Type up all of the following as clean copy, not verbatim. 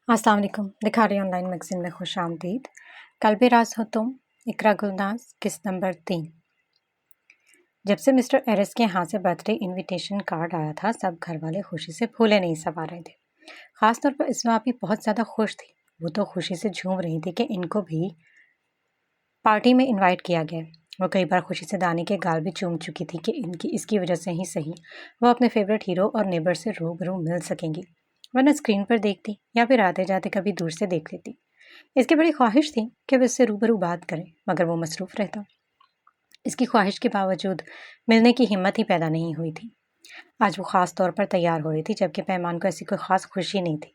अस्सलाम वालेकुम। दिखा रही ऑनलाइन मैगज़ीन में खुश आमदीद। कल्बे रास हो तुम, इकरा गुलनाज, किस्त नंबर 3। जब से मिस्टर एरिस के यहाँ से बर्थडे इनविटेशन कार्ड आया था, सब घर वाले खुशी से फूले नहीं समा रहे थे। खासतौर पर इसमें आप ही बहुत ज़्यादा खुश थी। वो तो खुशी से झूम रही थी कि इनको भी पार्टी में इनवाइट किया गया। वो कई बार खुशी से दानी के गाल भी चूम चुकी थी कि इनकी इसकी वजह से ही सही वो अपने फेवरेट हीरो और नेबर से रूबरू मिल सकेंगी, वरना स्क्रीन पर देखती या फिर आते जाते कभी दूर से देख लेती। इसकी बड़ी ख्वाहिश थी कि वह इससे रूबरू बात करे, मगर वो मसरूफ़ रहता। इसकी ख्वाहिश के बावजूद मिलने की हिम्मत ही पैदा नहीं हुई थी। आज वो ख़ास तौर पर तैयार हो रही थी, जबकि पैमान को ऐसी कोई ख़ास खुशी नहीं थी।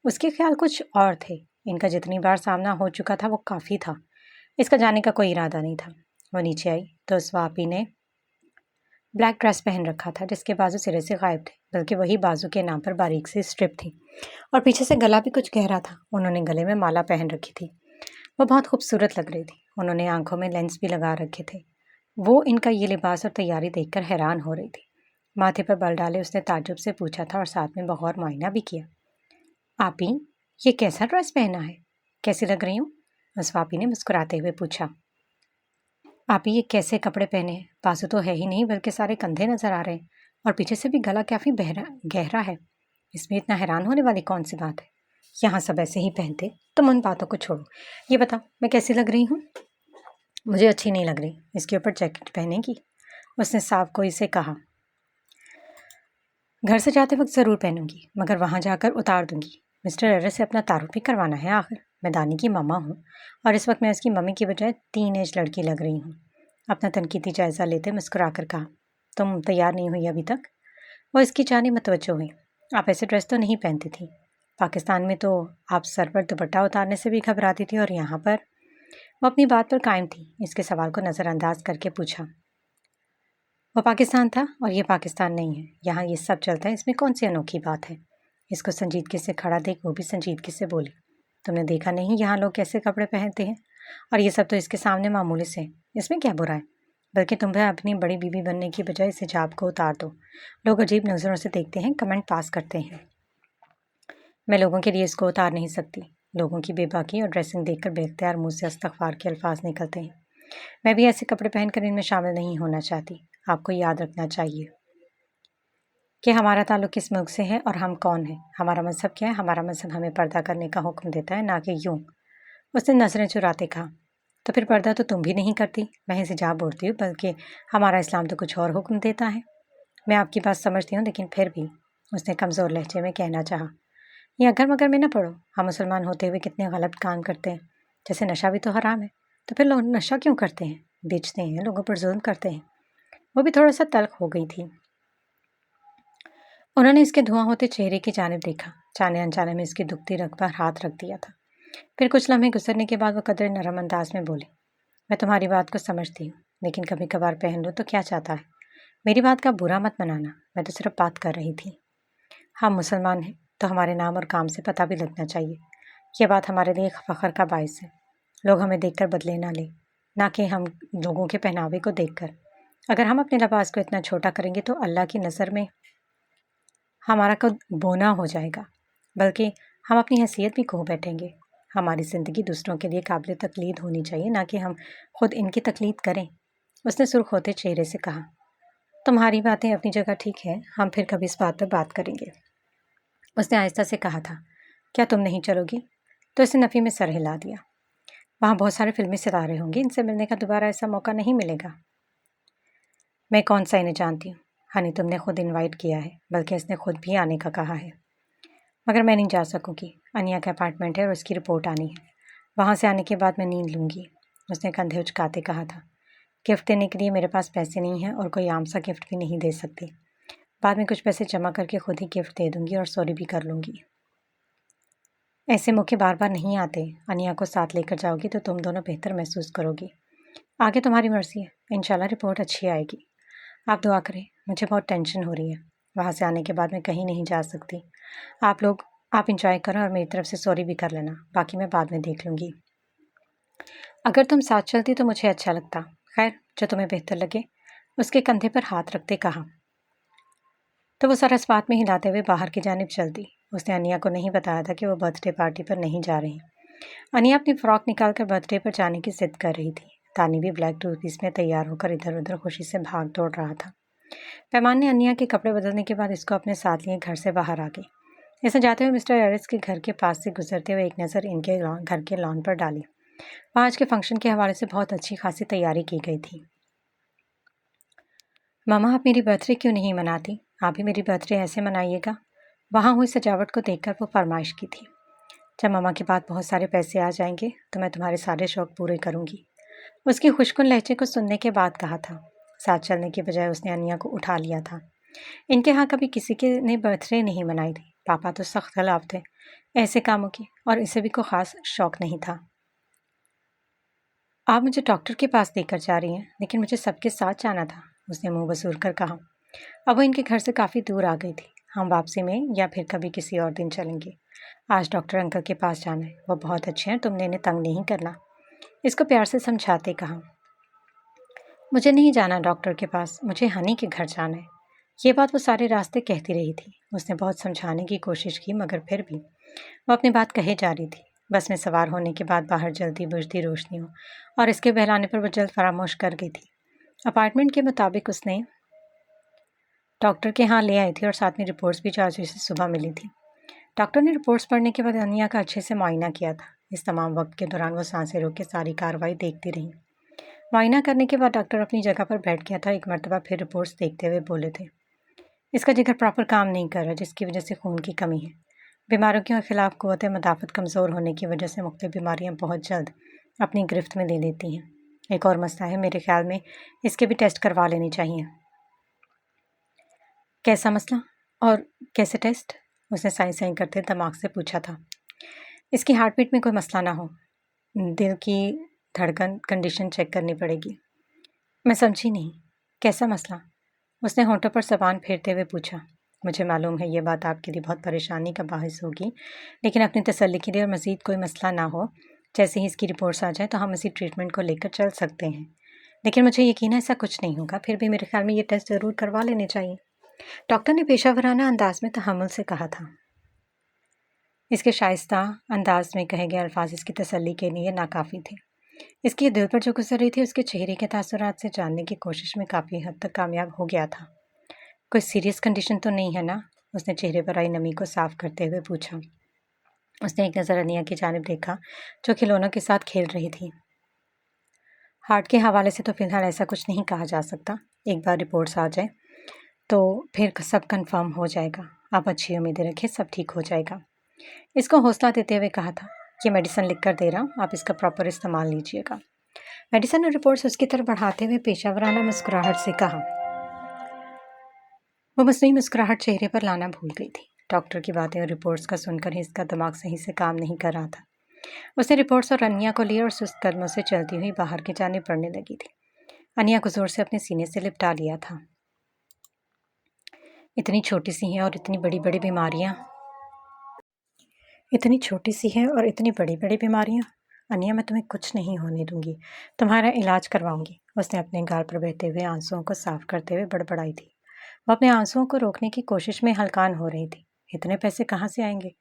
उसके ख्याल कुछ और थे। इनका जितनी बार सामना हो चुका था वो काफ़ी था। इसका जाने का कोई इरादा नहीं था। वो नीचे आई तो स्वापी ने ब्लैक ड्रेस पहन रखा था, जिसके बाजू सिरे से गायब थे, बल्कि वही बाजू के नाम पर बारीक सी स्ट्रिप थी और पीछे से गला भी कुछ गहरा था। उन्होंने गले में माला पहन रखी थी। वो बहुत खूबसूरत लग रही थी। उन्होंने आंखों में लेंस भी लगा रखे थे। वो इनका ये लिबास और तैयारी देखकर हैरान हो रही थी। माथे पर बल डाले उसने ताज्जुब से पूछा था और साथ में बगौर मुआयना भी किया। आपी, ये कैसा ड्रेस पहना है? कैसी लग रही हूँ? स्वापी ने मुस्कुराते हुए पूछा। आपी, ये कैसे कपड़े पहने हैं? बाजू तो है ही नहीं, बल्कि सारे कंधे नजर आ रहे हैं और पीछे से भी गला काफ़ी गहरा है। इसमें इतना हैरान होने वाली कौन सी बात है? यहाँ सब ऐसे ही पहनते। तुम उन बातों को छोड़ो। ये बताओ, मैं कैसी लग रही हूँ? मुझे अच्छी नहीं लग रही। इसके ऊपर जैकेट पहनेगी? उसने साफ कोई से कहा। घर से जाते वक्त ज़रूर पहनूंगी, मगर वहाँ जाकर उतार दूंगी। मिस्टर एरिस से अपना तारुफ भी करवाना है। आखिर मैं दानी की मम्मा हूँ और इस वक्त मैं उसकी मम्मी की बजाय टीन एज लड़की लग रही हूँ। अपना तनकीदी जायज़ा लेते मुस्कुरा कर कहा। तुम तैयार नहीं हुई अभी तक? वो इसकी जाने मतवज्जो हुई। आप ऐसे ड्रेस तो नहीं पहनती थी। पाकिस्तान में तो आप सर पर दुपट्टा उतारने से भी घबराती थी, और यहाँ पर? वो अपनी बात पर कायम थी। इसके सवाल को नज़रअंदाज करके पूछा। वो पाकिस्तान था और ये पाकिस्तान नहीं है। यहाँ ये सब चलता है, इसमें कौन सी अनोखी बात है? इसको संजीदगी से खड़ा देख वो भी संजीदगी से बोली। तुमने देखा नहीं यहाँ लोग कैसे कपड़े पहनते हैं? और ये सब तो इसके सामने मामूली से। इसमें क्या बुरा है? बल्कि तुम्हें अपनी बड़ी बीवी बनने की बजाय इस हिजाब को उतार दो। लोग अजीब नज़रों से देखते हैं, कमेंट पास करते हैं। मैं लोगों के लिए इसको उतार नहीं सकती। लोगों की बेबाकी और ड्रेसिंग देखकर बेख्तियार मुँह से इस्तग़फ़ार के अल्फाज निकलते हैं। मैं भी ऐसे कपड़े पहनकर इनमें शामिल नहीं होना चाहती। आपको याद रखना चाहिए कि हमारा ताल्लुक़ किस मुल्क से है और हम कौन हैं। हमारा मज़हब क्या है? हमारा मज़हब हमें पर्दा करने का हुक्म देता है, ना कि यूँ। उसने नज़रें चुराते कहा। तो फिर पर्दा तो तुम भी नहीं करती। मैं हिजाब ओढ़ती हूँ, बल्कि हमारा इस्लाम तो कुछ और हुक्म देता है। मैं आपकी बात समझती हूँ, लेकिन फिर भी, उसने कमज़ोर लहजे में कहना चाहा। ये अगर मगर में न पड़ो। हम मुसलमान होते हुए कितने गलत काम करते हैं। जैसे नशा भी तो हराम है, तो फिर लोग नशा क्यों करते हैं? बेचते हैं, लोगों पर जुल्म करते हैं। वो भी थोड़ा सा तल्ख हो गई थी। उन्होंने इसके धुआं होते चेहरे की जानिब देखा। जाने अनजाने में इसकी दुखती रग पर हाथ रख दिया था। फिर कुछ लम्हे गुजरने के बाद वो कदर नरम अंदाज में बोली। मैं तुम्हारी बात को समझती हूँ, लेकिन कभी कभार पहन लो तो क्या चाहता है? मेरी बात का बुरा मत मनाना। मैं तो सिर्फ बात कर रही थी। हम मुसलमान हैं तो हमारे नाम और काम से पता भी लगना चाहिए। यह बात हमारे लिए फ़ख्र का बायस है। लोग हमें देखकर बदले ना लें, ना कि हम लोगों के पहनावे को देखकर। अगर हम अपने लिबास को इतना छोटा करेंगे तो अल्लाह की नज़र में हमारा खुद बोना हो जाएगा, बल्कि हम अपनी हैसियत भी खो बैठेंगे। हमारी ज़िंदगी दूसरों के लिए काबिल तकलीद होनी चाहिए, ना कि हम खुद इनकी तकलीद करें। उसने सुर्ख होते चेहरे से कहा। तुम्हारी बातें अपनी जगह ठीक है, हम फिर कभी इस बात पर बात करेंगे। उसने आहिस्ता से कहा था। क्या तुम नहीं चलोगी? तो इसने नफ़ी में सर हिला दिया। वहाँ बहुत सारे फिल्मी सितारे होंगे, इनसे मिलने का दोबारा ऐसा मौका नहीं मिलेगा। मैं कौन सा इन्हें जानती हूँ? हनी तुमने खुद इनवाइट किया है, बल्कि इसने खुद भी आने का कहा है। मगर मैं नहीं जा सकूँगी। अनिया का अपार्टमेंट है और उसकी रिपोर्ट आनी है। वहाँ से आने के बाद मैं नींद लूँगी। उसने कंधे उचकाते कहा था। गिफ्ट देने के लिए मेरे पास पैसे नहीं हैं और कोई आम सा गिफ्ट भी नहीं दे सकती। बाद में कुछ पैसे जमा करके खुद ही गिफ्ट दे दूँगी और सॉरी भी कर लूँगी। ऐसे मौके बार बार नहीं आते। अनिया को साथ लेकर जाओगी तो तुम दोनों बेहतर महसूस करोगी। आगे तुम्हारी मर्ज़ी है। इंशाल्लाह रिपोर्ट अच्छी आएगी। आप दुआ करें। मुझे बहुत टेंशन हो रही है। वहाँ से आने के बाद मैं कहीं नहीं जा सकती। आप इंजॉय करो और मेरी तरफ से सॉरी भी कर लेना। बाकी मैं बाद में देख लूँगी। अगर तुम साथ चलती तो मुझे अच्छा लगता। खैर, जो तुम्हें बेहतर लगे। उसके कंधे पर हाथ रखते कहा। तो वो सर इस बात में हिलाते हुए बाहर की जानिब चल दी। उसने अनिया को नहीं बताया था कि वो बर्थडे पार्टी पर नहीं जा रही। अनिया अपनी फ्रॉक निकालकर बर्थडे पर जाने की जिद कर रही थी। तानी भी ब्लैक टू पीस में तैयार होकर इधर उधर खुशी से भाग दौड़ रहा था। पैमान ने अनिया के कपड़े बदलने के बाद इसको अपने साथ लिए घर से बाहर आ गई। इसे जाते हुए मिस्टर एरिस के घर के पास से गुजरते हुए एक नज़र इनके घर के लॉन पर डाली। वहाँ आज के फंक्शन के हवाले से बहुत अच्छी खासी तैयारी की गई थी। मामा, आप मेरी बर्थडे क्यों नहीं मनाती? आप भी मेरी बर्थडे ऐसे मनाइएगा। वहाँ हुई सजावट को देखकर वो फरमाइश की थी। जब मामा के पास बहुत सारे पैसे आ जाएंगे तो मैं तुम्हारे सारे शौक पूरे करूँगी। उसकी खुशकुन लहजे को सुनने के बाद कहा था। साथ चलने के बजाय उसने अनिया को उठा लिया था। इनके यहाँ कभी किसी के ने बर्थडे नहीं मनाई थी। पापा तो सख्त खिलाफ थे ऐसे कामों के, और इसे भी कोई ख़ास शौक नहीं था। आप मुझे डॉक्टर के पास लेकर जा रही हैं, लेकिन मुझे सबके साथ जाना था, उसने मुंह बसूर कर कहा। अब वो इनके घर से काफ़ी दूर आ गई थी। हम वापसी में या फिर कभी किसी और दिन चलेंगे। आज डॉक्टर अंकल के पास जाना है, वो बहुत अच्छे हैं, तुमने इन्हें तंग नहीं करना, इसको प्यार से समझाते कहा। मुझे नहीं जाना डॉक्टर के पास, मुझे हनी के घर जाना है। ये बात वो सारे रास्ते कहती रही थी। उसने बहुत समझाने की कोशिश की, मगर फिर भी वो अपनी बात कहे जा रही थी। बस में सवार होने के बाद बाहर जल्दी बुझती रोशनियों और इसके बहलाने पर वो जल्द फरामोश कर गई थी। अपार्टमेंट के मुताबिक उसने डॉक्टर के यहाँ ले आई थी और साथ में रिपोर्ट्स भी आज उसे सुबह मिली थी। डॉक्टर ने रिपोर्ट्स पढ़ने के बाद अनिया का अच्छे से मुआयना किया था। इस तमाम वक्त के दौरान वो सांसें रोक के सारी कार्रवाई देखती रही। मुआयना करने के बाद डॉक्टर अपनी जगह पर बैठ गया था। एक मरतबा फिर रिपोर्ट्स देखते हुए बोले थे, इसका जिगर प्रॉपर काम नहीं कर रहा, जिसकी वजह से खून की कमी है। बीमारियों के खिलाफ क़ुव्वत मदाफ़त कमज़ोर होने की वजह से मुख्तलिफ बीमारियां बहुत जल्द अपनी गिरफ्त में ले लेती हैं। एक और मसला है, मेरे ख्याल में इसके भी टेस्ट करवा लेने चाहिए। कैसा मसला और कैसे टेस्ट? उसने साई साई करते दिमाग से पूछा था। इसकी हार्ट बीट में कोई मसला ना हो, दिल की धड़कन कंडीशन चेक करनी पड़ेगी। मैं समझी नहीं, कैसा मसला? उसने होंठों पर जबान फेरते हुए पूछा। मुझे मालूम है ये बात आपके लिए बहुत परेशानी का बाहिस होगी, लेकिन अपनी तसल्ली के लिए और मज़ीद कोई मसला ना हो, जैसे ही इसकी रिपोर्ट्स आ जाए तो हम इसी ट्रीटमेंट को लेकर चल सकते हैं। लेकिन मुझे यकीन है ऐसा कुछ नहीं होगा। फिर भी मेरे ख्याल में ये टेस्ट ज़रूर करवा लेने चाहिए, डॉक्टर ने पेशावराना अंदाज में तहम्मुल से कहा था। इसके शाइस्ता अंदाज में कहे गए अल्फाज इसकी तसल्ली के लिए नाकाफ़ी थे। इसके दिल पर जो गुजर रही थी उसके चेहरे के तासुरात से जानने की कोशिश में काफ़ी हद तक कामयाब हो गया था। कोई सीरियस कंडीशन तो नहीं है ना? उसने चेहरे पर आई नमी को साफ करते हुए पूछा। उसने एक नज़र अनिया की जानिब देखा जो खिलौनों के साथ खेल रही थी। हार्ट के हवाले से तो फिलहाल ऐसा कुछ नहीं कहा जा सकता। एक बार रिपोर्ट्स आ जाए तो फिर सब कंफर्म हो जाएगा। आप अच्छी उम्मीदें रखें, सब ठीक हो जाएगा। इसको हौसला देते हुए कहा था। ये मेडिसिन लिख कर दे रहा हूँ, आप इसका प्रॉपर इस्तेमाल लीजिएगा। मेडिसिन और रिपोर्ट्स उसकी तरफ बढ़ाते हुए पेशावराना मुस्कुराहट से कहा। वो मसनूई मुस्कुराहट चेहरे पर लाना भूल गई थी। डॉक्टर की बातें और रिपोर्ट्स का सुनकर ही इसका दिमाग सही से काम नहीं कर रहा था। उसने रिपोर्ट्स और अनिया को लिया और सुस्त कदमों से चलती हुई बाहर की जानिब बढ़ने लगी थी। अनिया को जोर से अपने सीने से लिपटा लिया था। इतनी छोटी सी है और इतनी बड़ी बड़ी बीमारियां अनिया, मैं तुम्हें कुछ नहीं होने दूंगी, तुम्हारा इलाज करवाऊंगी। उसने अपने गाल पर बहते हुए आंसुओं को साफ करते हुए बड़बड़ाई थी। वो अपने आंसुओं को रोकने की कोशिश में हलकान हो रही थी। इतने पैसे कहाँ से आएंगे?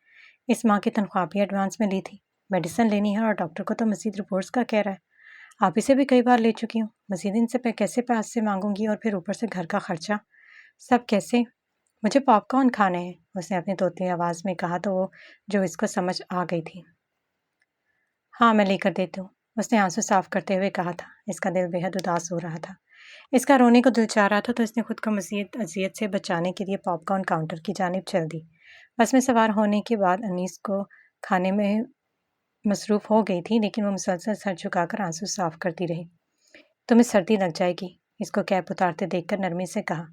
इस माँ की तनख्वाह भी एडवांस में ली थी। मेडिसिन लेनी है और डॉक्टर को तो मजीद रिपोर्ट्स का कह रहा है। आप इसे भी कई बार ले चुकी हूँ, मजीद इनसे कैसे पैसे मांगूंगी, और फिर ऊपर से घर का खर्चा, सब कैसे? मुझे पॉपकॉर्न खाने हैं, उसने अपनी तोतली आवाज़ में कहा तो वो जो इसको समझ आ गई थी। हाँ, मैं लेकर देती हूँ, उसने आंसू साफ करते हुए कहा था। इसका दिल बेहद उदास हो रहा था। इसका रोने को दिल चाह रहा था तो इसने खुद को मज़ीद अजियत से बचाने के लिए पॉपकॉर्न काउंटर की जानिब चल दी। बस में सवार होने के बाद अनीस को खाने में मसरूफ़ हो गई थी, लेकिन वो मुसलसल सर झुकाकर आंसू साफ करती रही। तुम्हें सर्दी लग जाएगी, इसको कैप उतारते देखकर नरमी से कहा।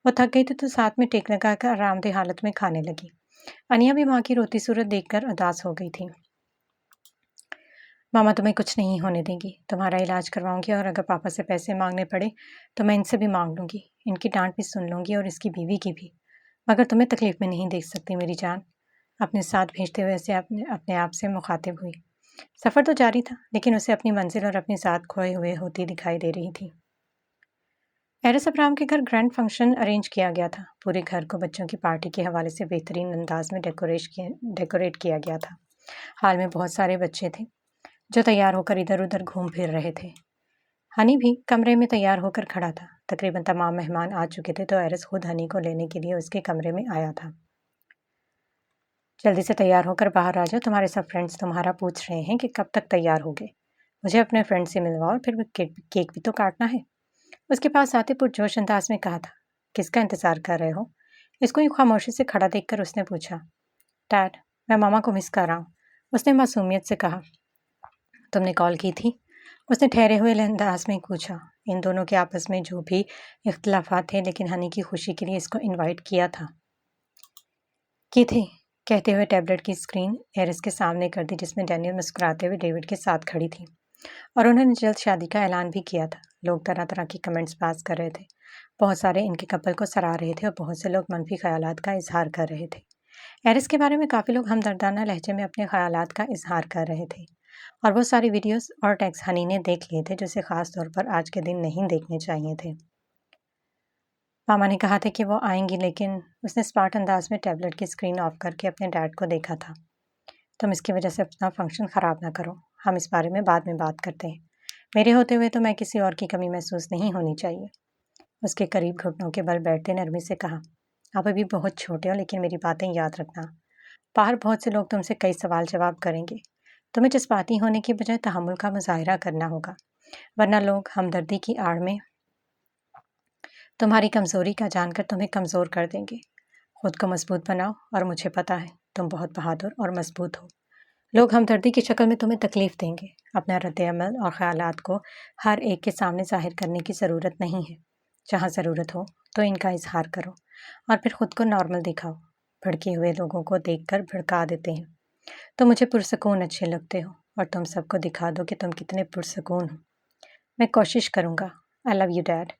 वो थक गई थी तो साथ में टेक लगाकर आरामदेह हालत में खाने लगी। अनिया भी माँ की रोती सूरत देखकर उदास हो गई थी। मामा तुम्हें कुछ नहीं होने देंगी, तुम्हारा इलाज करवाऊंगी, और अगर पापा से पैसे मांगने पड़े तो मैं इनसे भी मांग लूंगी, इनकी डांट भी सुन लूंगी और इसकी बीवी की भी, मगर तुम्हें तकलीफ में नहीं देख सकती मेरी जान। अपने साथ भेजते हुए ऐसे अपने आप से मुखातिब हुई। सफ़र तो जारी था, लेकिन उसे अपनी मंजिल और अपनी ज़ात खोए हुए होती दिखाई दे रही थी। एरिस अब्राहम के घर ग्रैंड फंक्शन अरेंज किया गया था। पूरे घर को बच्चों की पार्टी के हवाले से बेहतरीन अंदाज में डेकोरेट किया गया था। हाल में बहुत सारे बच्चे थे जो तैयार होकर इधर उधर घूम फिर रहे थे। हनी भी कमरे में तैयार होकर खड़ा था। तकरीबन तमाम मेहमान आ चुके थे तो एरिस खुद हनी को लेने के लिए उसके कमरे में आया था। जल्दी से तैयार होकर बाहर आ जाओ, तुम्हारे सब फ्रेंड्स तुम्हारा पूछ रहे हैं कि कब तक तैयार होगे। मुझे अपने फ्रेंड से मिलवाओ, फिर वो केक भी तो काटना है। उसके पास आते पुरजोश अंदाज में कहा था। किसका इंतजार कर रहे हो? इसको यूं खामोशी से खड़ा देखकर उसने पूछा। डैड, मैं मामा को मिस कर रहा हूँ, उसने मासूमियत से कहा। तुमने कॉल की थी? उसने ठहरे हुए अंदाज में पूछा। इन दोनों के आपस में जो भी इख्तलाफात थे, लेकिन हनी की खुशी के लिए इसको इनवाइट किया था। की थी, कहते हुए टैबलेट की स्क्रीन एरिस के सामने कर दी, जिसमें डैनियल मुस्कुराते हुए डेविड के साथ खड़ी थी। और उन्होंने जल्द शादी का ऐलान भी किया था। लोग तरह तरह के कमेंट्स पास कर रहे थे। बहुत सारे इनके कपल को सराह रहे थे और बहुत से लोग मनफी ख्यालात का इजहार कर रहे थे। एरिस के बारे में काफ़ी लोग हमदर्दाना लहजे में अपने ख्यालात का इजहार कर रहे थे और वो सारी वीडियोस और टेक्स्ट हनी ने देख लिए थे, जिसे ख़ास तौर पर आज के दिन नहीं देखने चाहिए थे। मामा ने कहा था कि वो आएंगी, लेकिन उसने स्मार्ट अंदाज में टैबलेट की स्क्रीन ऑफ करके अपने डैड को देखा था। तुम इसकी वजह से अपना फंक्शन ख़राब ना करो, हम इस बारे में बाद में बात करते हैं। मेरे होते हुए तो मैं किसी और की कमी महसूस नहीं होनी चाहिए। उसके करीब घुटनों के बल बैठते नरमी से कहा। आप अभी बहुत छोटे हो, लेकिन मेरी बातें याद रखना। बाहर बहुत से लोग तुमसे कई सवाल जवाब करेंगे। तुम्हें जज्बाती होने की बजाय तहम्मुल का मुजाहिरा करना होगा, वरना लोग हमदर्दी की आड़ में तुम्हारी कमज़ोरी का जानकर तुम्हें कमज़ोर कर देंगे। खुद को मजबूत बनाओ, और मुझे पता है तुम बहुत बहादुर और मजबूत हो। लोग हमदर्दी की शक्ल में तुम्हें तकलीफ देंगे। अपना रद्द-ए-अमल और ख़यालात को हर एक के सामने ज़ाहिर करने की ज़रूरत नहीं है। जहाँ ज़रूरत हो तो इनका इजहार करो और फिर खुद को नॉर्मल दिखाओ। भड़के हुए लोगों को देखकर भड़का देते हैं। तो मुझे पुरसकून अच्छे लगते हो और तुम सबको दिखा दो कि तुम कितने पुरसकून हो। मैं कोशिश करूँगा। I love you dad.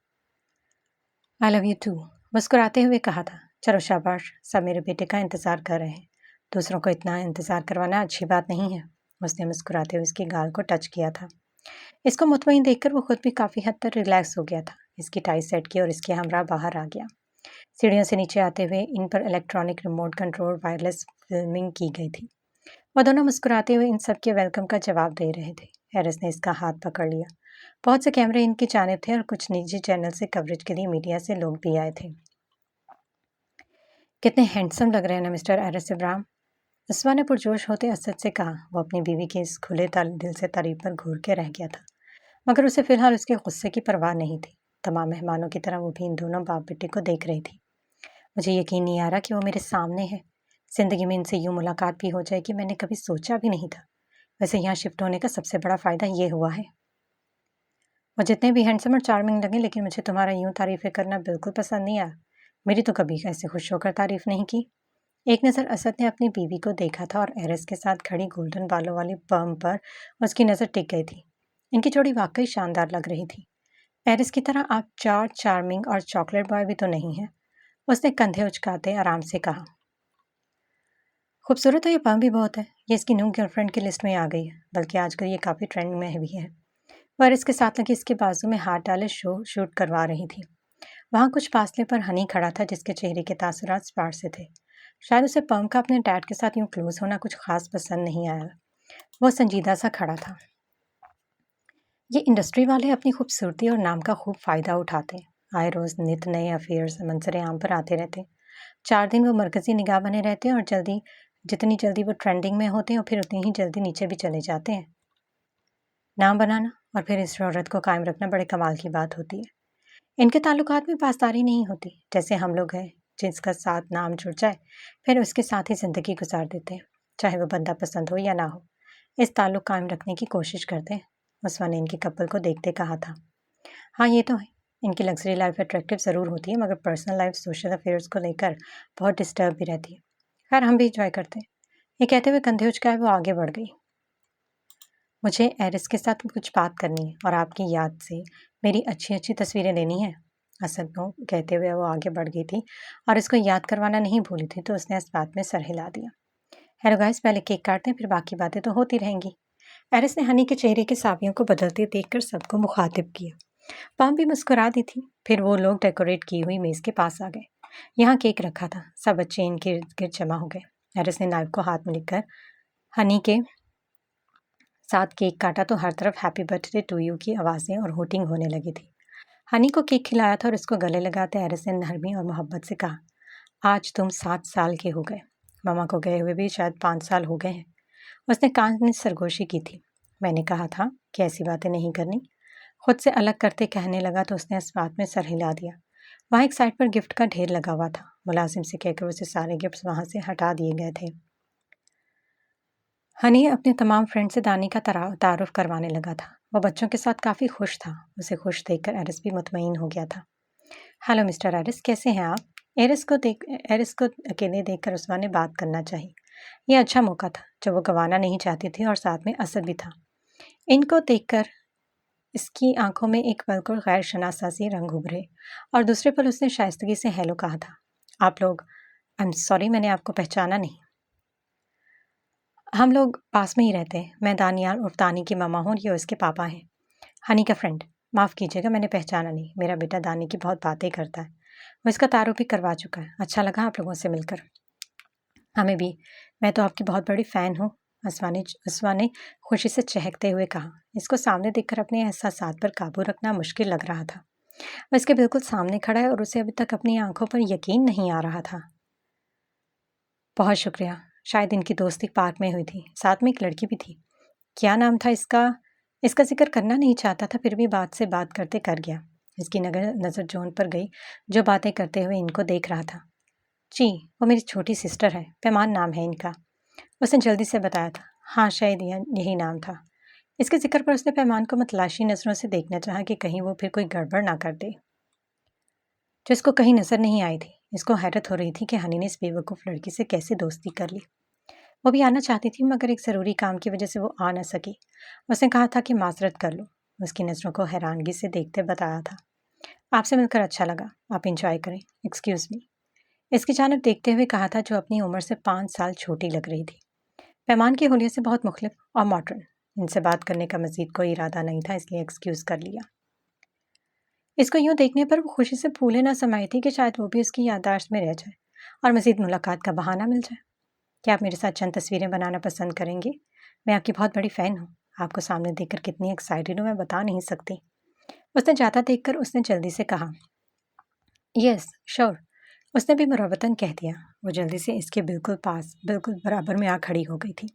I love you too, मुस्कुराते हुए कहा था। चलो शाबाश, सब मेरे बेटे का इंतज़ार कर रहे हैं। दूसरों को इतना इंतज़ार करवाना अच्छी बात नहीं है। उसने मुस्कुराते हुए उसकी गाल को टच किया था। इसको मुतमईन देखकर वो खुद भी काफ़ी हद तक रिलैक्स हो गया था। इसकी टाई सेट की और इसके हमरा बाहर आ गया। सीढ़ियों से नीचे आते हुए इन पर electronic remote control wireless filming की गई थी। वह दोनों मुस्कुराते हुए इन सब के वेलकम का जवाब दे रहे थे। हैरिस ने इसका हाथ पकड़ लिया। बहुत से कैमरे इनकी जानिब थे और कुछ निजी चैनल से कवरेज के लिए मीडिया से लोग भी आए थे। कितने हैंडसम लग रहे हैं ना मिस्टर एरिस इब्राहिम, उसमा ने पुरजोश होते असद से कहा। वो अपनी बीवी के इस खुले दिल से तारीफ पर घूर के रह गया था, मगर उसे फिलहाल उसके गुस्से की परवाह नहीं थी। तमाम मेहमानों की तरह वो भी इन दोनों बाप बेटे को देख रही थी। मुझे यकीन नहीं आ रहा कि वो मेरे सामने है। जिंदगी में इनसे यूं मुलाकात भी हो जाएगी, मैंने कभी सोचा भी नहीं था। वैसे यहाँ शिफ्ट होने का सबसे बड़ा फ़ायदा ये हुआ है। वो जितने भी हैंडसम और चार्मिंग लगे, लेकिन मुझे तुम्हारा यूं तारीफ़ें करना बिल्कुल पसंद नहीं आया। मेरी तो कभी ऐसे खुश होकर तारीफ़ नहीं की। एक नज़र असद ने अपनी बीवी को देखा था और एरिस के साथ खड़ी गोल्डन बालों वाली पर्म पर उसकी नज़र टिक गई थी। इनकी जोड़ी वाकई शानदार लग रही थी। एरिस की तरह आप चार्मिंग और चॉकलेट बॉय भी तो नहीं है, उसने कंधे उचकाते आराम से कहा। खूबसूरत तो ये पर्म भी बहुत है। ये इसकी न्यू गर्लफ्रेंड की लिस्ट में आ गई है, बल्कि आजकल ये काफ़ी ट्रेंड में भी है। वह इसके साथ लगी इसके बाजू में हाथ डाले शूट करवा रही थी। वहाँ कुछ फासले पर हनी खड़ा था, जिसके चेहरे के तासुरात स्पार्श से थे। शायद उसे पर्म का अपने डैड के साथ यूं क्लोज होना कुछ खास पसंद नहीं आया। वो संजीदा सा खड़ा था। ये इंडस्ट्री वाले अपनी खूबसूरती और नाम का खूब फ़ायदा उठाते हैं। आए रोज़ नित नए अफेयर्स मंजरे आम पर आते रहते हैं। 4 दिन वो मरकज़ी निगाह बने रहते हैं और जितनी जल्दी वो ट्रेंडिंग में होते हैं, फिर उतनी ही जल्दी नीचे भी चले जाते हैं। नाम बनाना और फिर इस शोहरत को कायम रखना बड़े कमाल की बात होती है। इनके ताल्लुकात में पासदारी नहीं होती, जैसे हम लोग हैं जिसका साथ नाम जुड़ जाए फिर उसके साथ ही ज़िंदगी गुजार देते हैं, चाहे वो बंदा पसंद हो या ना हो। इस ताल्लुक कायम रखने की कोशिश करते हैं। उस्मा ने इनके कपल को देखते कहा था। हाँ, ये तो है। इनकी लग्जरी लाइफ अट्रैक्टिव ज़रूर होती है, मगर पर्सनल लाइफ सोशल अफेयर्स को लेकर बहुत डिस्टर्ब भी रहती है। खैर, हम भी इंजॉय करते हैं। ये कहते हुए कंधे उचकाए वो आगे बढ़ गई। मुझे एरिस के साथ कुछ बात करनी है और आपकी याद से मेरी अच्छी अच्छी तस्वीरें लेनी है। असद को कहते हुए वो आगे बढ़ गई थी और इसको याद करवाना नहीं भूली थी, तो उसने इस बात में सर हिला दिया। हेलो गाइस, पहले केक काटते हैं, फिर बाकी बातें तो होती रहेंगी। एरिस ने हनी के चेहरे के सावियों को बदलते देखकर सबको मुखातिब किया। पॉम भी मुस्कुरा दी थी। फिर वो लोग डेकोरेट की हुई मेज़ के पास आ गए। यहाँ केक रखा था। सब बच्चे इनके इर्द गिर्द जमा हो गए। एरिस ने नाइफ को हाथ में लेकर हनी के साथ केक काटा तो हर तरफ हैप्पी बर्थडे टू यू की आवाज़ें और होटिंग होने लगी थी। हनी को केक खिलाया था और उसको गले लगाते एरिस ने नरमी और मोहब्बत से कहा, आज तुम 7 साल के हो गए। मामा को गए हुए भी शायद 5 साल हो गए हैं। उसने कान में सरगोशी की थी। मैंने कहा था कि ऐसी बातें नहीं करनी। खुद से अलग करते कहने लगा तो उसने इस बात में सर हिला दिया। वहाँ एक साइड पर गिफ्ट का ढेर लगा हुआ था। मुलाजिम से कहकर उसे सारे गिफ्ट्स वहाँ से हटा दिए गए थे। हनी अपने तमाम फ्रेंड से दानी का तारुफ करवाने लगा था। वो बच्चों के साथ काफ़ी खुश था। उसे खुश देखकर एरिस भी मुतमईन हो गया था। हेलो मिस्टर एरिस, कैसे हैं आप? एरिस को अकेले देखकर उस्मा ने बात करना चाहिए। यह अच्छा मौका था जो वो गंवाना नहीं चाहती थी और साथ में असद भी था। इनको देखकर इसकी आंखों में एक पल को गैर शनासा सी रंग उभरे और दूसरे पल उसने शाइस्तगी से हेलो कहा था। आप लोग, आई एम सॉरी, मैंने आपको पहचाना नहीं। हम लोग पास में ही रहते हैं। मैं दानियाल उर्फ दानी की मामा हूँ और ये उसके पापा हैं, हनी का फ्रेंड। माफ़ कीजिएगा, मैंने पहचाना नहीं। मेरा बेटा दानी की बहुत बातें करता है। वो इसका तारुफ भी करवा चुका है। अच्छा लगा आप लोगों से मिलकर। हमें भी। मैं तो आपकी बहुत बड़ी फ़ैन हूँ, अस्मा ने खुशी से चहकते हुए कहा। इसको सामने देखकर अपने एहसासात पर काबू रखना मुश्किल लग रहा था। वह इसके बिल्कुल सामने खड़ा है और उसे अभी तक अपनी आंखों पर यकीन नहीं आ रहा था। बहुत शुक्रिया। शायद इनकी दोस्ती पार्क में हुई थी। साथ में एक लड़की भी थी। क्या नाम था इसका? इसका जिक्र करना नहीं चाहता था, फिर भी बात से बात करते कर गया। इसकी नज़र जॉन पर गई जो बातें करते हुए इनको देख रहा था। जी, वो मेरी छोटी सिस्टर है। पैमान नाम है इनका। उसने जल्दी से बताया था। हाँ, शायद यही नाम था। इसके जिक्र पर उसने पैमान को मतलाशी नज़रों से देखना चाहा कि कहीं वो फिर कोई गड़बड़ ना कर दे, जो इसको कहीं नज़र नहीं आई थी। इसको हैरत हो रही थी कि हनी ने इस बेवकूफ़ लड़की से कैसे दोस्ती कर ली। वो भी आना चाहती थी मगर एक ज़रूरी काम की वजह से वो आ न सकी। उसने कहा था कि माजरत कर लो। उसकी नज़रों को हैरानगी से देखते बताया था। आपसे मिलकर अच्छा लगा। आप इंजॉय करें। Excuse me. इसकी जानिब देखते हुए कहा था जो अपनी उम्र से 5 साल छोटी लग रही थी। पैमान की हुलिया से बहुत मुख्तलिफ और मॉडर्न। इनसे बात करने का मज़ीद कोई इरादा नहीं था, इसलिए एक्सक्यूज़ कर लिया। इसको यूँ देखने पर वो खुशी से फूले न समाई थी कि शायद वो भी उसकी याददाश्त में रह जाए और मज़ीद मुलाकात का बहाना मिल जाए। क्या आप मेरे साथ चंद तस्वीरें बनाना पसंद करेंगे? मैं आपकी बहुत बड़ी फ़ैन हूँ। आपको सामने देखकर कितनी एक्साइटेड हूँ मैं बता नहीं सकती। उसने जाता देखकर उसने जल्दी से कहा, यस श्योर। उसने भी मुरव्वतन कह दिया। वो जल्दी से इसके बिल्कुल पास, बिल्कुल बराबर में आ खड़ी हो गई थी।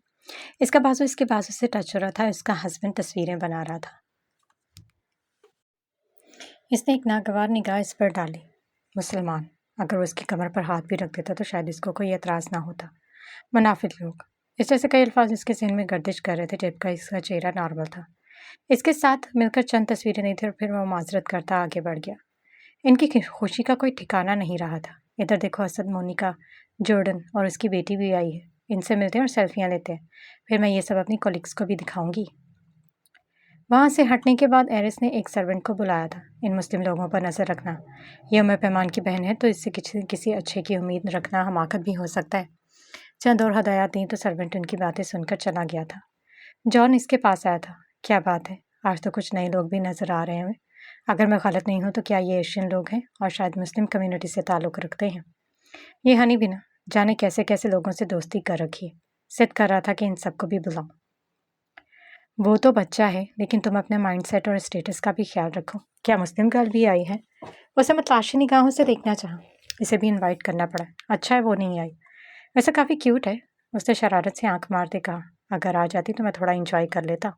इसका बाजू इसके बाजू से टच हो रहा था। इसका हस्बैंड तस्वीरें बना रहा था। इसने एक नागवार निगाह इस पर डाली। मुसलमान। अगर वो इसकी कमर पर हाथ भी रख देता तो शायद इसको कोई एतराज़ ना होता। मुनाफिक लोग। इस तरह से कई अल्फाज इसके जहन में गर्दिश कर रहे थे जबकि इसका चेहरा नॉर्मल था। इसके साथ मिलकर चंद तस्वीरें नहीं थी और फिर वो माजरत करता आगे बढ़ गया। इनकी खुशी का कोई ठिकाना नहीं रहा था। इधर देखो, असद, मोनिका, जॉर्डन और उसकी बेटी भी आई है। इनसे मिलते हैं और सेल्फियाँ लेते हैं। फिर मैं ये सब अपनी कॉलिग्स को भी दिखाऊंगी। वहाँ से हटने के बाद एरिस ने एक सर्वेंट को बुलाया था। इन मुस्लिम लोगों पर नज़र रखना। ये उमर पैमान की बहन है तो इससे किसी अच्छे की उम्मीद रखना हमाकत भी हो सकता है। चंद और हदायत दी तो सर्वेंट उनकी बातें सुनकर चला गया था। जॉन इसके पास आया था। क्या बात है, आज तो कुछ नए लोग भी नज़र आ रहे हैं। अगर मैं गलत नहीं हूँ तो क्या ये एशियन लोग हैं और शायद मुस्लिम कम्युनिटी से ताल्लुक़ रखते हैं। ये हनी भी ना जाने कैसे कैसे लोगों से दोस्ती कर रखी है। सिद्ध कर रहा था कि इन सबको भी बुलाओ। वो तो बच्चा है, लेकिन तुम अपने माइंडसेट और स्टेटस का भी ख्याल रखो। क्या मुस्लिम गर्ल भी आई है? उसे मतलाशी निगाहों से देखना चाहा। इसे भी इनवाइट करना पड़ा। अच्छा है वो नहीं आई। वैसे काफ़ी क्यूट है। उसने शरारत से आंख मारते कहा, अगर आ जाती तो मैं थोड़ा इंजॉय कर लेता।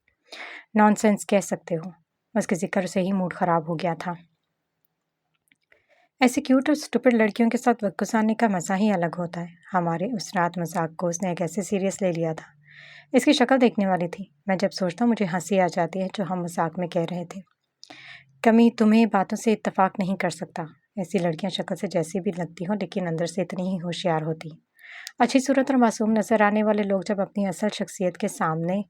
नॉनसेंस कह सकते हो। उसके जिक्र से ही मूड ख़राब हो गया था। ऐसी क्यूट और स्टूपिड लड़कियों के साथ वक्त गुजारने का मज़ा ही अलग होता है। हमारे उस रात मजाक को उसने कैसे सीरियस ले लिया था। इसकी शक्ल देखने वाली थी। मैं जब सोचता हूँ मुझे हंसी आ जाती है जो हम मजाक में कह रहे थे। कमी तुम्हें बातों से इत्तेफाक नहीं कर सकता। ऐसी लड़कियां शक्ल से जैसी भी लगती हों लेकिन अंदर से इतनी ही होशियार होती। अच्छी सूरत और मासूम नज़र आने वाले लोग जब अपनी असल शख्सियत के सामने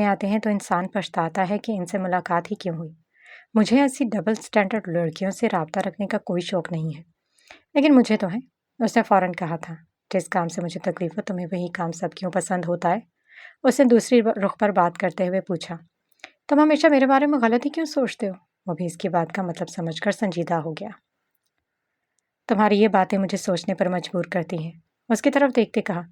आते हैं तो इंसान पछताता है कि इनसे मुलाकात ही क्यों हुई। मुझे ऐसी डबल स्टैंडर्ड लड़कियों से रब्ता रखने का कोई शौक़ नहीं है, लेकिन मुझे तो है। उसने फ़ौरन कहा था, जिस काम से मुझे तकलीफ हो तुम्हें वही काम सब क्यों पसंद होता है? उसने दूसरी रुख पर बात करते हुए पूछा, तुम हमेशा मेरे बारे में गलत ही क्यों सोचते हो? वो भी इसकी बात का मतलब समझकर संजीदा हो गया। तुम्हारी ये बातें मुझे सोचने पर मजबूर करती हैं। उसकी तरफ देखते कहा,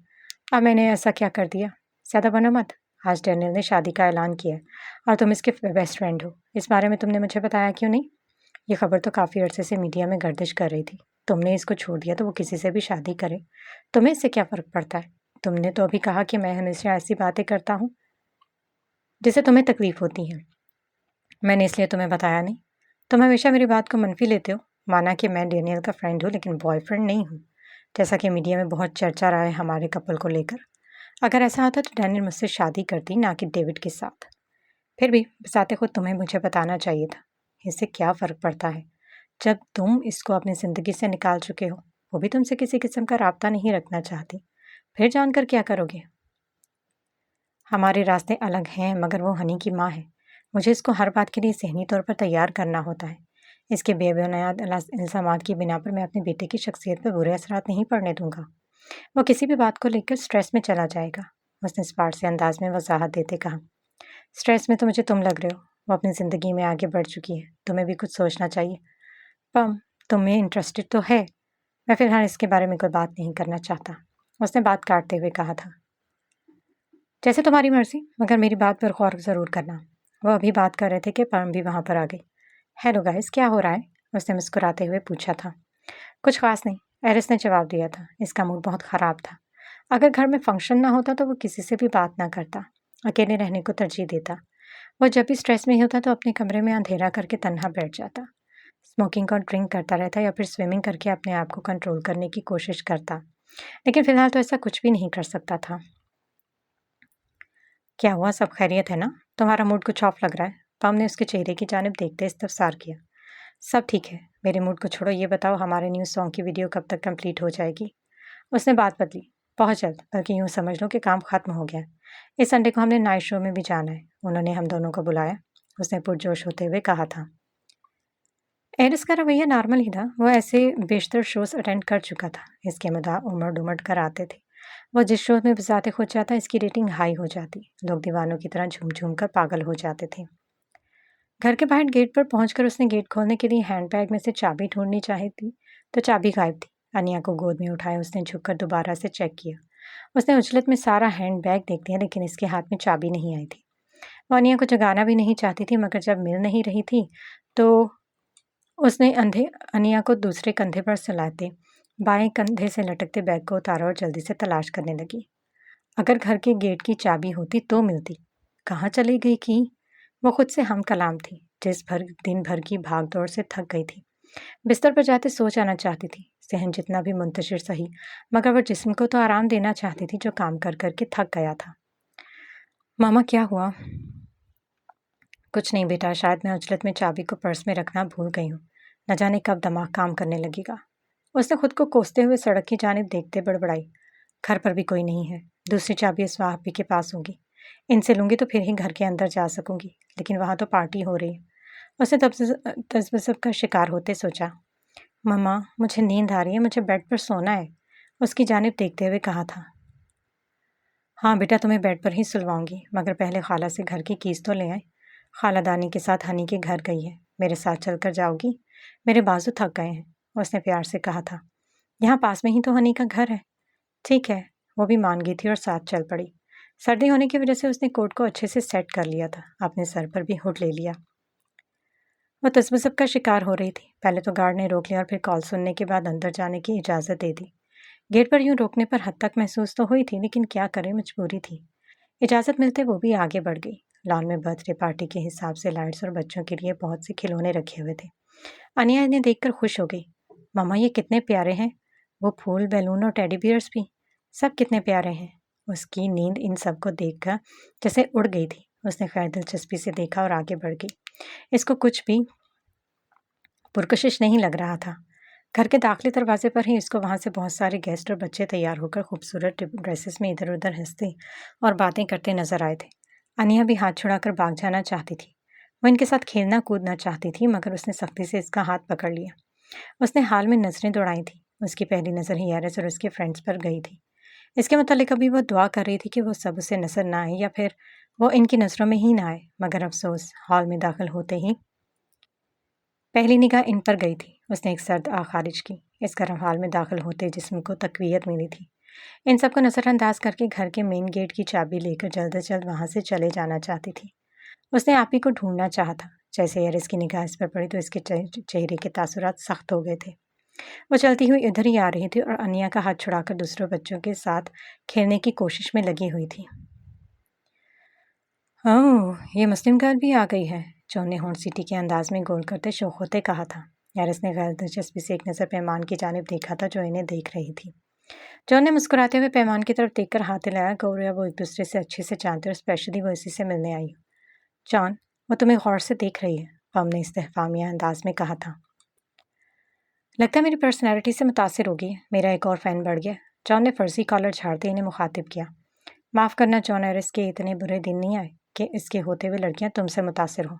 अब मैंने ऐसा क्या कर दिया? ज़्यादा बनो मत। आज डैनियल ने शादी का ऐलान किया है और तुम इसके बेस्ट फ्रेंड हो। इस बारे में तुमने मुझे बताया क्यों नहीं? ये खबर तो काफ़ी अरसे से मीडिया में गर्दिश कर रही थी। तुमने इसको छोड़ दिया तो वो किसी से भी शादी करे। तुम्हें इससे क्या फ़र्क पड़ता है? तुमने तो अभी कहा कि मैं हमेशा ऐसी बातें करता हूँ जिससे तुम्हें तकलीफ़ होती है। मैंने इसलिए तुम्हें बताया नहीं। तुम हमेशा मेरी बात को मनफी लेते हो। माना कि मैं डेनियल का फ्रेंड हूँ लेकिन बॉयफ्रेंड नहीं हूँ, जैसा कि मीडिया में बहुत चर्चा रहा है हमारे कपल को लेकर। अगर ऐसा होता तो डैनियल मुझसे शादी करती, ना कि डेविड के साथ। फिर भी बचाते खुद तुम्हें मुझे बताना चाहिए था। इससे क्या फ़र्क पड़ता है जब तुम इसको अपनी ज़िंदगी से निकाल चुके हो? वो भी तुमसे किसी किस्म का राब्ता नहीं रखना चाहती। फिर जानकर क्या करोगे? हमारे रास्ते अलग हैं, मगर वो हनी की माँ है। मुझे इसको हर बात के लिए ज़हनी तौर पर तैयार करना होता है। इसके बेबुनियाद इल्ज़ामात की बिना पर मैं अपने बेटे की शख्सियत पर बुरे असरात नहीं पड़ने दूंगा। वो किसी भी बात को लेकर स्ट्रेस में चला जाएगा। उसने स्पार्ट से अंदाज में वजाहत देते कहा, स्ट्रेस में तो मुझे तुम लग रहे हो। वो अपनी ज़िंदगी में आगे बढ़ चुकी है, तुम्हें भी कुछ सोचना चाहिए। पम, तुम्हें इंटरेस्टेड तो है। मैं फिलहाल इसके बारे में कोई बात नहीं करना चाहता, उसने बात काटते हुए कहा था। जैसे तुम्हारी मर्जी, मगर मेरी बात पर गौर ज़रूर करना। वो अभी बात कर रहे थे कि परम भी वहाँ पर आ गई। हेलो गाइस, क्या हो रहा है? उसने मुस्कुराते हुए पूछा था। कुछ खास नहीं, एरिस ने जवाब दिया था। इसका मूड बहुत ख़राब था। अगर घर में फंक्शन ना होता तो वो किसी से भी बात ना करता, अकेले रहने को तरजीह देता। वो जब भी स्ट्रेस में होता तो अपने कमरे में अंधेरा करके तन्हा बैठ जाता, स्मोकिंग और ड्रिंक करता रहता या फिर स्विमिंग करके अपने आप को कंट्रोल करने की कोशिश करता। लेकिन फिलहाल तो ऐसा कुछ भी नहीं कर सकता था। क्या हुआ, सब खैरियत है ना? तुम्हारा मूड कुछ ऑफ लग रहा है। पम ने उसके चेहरे की जानिब देखते इस्तफसार किया। सब ठीक है, मेरे मूड को छोड़ो। ये बताओ, हमारे न्यू सॉन्ग की वीडियो कब तक कंप्लीट हो जाएगी? उसने बात बदली। बहुत जल्द, बल्कि यूँ समझ लो कि काम खत्म हो गया है। इस संडे को हमने नाइट शो में भी जाना है। उन्होंने हम दोनों को बुलाया, उसने पुरजोश होते हुए कहा था। एरिस का रवैया नॉर्मल ही था। वो ऐसे बेशतर शोज अटेंड कर चुका था। इसके मदा उमड़ दुमड़ कर आते थे। वो जिस शो में बजाते खो जाता, इसकी रेटिंग हाई हो जाती। लोग दीवानों की तरह झूम झूम कर पागल हो जाते थे। घर के बाहर गेट पर पहुंचकर उसने गेट खोलने के लिए हैंडबैग में से चाबी ढूंढनी चाही थी, तो चाबी गायब थी। अनिया को गोद में उठाया उसने झुककर दोबारा से चेक किया। उसने उछलत में सारा हैंडबैग देख लिया, लेकिन इसके हाथ में चाबी नहीं आई थी। वो अनिया को जगाना भी नहीं चाहती थी, मगर जब मिल नहीं रही थी तो उसने अनिया को दूसरे कंधे पर सुलाते बाएं कंधे से लटकते बैग को उतारा और जल्दी से तलाश करने लगी। अगर घर के गेट की चाबी होती तो मिलती। कहाँ चली गई कि वो खुद से हम कलाम थी। दिन भर की भाग दौड़ से थक गई थी। बिस्तर पर जाते सो जाना चाहती थी। सहन जितना भी मुंतशिर सही, मगर वो जिस्म को तो आराम देना चाहती थी जो काम कर करके थक गया था। मामा, क्या हुआ? कुछ नहीं बेटा, शायद मैं उजलत में चाबी को पर्स में रखना भूल गई हूँ। न जाने कब दिमाग काम करने लगेगा। उसने खुद को कोसते हुए सड़क की जानिब देखते बड़बड़ाई। घर पर भी कोई नहीं है। दूसरी चाबी इस भाभी के पास होगी। इनसे लूंगी तो फिर ही घर के अंदर जा सकूंगी, लेकिन वहाँ तो पार्टी हो रही है। उसने तजबज़ब का शिकार होते सोचा। मम्मा, मुझे नींद आ रही है, मुझे बेड पर सोना है, उसकी जानिब देखते हुए कहा था। हाँ बेटा, तुम्हें बेड पर ही सुलवाऊंगी, मगर पहले खाला से घर की कीज़ तो ले आए। खाला दानी के साथ हनी के घर गई है। मेरे साथ चलकर जाओगी? मेरे बाजू थक गए हैं, उसने प्यार से कहा था। यहाँ पास में ही तो हनी का घर है। ठीक है, वो भी मान गई थी और साथ चल पड़ी। सर्दी होने की वजह से उसने कोट को अच्छे से सेट कर लिया था। अपने सर पर भी हुड ले लिया। वो तसब्बुब का शिकार हो रही थी। पहले तो गार्ड ने रोक लिया और फिर कॉल सुनने के बाद अंदर जाने की इजाज़त दे दी। गेट पर यूं रोकने पर हद तक महसूस तो हुई थी, लेकिन क्या करे, मजबूरी थी। इजाज़त मिलते वो भी आगे बढ़ गई। लॉन में बर्थडे पार्टी के हिसाब से लाइट्स और बच्चों के लिए बहुत से खिलौने रखे हुए थे। अनिया इन्हें देखकर खुश हो गई। मम्मा, ये कितने प्यारे हैं। वो फूल, बैलून और टेडी बियर्स भी, सब कितने प्यारे हैं। उसकी नींद इन सबको देखकर जैसे उड़ गई थी। उसने खैर दिलचस्पी से देखा और आगे बढ़ गई। इसको कुछ भी पुरकशिश नहीं लग रहा था। घर के दाखिली दरवाजे पर ही इसको वहाँ से बहुत सारे गेस्ट और बच्चे तैयार होकर खूबसूरत ड्रेसेस में इधर उधर हंसते और बातें करते नजर आए थे। अनिया भी हाथ छुड़ाकर भाग जाना चाहती थी। वो इनके साथ खेलना कूदना चाहती थी, मगर उसने सख्ती से इसका हाथ पकड़ लिया। उसने हाल में नजरें दौड़ाई थी। उसकी पहली नज़र ही यारस और उसके फ्रेंड्स पर गई थी। इसके मुतालिक अभी वो दुआ कर रही थी कि वो सब उसे नजर ना आए या फिर वो इनकी नज़रों में ही ना आए, मगर अफसोस हॉल में दाखिल होते ही पहली निगाह इन पर गई थी। उसने एक सर्द आह खारिज की। इस गर्म हॉल में दाखिल होते जिस्म को तकवीयत मिली थी। इन सबको नज़रअंदाज करके घर के मेन गेट की चाबी लेकर जल्द से जल्द वहां से चले जाना चाहती थी। उसने आप ही को ढूंढना चाहा था। जैसे यार इसकी निगाह इस पर पड़ी तो इसके चेहरे के तासुरात सख्त हो गए थे। वो चलती हुई इधर ही आ रही थी और अनिया का हाथ छुड़ाकर दूसरों बच्चों के साथ खेलने की कोशिश में लगी हुई थी। ओह, ये मुस्लिम गर्ल भी आ गई है, जॉन ने होंठ सीटी के अंदाज में गोल करते शौक होते कहा था। यार इसने गैर दिलचस्पी से एक नज़र पैमान की जानिब देखा था जो इन्हें देख रही थी। जॉन ने मुस्कुराते हुए पैमान की तरफ देखकर हाथ हिलाया। गौरिया वो एक दूसरे से अच्छे से जानते और स्पेशली वो इसी से मिलने आई। जॉन, वो तुम्हें गौर से देख रही है, पम ने इस्तेफामिया अंदाज में कहा था। लगता है मेरी पर्सनैलिटी से मुतासिर होगी। मेरा एक और फ़ैन बढ़ गया। जॉन ने फर्जी कॉलर झाड़ते इन्हें मुखातिब किया। माफ़ करना जॉन, और इसके इतने बुरे दिन नहीं आए कि इसके होते हुए लड़कियां तुमसे मुतासिर हो।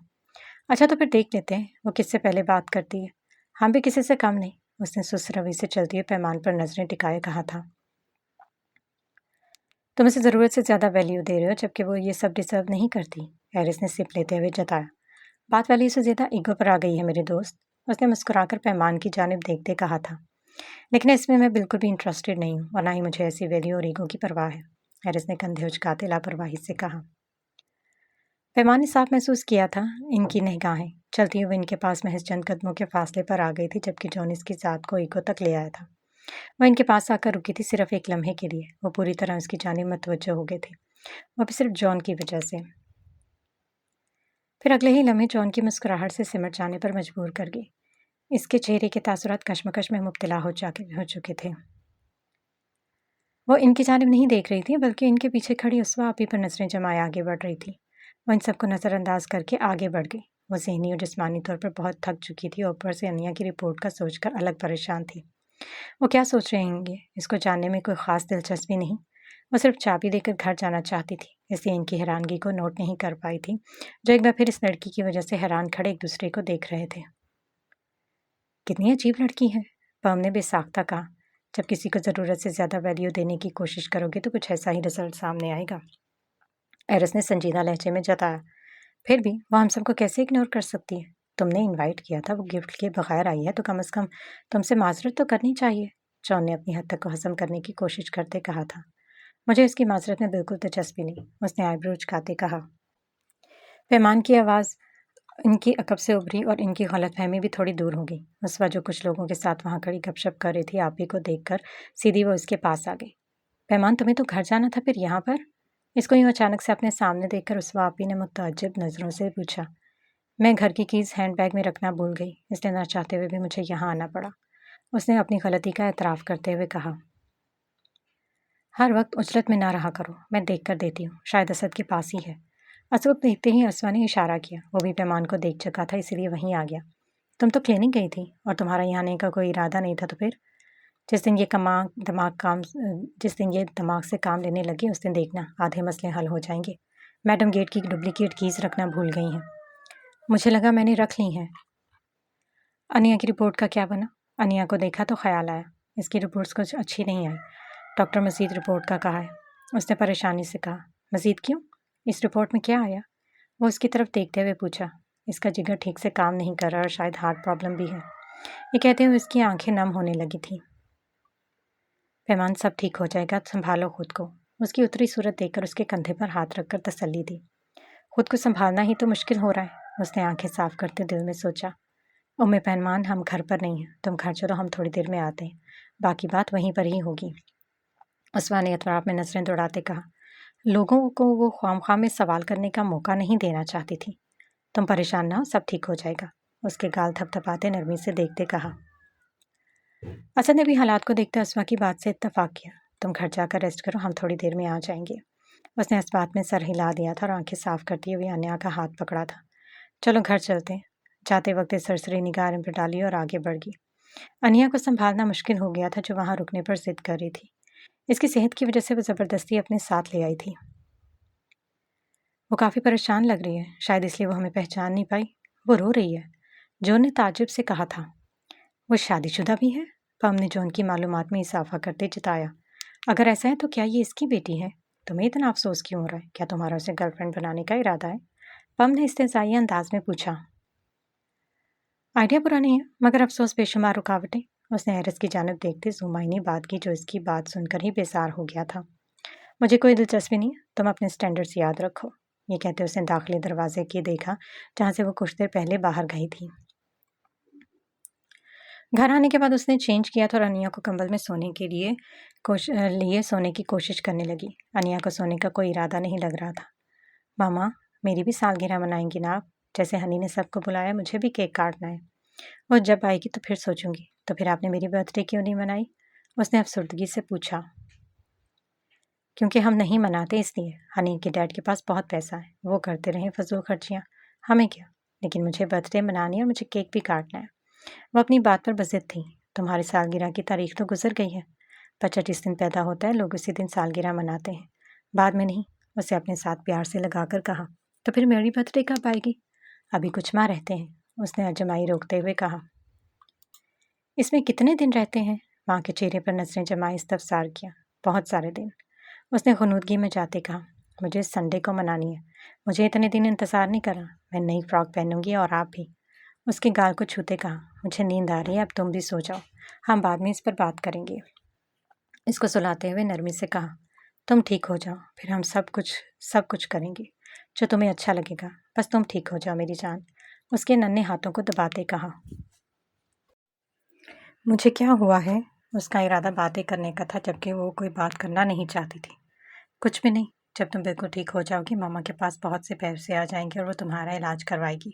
अच्छा तो फिर देख लेते हैं वो किससे पहले बात करती है। हम भी किसी से कम नहीं, उसने सुस्त रवि से चलती हुए पैमान पर नजरें टिकाए कहा था। तुम इसे ज़रूरत से ज़्यादा वैल्यू दे रहे हो, जबकि वो ये सब डिजर्व नहीं करती, हैरिस ने सिप लेते हुए जताया। बात वैल्यू से ज़्यादा ईगो पर आ गई है मेरे दोस्त, उसने मुस्कुराकर पैमान की जानिब देखते कहा था। लेकिन इसमें मैं बिल्कुल भी इंटरेस्टेड नहीं हूँ और ना ही मुझे ऐसी वैल्यू और ईगो की परवाह है, हैरिस ने कंधे उचकाते लापरवाही से कहा। पैमान ने साफ महसूस किया था इनकी निगाहें चलती हुई इनके पास महज चंद कदमों के फासले पर आ गई थी, जबकि जॉन इसकी जात को ईगो तक ले आया था। वह इनके पास आकर रुकी थी सिर्फ एक लम्हे के लिए। वो पूरी तरह उसकी जानिब मुतवज्जो हो गए थे, वो भी सिर्फ जॉन की वजह से। फिर अगले ही लम्हे जॉन की मुस्कुराहट से सिमट जाने पर मजबूर कर गई। इसके चेहरे के तासुरात कशमकश में मुब्तला हो चुके थे। वो इनकी जानिब नहीं देख रही थी, बल्कि इनके पीछे खड़ी उसवा आप ही पर नजरें जमाए आगे बढ़ रही थी। वो इन सबको नज़रअंदाज करके आगे बढ़ गई। वो ज़हनी और जिस्मानी तौर पर बहुत थक चुकी थी और ऊपर से अनिया की रिपोर्ट का सोचकर अलग परेशान थी। वो क्या सोच रहे होंगे इसको जानने में कोई ख़ास दिलचस्पी नहीं। वो सिर्फ चाबी देकर घर जाना चाहती थी, इसलिए इनकी हैरानगी को नोट नहीं कर पाई थी, जो एक बार फिर इस लड़की की वजह से हैरान खड़े एक दूसरे को देख रहे थे। कितनी अजीब लड़की है, पम ने बेसाख्ता कहा। जब किसी को ज़रूरत से ज़्यादा वैल्यू देने की कोशिश करोगे तो कुछ ऐसा ही रिजल्ट सामने आएगा, एरिस ने संजीदा लहजे में जताया। फिर भी वो हम सबको कैसे इग्नोर कर सकती है। तुमने इनवाइट किया था, वो गिफ्ट के बगैर आई है तो कम से कम तुमसे माजरत तो करनी चाहिए, जॉन ने अपनी हद तक को हजम करने की कोशिश करते कहा था। मुझे इसकी माजरत में बिल्कुल दिलचस्पी नहीं, उसने आईब्रो उचकाते कहा। पैमान की आवाज़ इनकी अकब से उभरी और इनकी गलतफहमी भी थोड़ी दूर हो गई। उसवा जो कुछ लोगों के साथ वहाँ खड़ी गपशप कर रही थी, आप ही को देखकर सीधी वो उसके पास आ गई। पैमान, तुम्हें तो घर जाना था, फिर यहाँ पर? इसको यूँ अचानक से अपने सामने देखकर उसवा आप ही ने मुतअज्जिब नज़रों से पूछा। मैं घर की कीज़ हैंडबैग में रखना भूल गई, इसलिए ना चाहते हुए भी मुझे यहाँ आना पड़ा, उसने अपनी गलती का एतराफ़ करते हुए कहा। हर वक्त उजलत में ना रहा करो, मैं देख कर देती हूँ, शायद असद के पास ही है। असद देखते ही असवा ने इशारा किया। वो भी पैमान को देख चुका था, इसीलिए वहीं आ गया। तुम तो क्लिनिक गई थी और तुम्हारा यहाँ आने का कोई इरादा नहीं था, तो फिर? जिस दिन ये जिस दिन ये दिमाग से काम लेने लगी उस दिन देखना आधे मसले हल हो जाएंगे। मैडम गेट की डुप्लीकेट कीज़ रखना भूल गई हैं। मुझे लगा मैंने रख ली हैं। अनिया की रिपोर्ट का क्या बना? अनिया को देखा तो ख्याल आया, इसकी रिपोर्ट्स कुछ अच्छी नहीं आई। डॉक्टर मजीद रिपोर्ट का कहा है, उसने परेशानी से कहा। मजीद क्यों? इस रिपोर्ट में क्या आया? वो उसकी तरफ देखते हुए पूछा। इसका जिगर ठीक से काम नहीं कर रहा और शायद हार्ट प्रॉब्लम भी है, ये कहते हुए उसकी आंखें नम होने लगी थी। पैमान, सब ठीक हो जाएगा, संभालो खुद को, उसकी उतरी सूरत देखकर उसके कंधे पर हाथ रखकर तसल्ली दी। खुद को संभालना ही तो मुश्किल हो रहा है, उसने आंखें साफ करते दिल में सोचा। उम्मे पैमान, हम घर पर नहीं हैं, तुम घर चलो, हम थोड़ी देर में आते हैं, बाकी बात वहीं पर ही होगी, उसवा ने अतराफ में नजरें दौड़ाते कहा। लोगों को वो ख्वामख्वाह में सवाल करने का मौका नहीं देना चाहती थी। तुम परेशान ना हो, सब ठीक हो जाएगा, उसके गाल थपथपाते नरमी से देखते कहा। असद ने भी हालात को देखते उसवा की बात से इत्तफाक किया। तुम घर जाकर रेस्ट करो, हम थोड़ी देर में आ जाएंगे, उसने इस बात में सर हिला दिया था और आंखें साफ करती हुई अनिया का हाथ पकड़ा था। चलो घर चलते हैं, जाते वक्त सरसरी निगाह पर डाली और आगे बढ़ गई। अनिया को संभालना मुश्किल हो गया था, जो वहाँ रुकने पर जिद कर रही थी। इसकी सेहत की वजह से वो ज़बरदस्ती अपने साथ ले आई थी। वो काफ़ी परेशान लग रही है, शायद इसलिए वो हमें पहचान नहीं पाई। वो रो रही है, जॉन ने ताज्जुब से कहा था। वो शादीशुदा भी है, पम ने जॉन की मालूमात में इजाफा करते जताया। अगर ऐसा है तो क्या ये इसकी बेटी है? तुम्हें इतना अफसोस क्यों हो रहा है? क्या तुम्हारा उसे गर्लफ्रेंड बनाने का इरादा है? पम ने इस्तेज़ाई अंदाज में पूछा। आइडिया बुरा नहीं है, मगर अफसोस बेशुमार रुकावटें। उसने हैरिस की जानिब देखते जुमाइनी बात की, जो इसकी बात सुनकर ही बेसार हो गया था। मुझे कोई दिलचस्पी नहीं है, तुम अपने स्टैंडर्ड्स याद रखो। ये कहते उसने दाखिली दरवाजे की देखा, जहाँ से वो कुछ देर पहले बाहर गई थी। घर आने के बाद उसने चेंज किया तो अनिया को कंबल में सोने के लिए सोने की कोशिश करने लगी। अनिया को सोने का कोई इरादा नहीं लग रहा था। मामा, मेरी भी सालगिरह मनाएंगी ना आप? जैसे हनी ने सबको बुलाया, मुझे भी केक काटना है। वो जब आएगी तो फिर सोचूंगी। तो फिर आपने मेरी बर्थडे क्यों नहीं मनाई? उसने अफसुर्दगी से पूछा। क्योंकि हम नहीं मनाते इसलिए। हनी के डैड के पास बहुत पैसा है, वो करते रहे फजूल खर्चियाँ, हमें क्या। लेकिन मुझे बर्थडे मनानी है और मुझे केक भी काटना है। वो अपनी बात पर बज़िद थी। तुम्हारी सालगिरह की तारीख तो गुजर गई है। बच्चा जिस दिन पैदा होता है, लोग उसी दिन सालगिरह मनाते हैं, बाद में नहीं। उसे अपने साथ प्यार से लगाकर कहा। तो फिर मेरी बर्थडे कब आएगी? अभी कुछ माह रहते हैं, उसने अजमाई रोकते हुए कहा। इसमें कितने दिन रहते हैं? माँ के चेहरे पर नजरें जमाए इस्तफसार किया। बहुत सारे दिन, उसने खुनूदगी में जाते कहा। मुझे संडे को मनानी है। मुझे इतने दिन इंतज़ार नहीं करा। मैं नई फ्रॉक पहनूंगी और आप भी। उसके गाल को छूते कहा। मुझे नींद आ रही है, अब तुम भी सो जाओ, हम बाद में इस पर बात करेंगे। इसको सुलाते हुए नरमी से कहा। तुम ठीक हो जाओ, फिर हम सब कुछ करेंगे जो तुम्हें अच्छा लगेगा। बस तुम ठीक हो जाओ मेरी जान। उसके नन्हे हाथों को दबाते कहा। मुझे क्या हुआ है? उसका इरादा बातें करने का था, जबकि वो कोई बात करना नहीं चाहती थी। कुछ भी नहीं। जब तुम बिल्कुल ठीक हो जाओगी, मामा के पास बहुत से पैसे आ जाएंगे और वो तुम्हारा इलाज करवाएगी।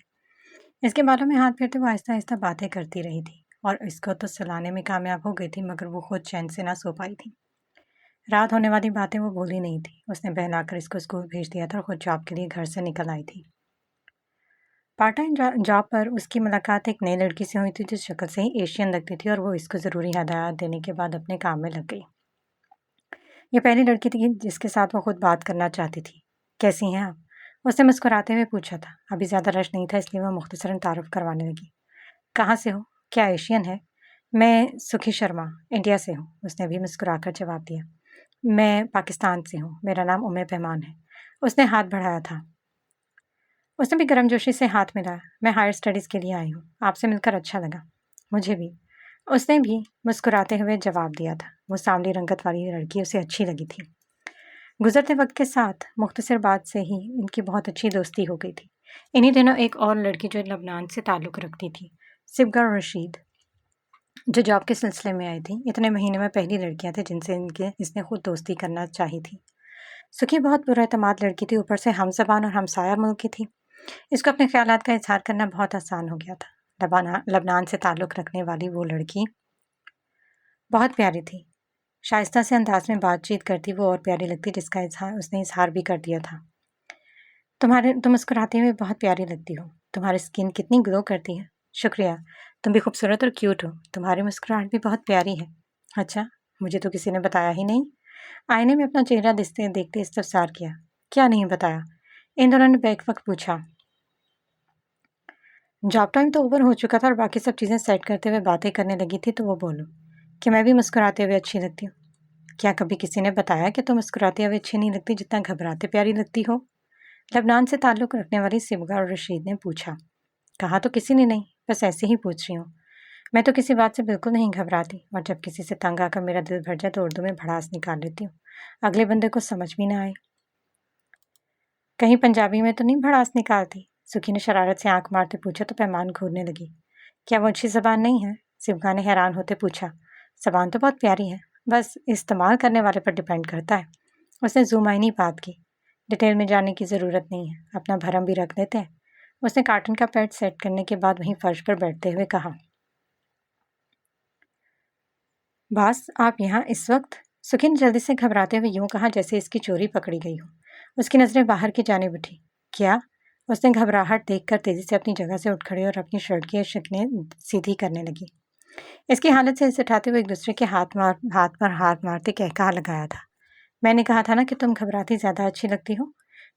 इसके बालों में हाथ फेरते वो आहिस्ता आहिस्ता बातें करती रही थी, और इसको तो सुलाने में कामयाब हो गई थी, मगर वो खुद चैन से ना सो पाई थी। रात होने वाली बातें वो भूली नहीं थी। उसने बहलाकर इसको स्कूल भेज दिया था और खुद जॉब के लिए घर से निकल आई थी। पार्ट टाइम जॉब पर उसकी मुलाकात एक नई लड़की से हुई थी, जो शक्ल से ही एशियन लगती थी, और वो इसको ज़रूरी हदायत देने के बाद अपने काम में लग गई। ये पहली लड़की थी जिसके साथ वो खुद बात करना चाहती थी। कैसी हैं आप? उसने मुस्कुराते हुए पूछा था। अभी ज़्यादा रश नहीं था, इसलिए वह मुख्तसरन तारुफ करवाने लगी। कहाँ से हो? क्या एशियन है? मैं सुखी शर्मा, इंडिया से हूँ, उसने भी मुस्कुराकर जवाब दिया। मैं पाकिस्तान से हूँ, मेरा नाम उम्मे पैमान है। उसने हाथ बढ़ाया था। उसने भी गर्मजोशी से हाथ मिलाया। मैं हायर स्टडीज़ के लिए आई हूँ, आपसे मिलकर अच्छा लगा। मुझे भी, उसने भी मुस्कुराते हुए जवाब दिया था। वो सांवली रंगत वाली लड़की उसे अच्छी लगी थी। गुजरते वक्त के साथ मुख्तसर बात से ही इनकी बहुत अच्छी दोस्ती हो गई थी। इन्हीं दिनों एक और लड़की जो लबनान से ताल्लुक़ रखती थी, सिबगा रशीद, जो जॉब के सिलसिले में आई थी। इतने महीने में पहली लड़कियां थी जिनसे इसने खुद दोस्ती करना चाही थी। सुखी बहुत पुरएतमाद लड़की थी, ऊपर से हमज़बान और हमसाया मुल्क की थी। इसको अपने ख्यालात का इजहार करना बहुत आसान हो गया था। लबनान से ताल्लुक़ रखने वाली वो लड़की बहुत प्यारी थी। शाइस्ता से अंदाज में बातचीत करती वो और प्यारी लगती, जिसका उसने इजहार भी कर दिया था। तुम मुस्कुराते हुए बहुत प्यारी लगती हो। तुम्हारी स्किन कितनी ग्लो करती है। शुक्रिया, तुम भी खूबसूरत और क्यूट हो। तुम्हारी मुस्कुराहट भी बहुत प्यारी है। अच्छा, मुझे तो किसी ने बताया ही नहीं। आईने में अपना चेहरा देखते इस्तफसार किया। क्या नहीं बताया? इन दोनों ने बैक वक्त पूछा। जॉब टाइम तो ओवर हो चुका था और बाकी सब चीज़ें सेट करते हुए बातें करने लगी थी, तो वो बोलो कि मैं भी मुस्कुराते हुए अच्छी लगती हूँ। क्या कभी किसी ने बताया कि तुम मुस्कुराते हुए अच्छी नहीं लगती, जितना घबराते प्यारी लगती हो? लबनान से ताल्लुक़ रखने वाली सिबगा और रशीद ने पूछा। कहा तो किसी ने नहीं, बस ऐसे ही पूछ रही हूँ। मैं तो किसी बात से बिल्कुल नहीं घबराती, और जब किसी से तंग आकर मेरा दिल भर जाए तो उर्दू में भड़ास निकाल लेती हूँ, अगले बंदे को समझ भी ना आए। कहीं पंजाबी में तो नहीं भड़ास निकालती? सुखी ने शरारत से आंख मारते पूछा तो पैमान घूरने लगी। क्या वो अच्छी ज़बान नहीं है? सिबगा ने हैरान होते पूछा। ज़बान तो बहुत प्यारी है, बस इस्तेमाल करने वाले पर डिपेंड करता है। उसने ज़ुमाइनी बात की। डिटेल में जाने की ज़रूरत नहीं है, अपना भरम भी रख लेते हैं। उसने कार्टन का पैड सेट करने के बाद वहीं फर्श पर बैठते हुए कहा। बस आप यहाँ इस वक्त? सुखी ने जल्दी से घबराते हुए यूं कहा जैसे इसकी चोरी पकड़ी गई हो। उसकी नज़रें बाहर की जानिब उठी। क्या? उसने घबराहट देखकर तेजी से अपनी जगह से उठ खड़ी और अपनी शर्ट की शिकनें सीधी करने लगी। इसकी हालत से इसे उठाते हुए एक दूसरे के हाथ पर हाथ मारते कहकहा लगाया था। मैंने कहा था ना कि तुम घबराती ज़्यादा अच्छी लगती हो।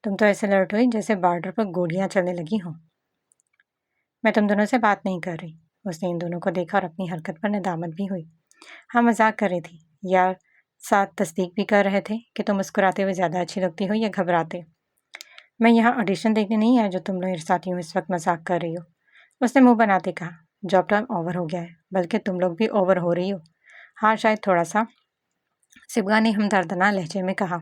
तुम तो ऐसे लौट हुई जैसे बॉर्डर पर गोलियां चलने लगी हों। मैं तुम दोनों से बात नहीं कर रही। उसने इन दोनों को देखा और अपनी हरकत पर नदामत भी हुई। हाँ, मजाक कर रही थी यार, साथ तस्दीक भी कर रहे थे कि तुम मुस्कुराते हुए ज़्यादा अच्छी लगती हो या घबराते। मैं यहाँ ऑडिशन देखने नहीं आया जो तुम मेरे साथ यूँ इस वक्त मजाक कर रही हो। उसने मुंह बनाते कहा, जॉब टाइम ओवर हो गया है, बल्कि तुम लोग भी ओवर हो रही हो। हाँ, शायद थोड़ा सा, सिबगा ने हमदर्दना लहजे में कहा।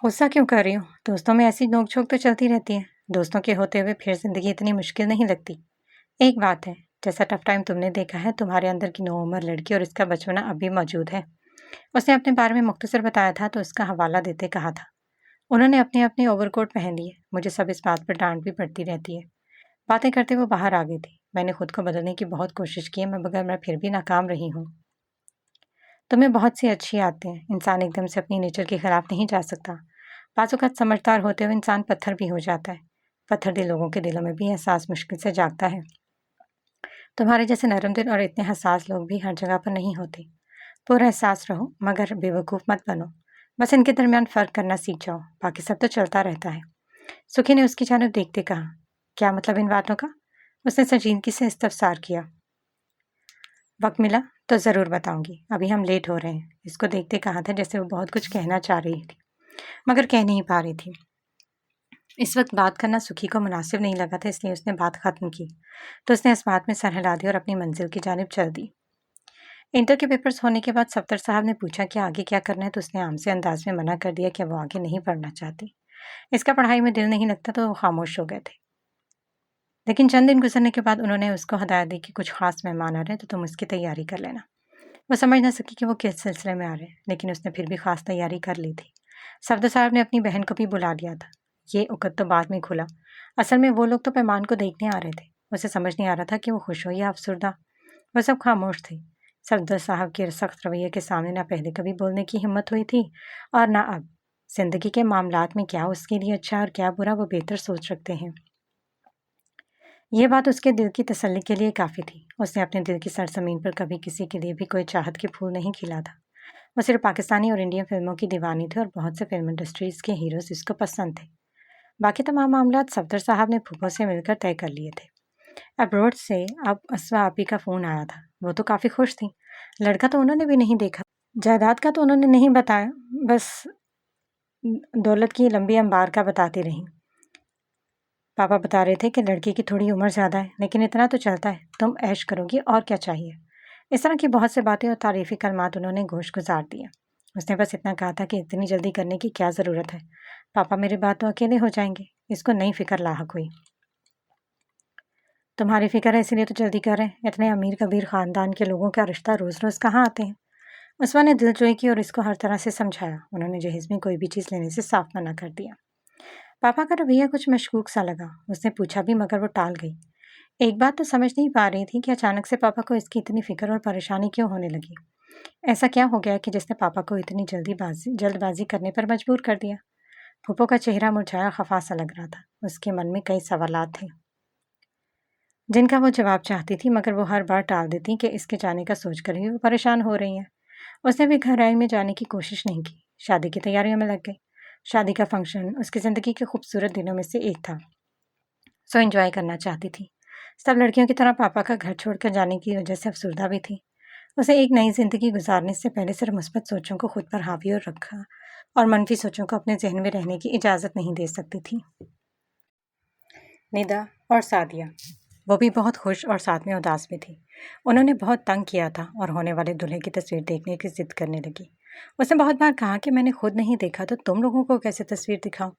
गुस्सा क्यों कर रही हो? दोस्तों में ऐसी नोक-झोंक तो चलती रहती है। दोस्तों के होते हुए फिर ज़िंदगी इतनी मुश्किल नहीं लगती। एक बात है, जैसा टफ टाइम तुमने देखा है, तुम्हारे अंदर की नौउम्र लड़की और इसका बचपना अब भी मौजूद है। उसने अपने बारे में मुख्तसर बताया था तो उसका हवाला देते कहा था। उन्होंने अपने-अपने ओवरकोट पहन लिए। मुझे सब इस बात पर डाँट भी पड़ती रहती है। बातें करते वो बाहर आ गई थी। मैंने खुद को बदलने की बहुत कोशिश की है मगर मैं फिर भी नाकाम रही हूँ। तुम्हें बहुत सी अच्छी आदतें हैं। इंसान एकदम से अपनी नेचर के खिलाफ नहीं जा सकता। बाज़-औक़ात समझदार होते हुए इंसान पत्थर भी हो जाता है। पत्थर दिल लोगों के दिलों में भी एहसास मुश्किल से जागता है। तुम्हारे जैसे नरम दिल और इतने हसास लोग भी हर जगह पर नहीं होते। पूरा एहसास रहो मगर बेवकूफ़ मत बनो। बस इनके दरमियान फ़र्क करना सीख जाओ, बाकी सब तो चलता रहता है। सुखी ने उसकी जानिब देखते कहा, क्या मतलब इन बातों का? उसने संजीदगी से इस्तफसार किया। वक्त मिला तो ज़रूर बताऊंगी, अभी हम लेट हो रहे हैं। इसको देखते कहा था जैसे वो बहुत कुछ कहना चाह रही थी मगर कह नहीं पा रही थी। इस वक्त बात करना सुखी को मुनासिब नहीं लगा था, इसलिए उसने बात ख़त्म की तो उसने इस बात में सर हिला दी और अपनी मंजिल की जानिब चल दी। इंटर के पेपर्स होने के बाद सफ्तर साहब ने पूछा कि आगे क्या करना है तो उसने आम से अंदाज में मना कर दिया कि वो आगे नहीं पढ़ना चाहती। इसका पढ़ाई में दिल नहीं लगता तो वो खामोश हो गए थे। लेकिन चंद दिन गुजरने के बाद उन्होंने उसको हदायत दी कि कुछ खास मेहमान आ रहे हैं तो तुम उसकी तैयारी कर लेना। वो समझ ना सकी कि वो किस सिलसिले में आ रहे हैं, लेकिन उसने फिर भी खास तैयारी कर ली थी। सफदर साहब ने अपनी बहन को भी बुला लिया था। ये उकत तो बाद में खुला। असल में वो लोग तो पैमान को देखने आ रहे थे। उसे समझ नहीं आ रहा था कि वो खुश हो या अफसुर्दा। वह सब खामोश थे। सफदर साहब के सख्त रवैये के सामने ना पहले कभी बोलने की हिम्मत हुई थी और ना अब। जिंदगी के मामलात में क्या उसके लिए अच्छा और क्या बुरा वो बेहतर सोच रखते हैं। ये बात उसके दिल की तसल्ली के लिए काफ़ी थी। उसने अपने दिल की सरजमीन पर कभी किसी के लिए भी कोई चाहत के फूल नहीं खिला था। वो सिर्फ पाकिस्तानी और इंडियन फिल्मों की दीवानी थी और बहुत से फिल्म इंडस्ट्रीज़ के हीरोज़ इसको पसंद थे। बाकी तमाम मामलात सफदर साहब ने फूफो से मिलकर तय कर लिए थे। अब्रोड से अब असवा आपी का फ़ोन आया था। वो तो काफ़ी खुश थी। लड़का तो उन्होंने भी नहीं देखा। जायदाद का तो उन्होंने नहीं बताया, बस दौलत की लंबी अंबार का बताती रहीं। पापा बता रहे थे कि लड़की की थोड़ी उम्र ज़्यादा है, लेकिन इतना तो चलता है, तुम ऐश करोगी और क्या चाहिए। इस तरह की बहुत से बातें और तारीफ़ी कलमात उन्होंने गोश गुजार दिए। उसने बस इतना कहा था कि इतनी जल्दी करने की क्या ज़रूरत है। पापा मेरे बाद तो अकेले हो जाएंगे, इसको नई फ़िक्र लाहक हुई। तुम्हारी फ़िक्र है इसीलिए तो जल्दी कर रहे हैं। इतने अमीर कबीर ख़ानदान के लोगों का रिश्ता रोज़ रोज़ कहाँ आते हैं। उसवा ने दिलजोई की और इसको हर तरह से समझाया। उन्होंने जहेज़ में कोई भी चीज़ लेने से साफ मना कर दिया। पापा का रवैया कुछ मशकूक सा लगा। उसने पूछा भी मगर वो टाल गई। एक बात तो समझ नहीं पा रही थी कि अचानक से पापा को इसकी इतनी फ़िक्र और परेशानी क्यों होने लगी। ऐसा क्या हो गया कि जिसने पापा को इतनी जल्दबाजी करने पर मजबूर कर दिया। फूफो का चेहरा मुरझाया खफा सा लग रहा था। उसके मन में कई सवालात थे जिनका वो जवाब चाहती थी मगर वो हर बार टाल देती कि इसके जाने का सोच कर ही वो परेशान हो रही हैं। उसने भी गहराई में जाने की कोशिश नहीं की। शादी की तैयारियों में लग गई। शादी का फंक्शन उसकी ज़िंदगी के खूबसूरत दिनों में से एक था। सो एंजॉय करना चाहती थी। सब लड़कियों की तरह पापा का घर छोड़कर जाने की वजह से अफसुर्दा भी थी। उसे एक नई ज़िंदगी गुजारने से पहले सिर्फ मुस्बत सोचों को खुद पर हावी और रखा और मनफी सोचों को अपने जहन में रहने की इजाज़त नहीं दे सकती थी। निदा और सादिया वो भी बहुत खुश और साथ में उदास भी थी। उन्होंने बहुत तंग किया था और होने वाले दूल्हे की तस्वीर देखने की जिद करने लगी। उसने बहुत बार कहा कि मैंने खुद नहीं देखा तो तुम लोगों को कैसे तस्वीर दिखाऊं।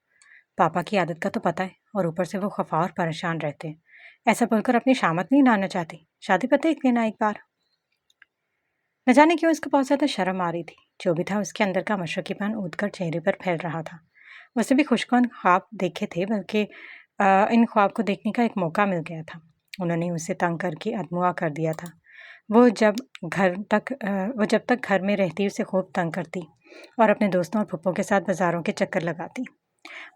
पापा की आदत का तो पता है और ऊपर से वो खफा और परेशान रहते हैं। ऐसा बोलकर अपनी शामत नहीं लाना चाहती। शादी पर देख लेना एक बार। न जाने क्यों उसको बहुत ज़्यादा शर्म आ रही थी। जो भी था उसके अंदर का मशरकीपन ऊदकर चेहरे पर फैल रहा था। उसे भी खुशकुन ख्वाब देखे थे बल्कि इन ख्वाब को देखने का एक मौका मिल गया था। उन्होंने उसे तंग करके अधमुआ कर दिया था। वो जब तक घर में रहती उसे खूब तंग करती और अपने दोस्तों और फुप्पों के साथ बाज़ारों के चक्कर लगाती।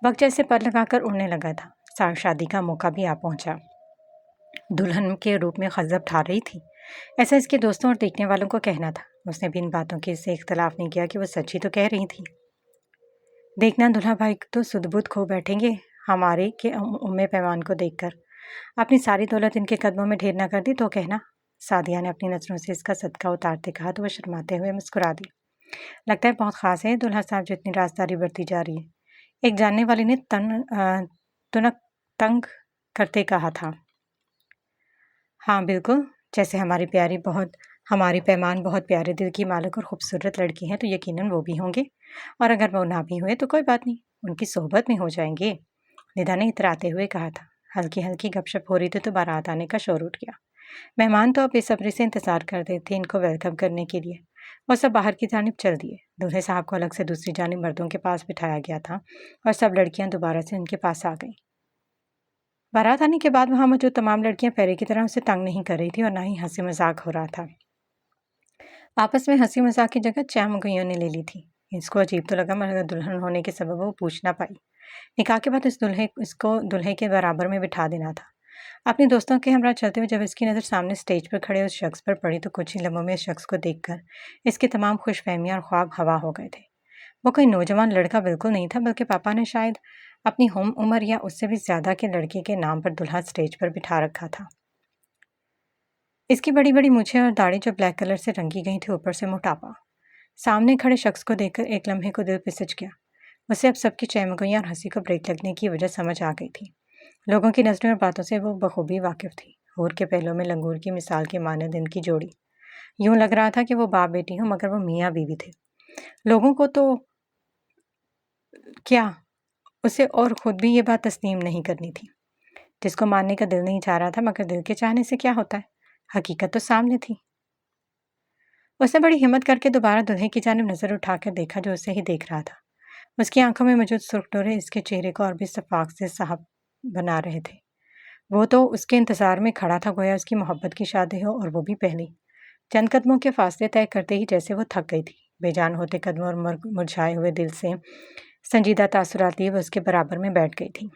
वक्त जैसे पर लगाकर उड़ने लगा था। शादी का मौका भी आ पहुंचा। दुल्हन के रूप में खजब ठा रही थी, ऐसा इसके दोस्तों और देखने वालों को कहना था। उसने भी इन बातों के इससे इख्तलाफ नहीं किया कि वो सच्ची तो कह रही थी। देखना दुल्हा भाई तो सुध-बुध खो बैठेंगे हमारे के उम्मे पैमान को देखकर। अपनी सारी दौलत इनके कदमों में ढेर ना कर दी तो कहना। सादिया ने अपनी नज़रों से इसका सदका उतारते कहा तो वह शर्माते हुए मुस्कुरा दी। लगता है बहुत ख़ास है, दुल्हा साहब जितनी राजदारी बढ़ती जा रही है, एक जानने वाले ने तुनक तंग करते कहा था। हाँ बिल्कुल, जैसे हमारी पैमान बहुत प्यारे दिल की मालिक और खूबसूरत लड़की है तो यकीनन वो भी होंगे, और अगर वो ना भी हुए तो कोई बात नहीं, उनकी सोहबत में हो जाएंगे, निदा ने इतराते हुए कहा था। हल्की हल्की गपशप हो रही थी तो बारात आने का शोर उठ गया। मेहमान तो अब बेसब्री से इंतजार कर रहे थे इनको वेलकम करने के लिए। वो सब बाहर की जानिब चल दिए। दूल्हे साहब को अलग से दूसरी जानिब मर्दों के पास बिठाया गया था और सब लड़कियां दोबारा से उनके पास आ गईं। बारात आने के बाद वहां मौजूद तमाम लड़कियां पहले की तरह उसे तंग नहीं कर रही थी और ना ही हंसी मजाक हो रहा था। आपस में हंसी मजाक की जगह चहमगइयों ने ले ली थी। इसको अजीब तो लगा, मगर दुल्हन होने के सबब वो पूछ ना पाई। निकाह के बाद इसको दुल्हे के बराबर में बिठा देना था। अपने दोस्तों के हमरा चलते हुए जब इसकी नज़र सामने स्टेज पर खड़े उस शख्स पर पड़ी तो कुछ ही लम्हों में इस शख्स को देखकर इसकी तमाम खुशफहमियां और ख्वाब हवा हो गए थे। वो कोई नौजवान लड़का बिल्कुल नहीं था, बल्कि पापा ने शायद अपनी हम उम्र या उससे भी ज्यादा के लड़के के नाम पर दुल्हा स्टेज पर बिठा रखा था। इसकी बड़ी बड़ी मूछें और दाढ़ी जो ब्लैक कलर से रंगी गई थी, ऊपर से मोटापा। सामने खड़े शख्स को देखकर एक लम्हे को दिल पिसच गया। उसे अब सबकी चहमगोइयां और हंसी को ब्रेक लगने की वजह समझ आ गई थी। लोगों की नज़रों और बातों से वो बखूबी वाकिफ थी। हूर के पहलों में लंगूर की मिसाल के मानद इनकी जोड़ी। यूं लग रहा था कि वो बाप बेटी हो, मगर वो मियाँ बीवी थे। लोगों को तो क्या, उसे और खुद भी ये बात तस्लीम नहीं करनी थी। जिसको मानने का दिल नहीं चाह रहा था, मगर दिल के चाहने से क्या होता है, हकीकत तो सामने थी। उसने बड़ी हिम्मत करके दोबारा दुल्हे की जानिब नजर उठाकर देखा जो उसे ही देख रहा था। उसकी आंखों में मौजूद सुर्ख डोरे इसके चेहरे को और भी सफाक से साहब बना रहे थे। वो तो उसके इंतजार में खड़ा था, गोया उसकी मोहब्बत की शादी हो, और वो भी पहली। चंद कदमों के फासले तय करते ही जैसे वो थक गई थी। बेजान होते कदमों और मुरझाए हुए दिल से संजीदा तासुरात लिए वो उसके बराबर में बैठ गई थी।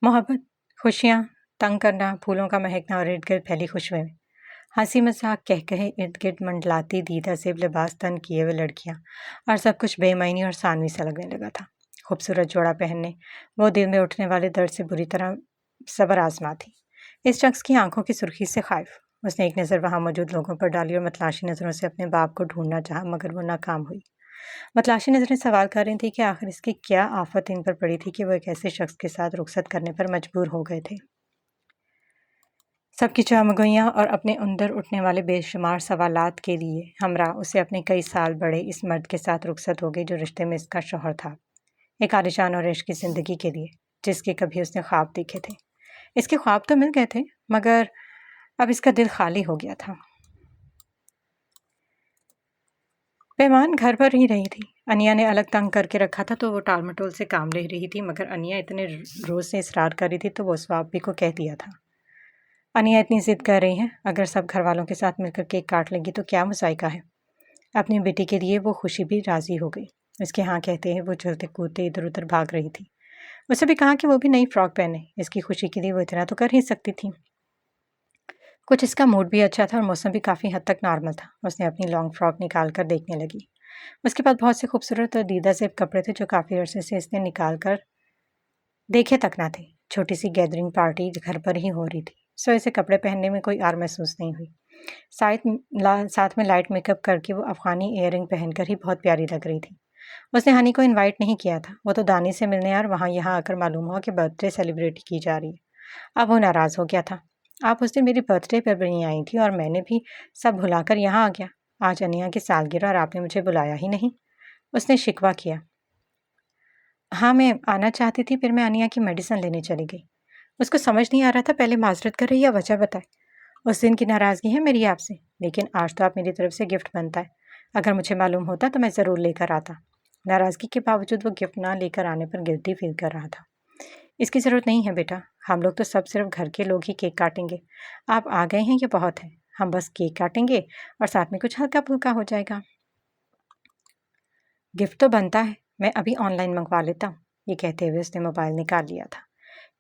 मोहब्बत, खुशियाँ, तंग करना, फूलों का महकना और इर्द गिर्द फैली खुशबुएं, हंसी मजाक कह कहे इर्द गिर्द मंडलाती दीदा सेब लिबास तन किए हुए लड़कियां, और सब कुछ बेमायनी और सानवी सा लगने लगा था। खूबसूरत जोड़ा पहनने वो दिल में उठने वाले दर्द से बुरी तरह सबर आजमा थी। इस शख्स की आंखों की सुर्खी से खाइफ उसने एक नज़र वहां मौजूद लोगों पर डाली और मतलाशी नज़रों से अपने बाप को ढूंढना चाहा, मगर वो नाकाम हुई। मतलाशी नज़रें सवाल कर रही थी कि आखिर इसकी क्या आफत इन पर पड़ी थी कि वो एक ऐसे शख्स के साथ रुखसत करने पर मजबूर हो गए थे। सबकी चमगोइयाँ और अपने अंदर उठने वाले बेशुमार सवालात के लिए हमरा उसे अपने कई साल बड़े इस मर्द के साथ रुखसत हो गई जो रिश्ते में इसका शौहर था, एक आलिशान और इश्क की ज़िंदगी के लिए जिसके कभी उसने ख्वाब देखे थे। इसके ख्वाब तो मिल गए थे, मगर अब इसका दिल खाली हो गया था। पैमान घर पर ही रही थी। अनिया ने अलग तंग करके रखा था तो वो टाल मटोल से काम ले रही थी, मगर अनिया इतने रोज़ से इसरार कर रही थी तो वो स्वाब भी को कह दिया था। अनिया इतनी जिद कर रही है, अगर सब घर वालों के साथ मिलकर केक काट लेंगी तो क्या मुसाइका है। अपनी बेटी के लिए वो खुशी भी राजी हो गई। इसके हाँ कहते हैं वो चलते कूदते इधर उधर भाग रही थी। उसे भी कहा कि वो भी नई फ्रॉक पहने, इसकी खुशी के लिए वो इतना तो कर ही सकती थी। कुछ इसका मूड भी अच्छा था और मौसम भी काफ़ी हद तक नॉर्मल था। उसने अपनी लॉन्ग फ्रॉक निकाल कर देखने लगी। उसके पास बहुत से खूबसूरत और दीदा से कपड़े थे जो काफ़ी अरसे से इसने निकाल कर देखे तक ना थे। छोटी सी गैदरिंग पार्टी घर पर ही हो रही थी, सो इसे कपड़े पहनने में कोई आर महसूस नहीं हुई। साथ में लाइट मेकअप करके वो अफगानी इयररिंग पहनकर ही बहुत प्यारी लग रही थी। उसने हनी को इनवाइट नहीं किया था, वो तो दानी से मिलने और वहाँ यहाँ आकर मालूम हुआ कि बर्थडे सेलिब्रेट की जा रही है। अब वो नाराज़ हो गया था। आप उस दिन मेरी बर्थडे पर भी नहीं आई थी और मैंने भी सब भुलाकर यहाँ आ गया। आज अनिया की सालगिरह और आपने मुझे बुलाया ही नहीं, उसने शिकवा किया। हाँ, मैं आना चाहती थी, फिर मैं अनिया की मेडिसिन लेने चली गई। उसको समझ नहीं आ रहा था पहले माजरत करे या वजह बताए। उस दिन की नाराज़गी है मेरी आपसे, लेकिन आज तो आप मेरी तरफ से गिफ्ट बनता है। अगर मुझे मालूम होता तो मैं ज़रूर लेकर आता। नाराज़गी के बावजूद वो गिफ्ट ना लेकर आने पर गिल्टी फील कर रहा था। इसकी ज़रूरत नहीं है बेटा, हम लोग तो सब सिर्फ घर के लोग ही केक काटेंगे। आप आ गए हैं ये बहुत है, हम बस केक काटेंगे और साथ में कुछ हल्का फुल्का हो जाएगा। गिफ्ट तो बनता है, मैं अभी ऑनलाइन मंगवा लेता हूँ। ये कहते हुए उसने मोबाइल निकाल लिया था।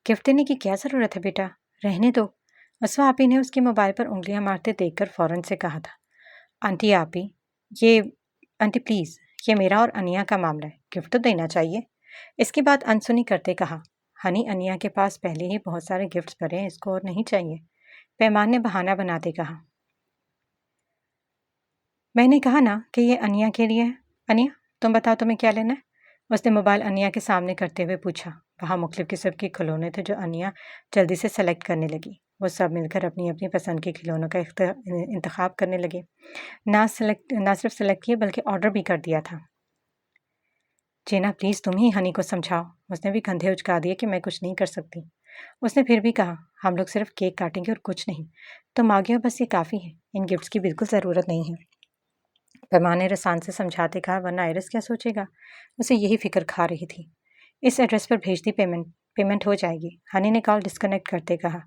गिफ्ट देने की क्या ज़रूरत है बेटा, रहने दो। असवा आपी ने उसके मोबाइल पर उंगलियां मारते देखकर फौरन से कहा था। आंटी आपी, ये आंटी प्लीज़, ये मेरा और अनिया का मामला है, गिफ्ट तो देना चाहिए। इसकी बात अनसुनी करते कहा। हनी, अनिया के पास पहले ही बहुत सारे गिफ्ट्स भरे हैं, इसको और नहीं चाहिए। पैमान ने बहाना बनाते कहा। मैंने कहा ना कि ये अनिया के लिए है। अनिया, तुम बताओ तुम्हें क्या लेना है? उसने मोबाइल अनिया के सामने करते हुए पूछा। वहाँ मुख्तलिफ किस्म के खिलौने थे जो अनिया जल्दी से सेलेक्ट करने लगी। वो सब मिलकर अपनी अपनी पसंद के खिलौनों का इंतखाब करने लगे। ना सिर्फ सेलेक्ट किए बल्कि ऑर्डर भी कर दिया था। जेना, प्लीज़ तुम ही हनी को समझाओ। उसने भी कंधे उचका दिए कि मैं कुछ नहीं कर सकती। उसने फिर भी कहा, हम लोग सिर्फ केक काटेंगे और कुछ नहीं। तुम आ गए हो, बस ये काफ़ी है। इन गिफ्ट्स की बिल्कुल ज़रूरत नहीं है। पैमान ने रसान से समझाते कहा, वरना आयरिस क्या सोचेगा? उसे यही फिक्र खा रही थी। इस एड्रेस पर भेज दी पेमेंट पेमेंट हो जाएगी। हनी ने कॉल डिस्कनेक्ट करते कहा,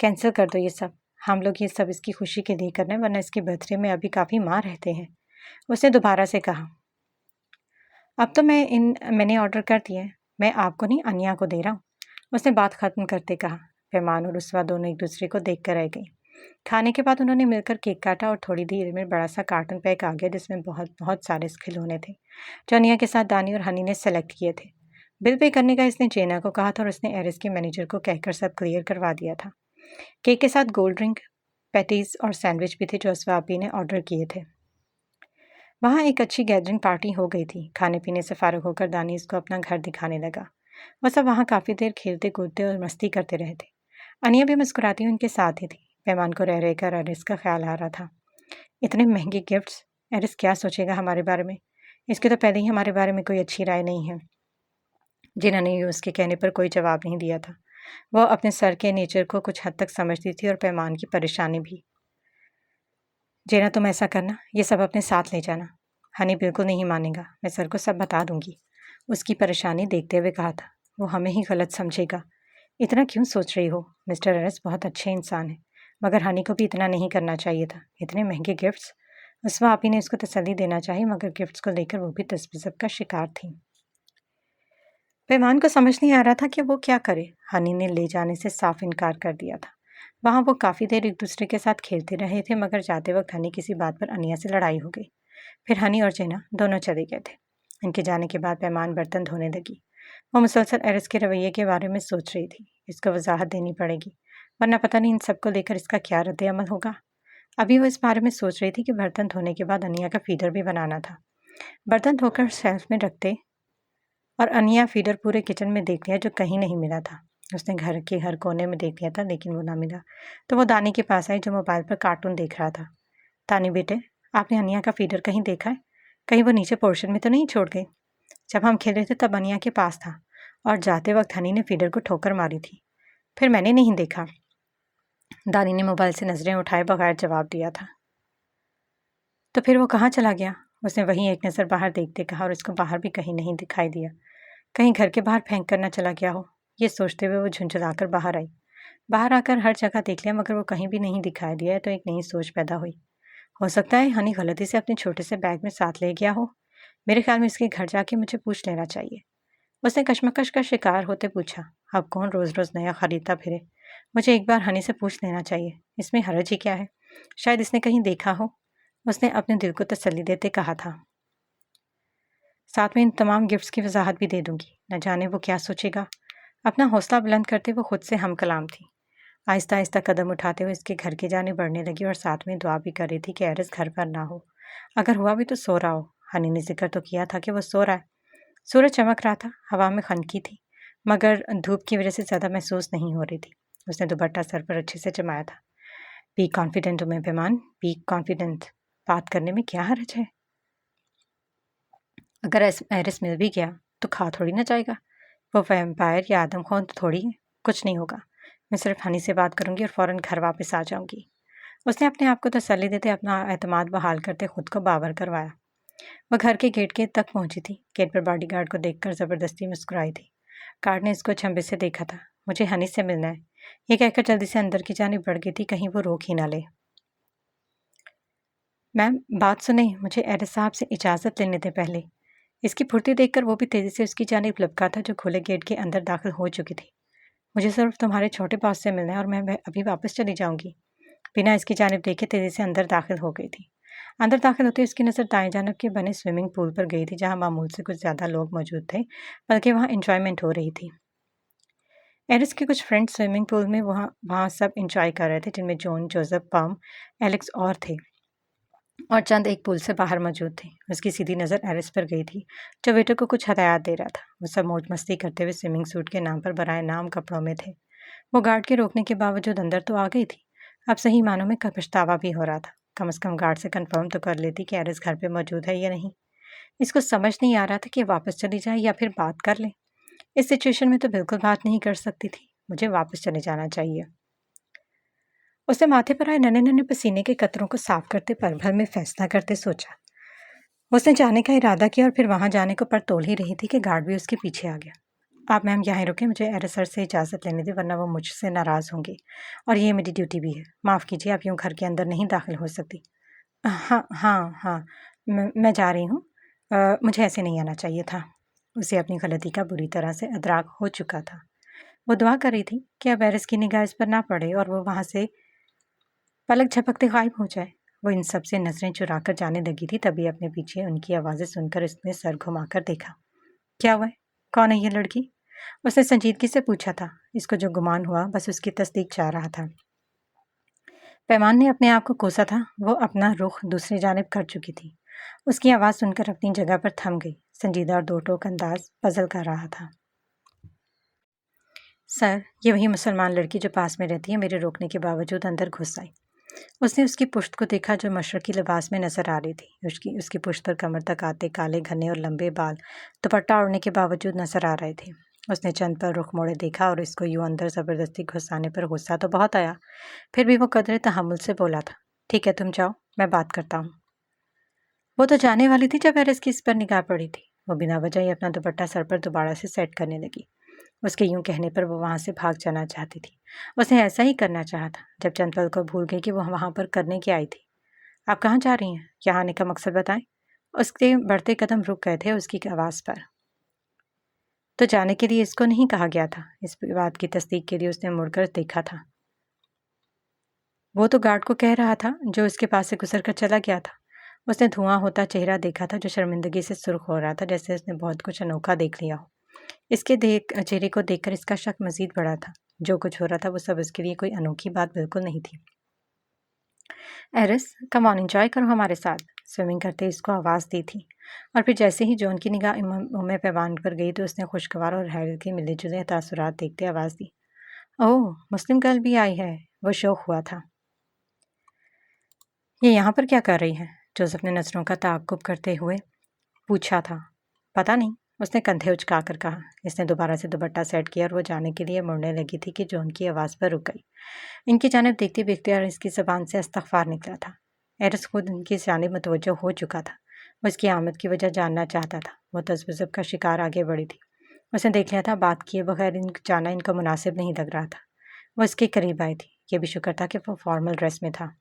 कैंसिल कर दो ये सब। हम लोग ये सब इसकी खुशी के लिए कर रहे हैं, वरना इसके बर्थडे में अभी काफ़ी माँ रहते हैं। उसने दोबारा से कहा, अब तो मैंने ऑर्डर कर दिए। मैं आपको नहीं, अनिया को दे रहा हूँ। उसने बात ख़त्म करते कहा। पैमान और रुस्वा दोनों एक दूसरे को देख कर रह गई। खाने के बाद उन्होंने मिलकर केक काटा और थोड़ी देर में बड़ा सा कार्टन पैक आ गया जिसमें बहुत बहुत सारे खिलौने थे जो अनिया के साथ दानी और हनी ने सेलेक्ट किए थे। बिल पे करने का इसने जेना को कहा था और उसने एरिस के मैनेजर को कहकर सब क्लियर करवा दिया था। केक के साथ कोल्ड ड्रिंक, पैटीज और सैंडविच भी थे जो अस्वापी ने ऑर्डर किए थे। वहाँ एक अच्छी गैदरिंग पार्टी हो गई थी। खाने पीने से फारुग होकर दानी इसको अपना घर दिखाने लगा। वह सब वहाँ काफ़ी देर खेलते कूदते और मस्ती करते रहे थे। अनिया भी मुस्कुराती उनके साथ ही थी। पैमान को रह रहकर एरिस का ख्याल आ रहा था। इतने महंगे गिफ्ट्स, एरिस क्या सोचेगा हमारे बारे में? इसके तो पहले ही हमारे बारे में कोई अच्छी राय नहीं है। जिन्होंने उसके कहने पर कोई जवाब नहीं दिया था। वह अपने सर के नेचर को कुछ हद तक समझती थी और पैमान की परेशानी भी। जेना, तुम ऐसा करना, ये सब अपने साथ ले जाना। हनी बिल्कुल नहीं मानेगा, मैं सर को सब बता दूंगी। उसकी परेशानी देखते हुए कहा था। वो हमें ही गलत समझेगा। इतना क्यों सोच रही हो? मिस्टर एरिस बहुत अच्छे इंसान हैं, मगर हनी को भी इतना नहीं करना चाहिए था। इतने महंगे गिफ्ट्स। उसवा आपी ने उसको तसल्ली देना चाहिए, मगर गिफ्ट्स को लेकर वो भी तसब्बुब का शिकार थी। पैमान को समझ नहीं आ रहा था कि वो क्या करे। हनी ने ले जाने से साफ इनकार कर दिया था। वहाँ वो काफ़ी देर एक दूसरे के साथ खेलते रहे थे, मगर जाते वक्त हनी किसी बात पर अनिया से लड़ाई हो गई। फिर हनी और जेना दोनों चले गए थे। इनके जाने के बाद पैमान बर्तन धोने लगी। वो मुसलसल एरिस के रवैये के बारे में सोच रही थी। इसको वजाहत देनी पड़ेगी, वरना पता नहीं इन सबको लेकर इसका क्या रद्द अमल होगा। अभी वो इस बारे में सोच रही थी कि बर्तन धोने के बाद अनिया का फीडर भी बनाना था। बर्तन धोकर शेल्फ में रखते और अनिया फीडर पूरे किचन में देख लिया जो कहीं नहीं मिला था। उसने घर के हर कोने में देख लिया था, लेकिन वो ना मिला। तो वो दानी के पास आई जो मोबाइल पर कार्टून देख रहा था। तानी बेटे, आपने अनिया का फीडर कहीं देखा है? कहीं वो नीचे पोर्शन में तो नहीं छोड़ गई? जब हम खेल रहे थे तब अनिया के पास था और जाते वक्त हनी ने फीडर को ठोकर मारी थी। फिर मैंने नहीं देखा। दानी ने मोबाइल से नजरें उठाए बगैर जवाब दिया था। तो फिर वो कहाँ चला गया? उसने वहीं एक नज़र बाहर देखते कहा और उसको बाहर भी कहीं नहीं दिखाई दिया। कहीं घर के बाहर फेंक कर न चला गया हो। ये सोचते हुए वो झुंझलाकर बाहर आई। बाहर आकर हर जगह देख लिया, मगर वो कहीं भी नहीं दिखाई दिया। तो एक नई सोच पैदा हुई। हो सकता है हनी गलती से अपने छोटे से बैग में साथ ले गया हो। मेरे ख्याल में इसके घर जाके मुझे पूछ लेना चाहिए। उसने कशमकश का शिकार होते पूछा, अब कौन रोज़ रोज़ नया खरीदता फिरे? मुझे एक बार हनी से पूछ लेना चाहिए। इसमें हरज ही क्या है? शायद इसने कहीं देखा हो। उसने अपने दिल को तसल्ली देते कहा था। साथ में इन तमाम गिफ्ट्स की वजाहत भी दे दूंगी। न जाने वो क्या सोचेगा। अपना हौसला बुलंद करते वो खुद से हम कलाम थी। आहिस्ता आहिस्ता कदम उठाते हुए इसके घर की जाने बढ़ने लगी और साथ में दुआ भी कर रही थी कि एरिस घर पर ना हो। अगर हुआ भी तो सो रहा हो। हनी ने जिक्र तो किया था कि वो सो रहा है। सूरज चमक रहा था, हवा में खनकी थी, मगर धूप की वजह से ज़्यादा महसूस नहीं हो रही थी। उसने दुपट्टा सर पर अच्छे से जमाया था। बी कॉन्फिडेंट हूँ मैं पैमान, बी कॉन्फिडेंट। बात करने में क्या हर्ज है? अगर एरिस मिल भी गया तो खा थोड़ी ना जाएगा। वो वैम्पायर या आदमखोर तो थोड़ी है। कुछ नहीं होगा। मैं सिर्फ हनी से बात करूंगी और फ़ौरन घर वापस आ जाऊंगी। उसने अपने आप को तसल्ली देते अपना एतमाद बहाल करते खुद को बावर करवाया। वह घर के गेट के तक पहुंची थी। गेट पर बॉडीगार्ड को देखकर ज़बरदस्ती मुस्कुराई थी। गार्ड ने इसको छंबे से देखा था। मुझे हनी से मिलना है, ये कहकर जल्दी से अंदर की जानिब बढ़ गई थी, कहीं वो रोक ही ना ले। मैम, बात सुने, मुझे एरिस साहब से इजाज़त लेने दें पहले। इसकी फुर्ती देखकर वो भी तेज़ी से उसकी जानिब लपका था जो खुले गेट के अंदर दाखिल हो चुकी थी। मुझे सिर्फ तुम्हारे छोटे बॉस से मिलना है और मैं अभी वापस चली जाऊंगी। बिना इसकी जानिब देखे तेज़ी से अंदर दाखिल हो गई थी। अंदर दाखिल होते उसकी नज़र दाएं जानब के बने स्विमिंग पूल पर गई थी, जहां मामूल से कुछ ज़्यादा लोग मौजूद थे, बल्कि वहां इंजॉयमेंट हो रही थी। एरिस के कुछ फ्रेंड्स स्विमिंग पूल में वहाँ वहाँ सब इंजॉय कर रहे थे, जिनमें जॉन, जोसेफ, पम, एलेक्स और थे। और चंद एक पुल से बाहर मौजूद थे। उसकी सीधी नज़र एरिस पर गई थी, जो वेटर को कुछ हदायत दे रहा था। वो सब मौज मस्ती करते हुए स्विमिंग सूट के नाम पर बनाए नाम कपड़ों में थे। वो गार्ड के रोकने के बावजूद अंदर तो आ गई थी। अब सही मानों में पछतावा भी हो रहा था। कम से कम गार्ड से कंफर्म तो कर लेती कि एरिस घर पे मौजूद है या नहीं। इसको समझ नहीं आ रहा था कि वापस चली जाए या फिर बात कर ले। इस सिचुएशन में तो बिल्कुल बात नहीं कर सकती थी। मुझे वापस चले जाना चाहिए। उसने माथे पर आए नन्हे नन्हे पसीने के कतरों को साफ करते पल भर में फैसला करते सोचा। उसने जाने का इरादा किया और फिर वहां जाने को पर तोल ही रही थी कि गार्ड भी उसके पीछे आ गया। आप मैम यहाँ रुके, मुझे एरिस सर से इजाज़त लेने दें, वरना वो मुझसे नाराज़ होंगी और ये मेरी ड्यूटी भी है। माफ़ कीजिए, आप यूँ घर के अंदर नहीं दाखिल हो सकती। हाँ हाँ हाँ, मैं जा रही हूँ। मुझे ऐसे नहीं आना चाहिए था। उसे अपनी गलती का बुरी तरह से अदराक हो चुका था। वो दुआ कर रही थी कि अब एरिस की निगाह इस पर ना पड़े और वो वहाँ से पलक झपकते गायब हो जाए। वो इन सब से नजरें चुराकर जाने लगी थी, तभी अपने पीछे उनकी आवाज़ें सुनकर उसने सर घुमाकर देखा। क्या हुआ है? कौन है ये लड़की? उसने संजीदगी से पूछा था। इसको जो गुमान हुआ बस उसकी तस्दीक चाह रहा था। पैमान ने अपने आप को कोसा था। वो अपना रुख दूसरी जानिब कर चुकी थी। उसकी आवाज़ सुनकर अपनी जगह पर थम गई। संजीदा और दो टोक अंदाज पजल कर रहा था। सर, ये वही मुसलमान लड़की जो पास में रहती है, मेरे रोकने के बावजूद अंदर घुस आई। उसने उसकी पुश्त को देखा जो मशरकी लिबास में नजर आ रही थी। उसकी पुश्त पर कमर तक आते काले घने और लंबे बाल दुपट्टा ओढ़ने के बावजूद नजर आ रहे थे। उसने चंद पर रुख मोड़े देखा और इसको यूं अंदर ज़बरदस्ती घुसाने पर गुस्सा तो बहुत आया। फिर भी वो कदरे तहम्मुल से बोला था, ठीक है तुम जाओ, मैं बात करता हूँ। वो तो जाने वाली थी जब एरिस की इस पर निगाह पड़ी थी। वो बिना वजह ही अपना दुपट्टा सर पर दोबारा से सेट करने लगी। उसके यूं कहने पर वो वहाँ से भाग जाना चाहती थी। उसने ऐसा ही करना चाहा था जब चंद पल को भूल गई कि वो वहाँ पर करने की आई थी। आप कहाँ जा रही हैं? यहाँ आने का मकसद बताएं। उसके बढ़ते कदम रुक गए थे उसकी आवाज़ पर। तो जाने के लिए इसको नहीं कहा गया था। इस बात की तस्दीक के लिए उसने मुड़कर देखा था। वो तो गार्ड को कह रहा था जो उसके पास से गुजर कर चला गया था। उसने धुआं होता चेहरा देखा था जो शर्मिंदगी से सुर्ख हो रहा था, जैसे उसने बहुत कुछ अनोखा देख लिया हो। इसके चेहरे को देखकर इसका शक मजीद बढ़ा था। जो कुछ हो रहा था वो सब उसके लिए कोई अनोखी बात बिल्कुल नहीं थी। एरिस, कम ऑन एंजॉय करो हमारे साथ। स्विमिंग करते इसको आवाज़ दी थी। और फिर जैसे ही जॉन की निगाह उम्मे पैमान पर गई तो उसने खुशगवार और हैरत के मिले जुले तासुरात देखते आवाज़ दी, ओह मुस्लिम गर्ल भी आई है। वो शौक हुआ था। ये यहाँ पर क्या कर रही है? जोसेफ ने नज़रों का ताक़ुब करते हुए पूछा था। पता नहीं, उसने कंधे उचकाकर कहा। इसने दोबारा से दुपट्टा सेट किया और वो जाने के लिए मुड़ने लगी थी कि जॉन की आवाज़ पर रुक गई। इनकी जानिब देखते देखते और इसकी ज़बान से इस्तग़फ़ार निकला था। एरिस खुद इनकी जानिब मुतवज्जो हो चुका था। वो इसकी आमद की वजह जानना चाहता था। वो तज़ब्ज़ुब का शिकार आगे बढ़ी थी। उसने देख लिया था बात किए बगैर जाना इनको मुनासिब नहीं लग रहा था। वो इसके करीब आई थी। ये भी शुक्र था कि वो फॉर्मल ड्रेस में था।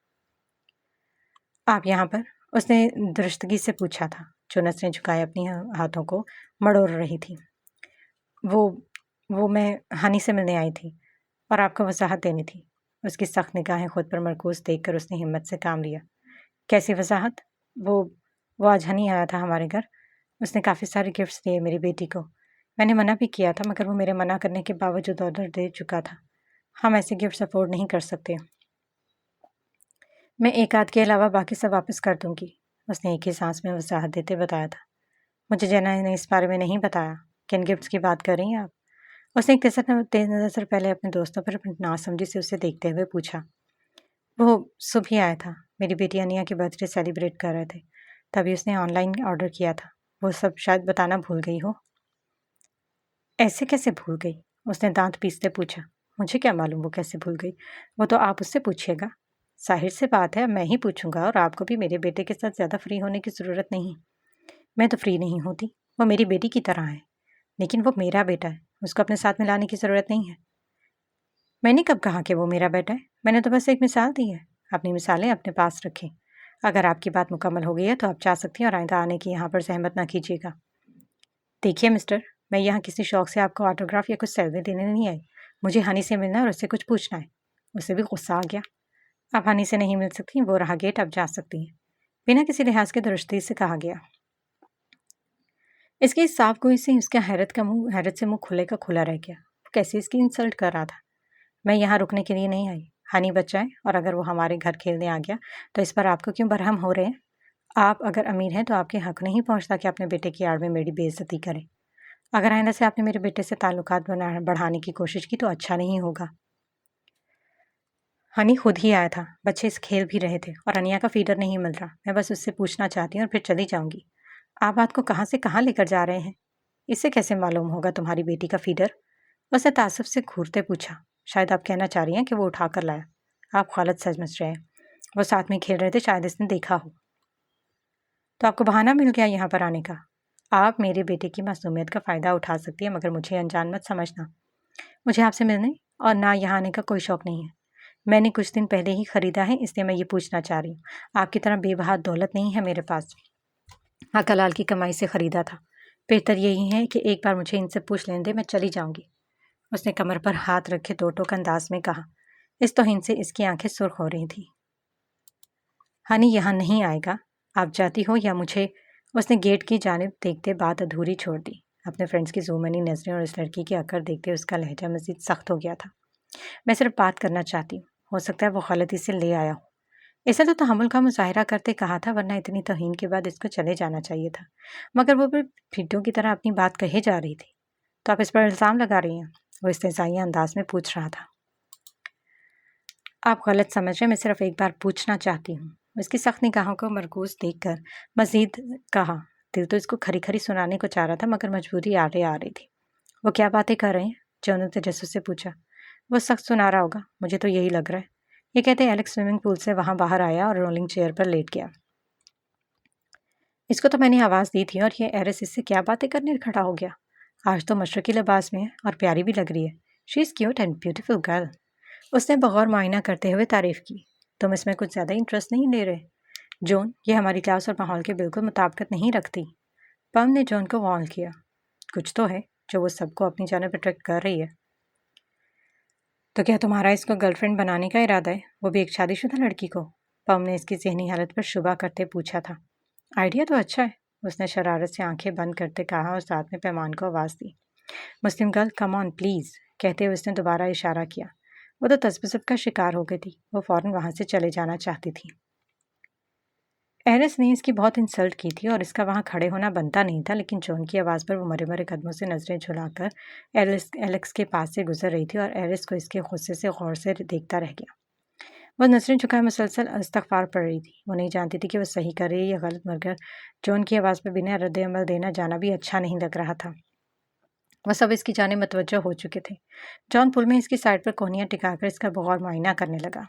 आप यहाँ पर? उसने दुरुस्तगी से पूछा था, जो नज़रें झुकाए अपनी हाथों को मड़ोड़ रही थी। वो वो मैं हनी से मिलने आई थी और आपको वजाहत देनी थी। उसकी सख्त निगाहें खुद पर मरकूज़ देखकर उसने हिम्मत से काम लिया। कैसी वजाहत? वो वो आज हनी आया था हमारे घर। उसने काफ़ी सारे गिफ्ट्स दिए मेरी बेटी को। मैंने मना भी किया था, मगर वो मेरे मना करने के बावजूद ऑर्डर दे चुका था। हम ऐसे गिफ्ट्स अफोर्ड नहीं कर सकते। मैं एक आध के अलावा बाकी सब वापस कर दूंगी। उसने एक ही सांस में वजाहत देते बताया था। मुझे जना ने इस बारे में नहीं बताया। किन गिफ्ट्स की बात कर रही हैं आप? उसने एक तेज नज़र पहले अपने दोस्तों पर अपनी नासमझी से उसे देखते हुए पूछा। वो सुबह ही आया था। मेरी बेटी अनिया की बर्थडे सेलिब्रेट कर रहे थे, तभी उसने ऑनलाइन ऑर्डर किया था। वो सब शायद बताना भूल गई हो। ऐसे कैसे भूल गई? उसने दांत पीसते पूछा। मुझे क्या मालूम वो कैसे भूल गई। वो तो आप उससे पूछिएगा। जाहिर सी बात है, मैं ही पूछूंगा और आपको भी मेरे बेटे के साथ ज़्यादा फ्री होने की ज़रूरत नहीं। मैं तो फ्री नहीं होती। वो मेरी बेटी की तरह है, लेकिन वो मेरा बेटा है। उसको अपने साथ मिलाने की ज़रूरत नहीं है। मैंने कब कहा कि वो मेरा बेटा है? मैंने तो बस एक मिसाल दी है। अपनी मिसालें अपने पास रखें। अगर आपकी बात मुकम्मल हो गई है तो आप जा सकती हैं और आइंदा आने की यहाँ पर जहमत ना कीजिएगा। देखिए मिस्टर, मैं यहाँ किसी शौक से आपको ऑटोग्राफ या कुछ सैलरी देने नहीं आई। मुझे हनी से मिलना है और उससे कुछ पूछना है। उसे भी गुस्सा आ गया। आप हनी से नहीं मिल सकती, वो रहा गेट, अब जा सकती हैं। बिना किसी लिहाज के दुरुस्ती से कहा गया। इसकी इस साफ गोई से उसका हैरत से मुंह खुले का खुला रह गया। कैसे इसकी इंसल्ट कर रहा था। मैं यहाँ रुकने के लिए नहीं आई। हनी बच्चा है और अगर वो हमारे घर खेलने आ गया तो इस पर आपको क्यों बरहम हो रहे हैं? आप अगर अमीर हैं तो आपके हक नहीं पहुँचता कि अपने बेटे की आड़ में मेरी बेइज्जती करें। अगर आइंदा से आपने मेरे बेटे से ताल्लुकात बढ़ाने की कोशिश की तो अच्छा नहीं होगा। हनी खुद ही आया था, बच्चे इस खेल भी रहे थे और अनिया का फीडर नहीं मिल रहा। मैं बस उससे पूछना चाहती हूँ और फिर चली जाऊंगी। आप बात को कहाँ से कहाँ लेकर जा रहे हैं? इससे कैसे मालूम होगा तुम्हारी बेटी का फीडर? उसने तासुब से घूरते पूछा। शायद आप कहना चाह रही हैं कि वो उठाकर लाया। आप गलत समझ रहे हैं। वो साथ में खेल रहे थे, शायद इसने देखा हो। तो आपको बहाना मिल गया यहाँ पर आने का। आप मेरे बेटे की मासूमियत का फ़ायदा उठा सकती हैं, मगर मुझे अनजान मत समझना। मुझे आपसे मिलने और ना यहाँ आने का कोई शौक़ नहीं है। मैंने कुछ दिन पहले ही ख़रीदा है, इसलिए मैं ये पूछना चाह रही हूँ। आपकी तरह बेबहा दौलत नहीं है मेरे पास। हलाल की कमाई से ख़रीदा था। बेहतर यही है कि एक बार मुझे इनसे पूछ लेने दे, मैं चली जाऊँगी। उसने कमर पर हाथ रखे दो टोक अंदाज में कहा। इस तौहीन से इसकी आंखें सुर्ख हो रही थी। हनी यहाँ नहीं आएगा। आप जाती हो या मुझे? उसने गेट की जानिब देखते बात अधूरी छोड़ दी। अपने फ्रेंड्स की ज़ूमनी नज़रें और इस लड़की की अकड़ देखते उसका लहजा मज़ीद सख्त हो गया था। मैं सिर्फ बात करना चाहती हूँ। हो सकता है वो गलती से ले आया हो। इसे तो तहम्मुल का मुजाहिरा करते कहा था, वरना इतनी तौहीन के बाद इसको चले जाना चाहिए था। मगर वो भी भिड्डों की तरह अपनी बात कहे जा रही थी। तो आप इस पर इल्ज़ाम लगा रही हैं? वो इस्तेज़ाइया अंदाज में पूछ रहा था। आप गलत समझ रहे हैं, मैं सिर्फ एक बार पूछना चाहती हूँ। उसकी सख्त निगाहों को मरकूज देखकर मजीद कहा। दिल तो इसको खरी खरी सुनाने को चाह रहा था, मगर मजबूरी आड़े आ रही थी। वो क्या बातें कर रहे हैं? जॉन ने तजस्सुस से पूछा। वो सख्त सुना रहा होगा, मुझे तो यही लग रहा है। ये कहते एलेक्स स्विमिंग पूल से वहाँ बाहर आया और रोलिंग चेयर पर लेट गया। इसको तो मैंने आवाज़ दी थी और ये एरिस इससे क्या बातें करने खड़ा हो गया। आज तो मशरकी लिबास में है और प्यारी भी लग रही है। She is cute and beautiful girl. उसने बगौर मुआयना करते हुए तारीफ़ की। तुम इसमें कुछ ज़्यादा इंटरेस्ट नहीं ले रहे जॉन? ये हमारी क्लास और माहौल के बिल्कुल मुताबिकत नहीं रखती। पम ने जॉन को वॉर्न किया। कुछ तो है जो वो सबको अपनी जानब अट्रैक्ट कर रही है। तो क्या तुम्हारा इसको गर्लफ्रेंड बनाने का इरादा है, वो भी एक शादीशुदा लड़की को? पम ने इसकी जहनी हालत पर शुबा करते पूछा था। आइडिया तो अच्छा है, उसने शरारत से आंखें बंद करते कहा और साथ में पैमान को आवाज़ दी। Muslim girl come on please, कहते हुए उसने दोबारा इशारा किया। वो तो तसब्बुब का शिकार हो गई थी। वो फ़ौरन वहाँ से चले जाना चाहती थी। एरिस ने इसकी बहुत इंसल्ट की थी और इसका वहाँ खड़े होना बनता नहीं था, लेकिन जॉन की आवाज़ पर वो मरे मरे कदमों से नज़रें झुलाकर एलेक्स के पास से गुजर रही थी और एरिस को इसके गुस्से से गौर से देखता रह गया। वह नज़रें झुकाए मुसलसल इस्तग़फ़ार पढ़ रही थी। वो नहीं जानती थी कि वो सही कर रही है या गलत, मगर जॉन की आवाज़ पर बिना रद्द-ए-अमल देना जाना भी अच्छा नहीं लग रहा था। वह सब इसकी जानिब मुतवज्जो हो चुके थे। जॉन पुल में इसकी साइड पर कोहनियाँ टिकाकर इसका बगौर मुआयना करने लगा।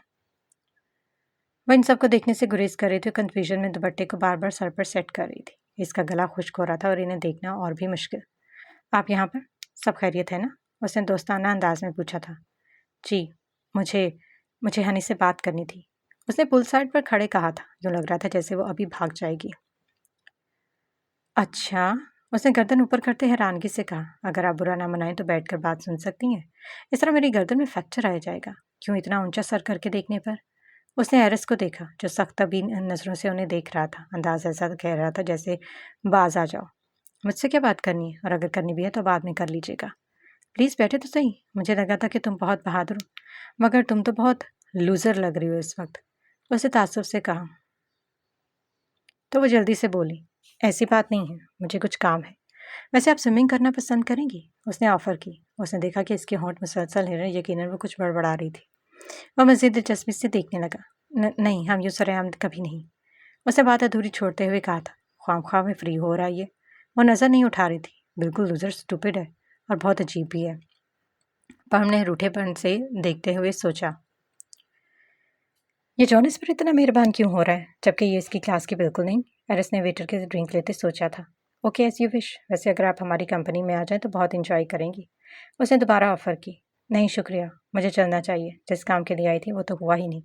वह इन सबको देखने से गुरेज कर रही थी और कन्फ्यूजन में दुपट्टे को बार बार सर पर सेट कर रही थी। इसका गला खुश्क हो रहा था और इन्हें देखना और भी मुश्किल। आप यहाँ पर? सब खैरियत है ना? उसने दोस्ताना अंदाज में पूछा था। जी, मुझे मुझे हनी से बात करनी थी। उसने पुल साइड पर खड़े कहा था। यूँ लग रहा था जैसे वो अभी भाग जाएगी। अच्छा, उसने गर्दन ऊपर करते हैरानगी से कहा। अगर आप बुरा ना मनाएं तो बैठकर बात सुन सकती हैं। इस तरह मेरी गर्दन में फ्रैक्चर आ जाएगा। क्यों इतना ऊंचा सर करके देखने पर? उसने एरिस को देखा, जो सख्त तबीन नज़रों से उन्हें देख रहा था। अंदाज ऐसा कह रहा था जैसे बाज आ जाओ। मुझसे क्या बात करनी है, और अगर करनी भी है तो बाद में कर लीजिएगा। प्लीज़ बैठे तो सही। मुझे लगा था कि तुम बहुत बहादुर हो, मगर तुम तो बहुत लूज़र लग रही हो इस वक्त। उसने ताज्जुब से कहा। तो वो जल्दी से बोली, ऐसी बात नहीं है, मुझे कुछ काम है। वैसे आप स्विमिंग करना पसंद करेंगी? उसने ऑफ़र की। उसने देखा कि इसके होंठ मुसलसल हिल रहे, यकीनन वो कुछ बड़बड़ा रही थी। वह मज़ीद दिलचस्पी से देखने लगा। नहीं, हम यूँ सरेआम कभी नहीं। उसने बात अधूरी छोड़ते हुए कहा था। ख्वामख्वाह में फ्री हो रहा है ये। वो नज़र नहीं उठा रही थी। बिल्कुल लूज़र, स्टूपिड है और बहुत अजीब भी है। पर हमने रूठेपन से देखते हुए सोचा, ये जॉन इस पर इतना मेहरबान क्यों हो रहा है, जबकि ये इसकी क्लास की बिल्कुल नहीं। एरिस ने वेटर के ड्रिंक लेते सोचा था। Okay, as you wish. वैसे अगर आप हमारी कंपनी में आ जाएं तो बहुत इंजॉय करेंगी। उसने दोबारा ऑफ़र की। नहीं शुक्रिया, मुझे चलना चाहिए। जिस काम के लिए आई थी वो तो हुआ ही नहीं।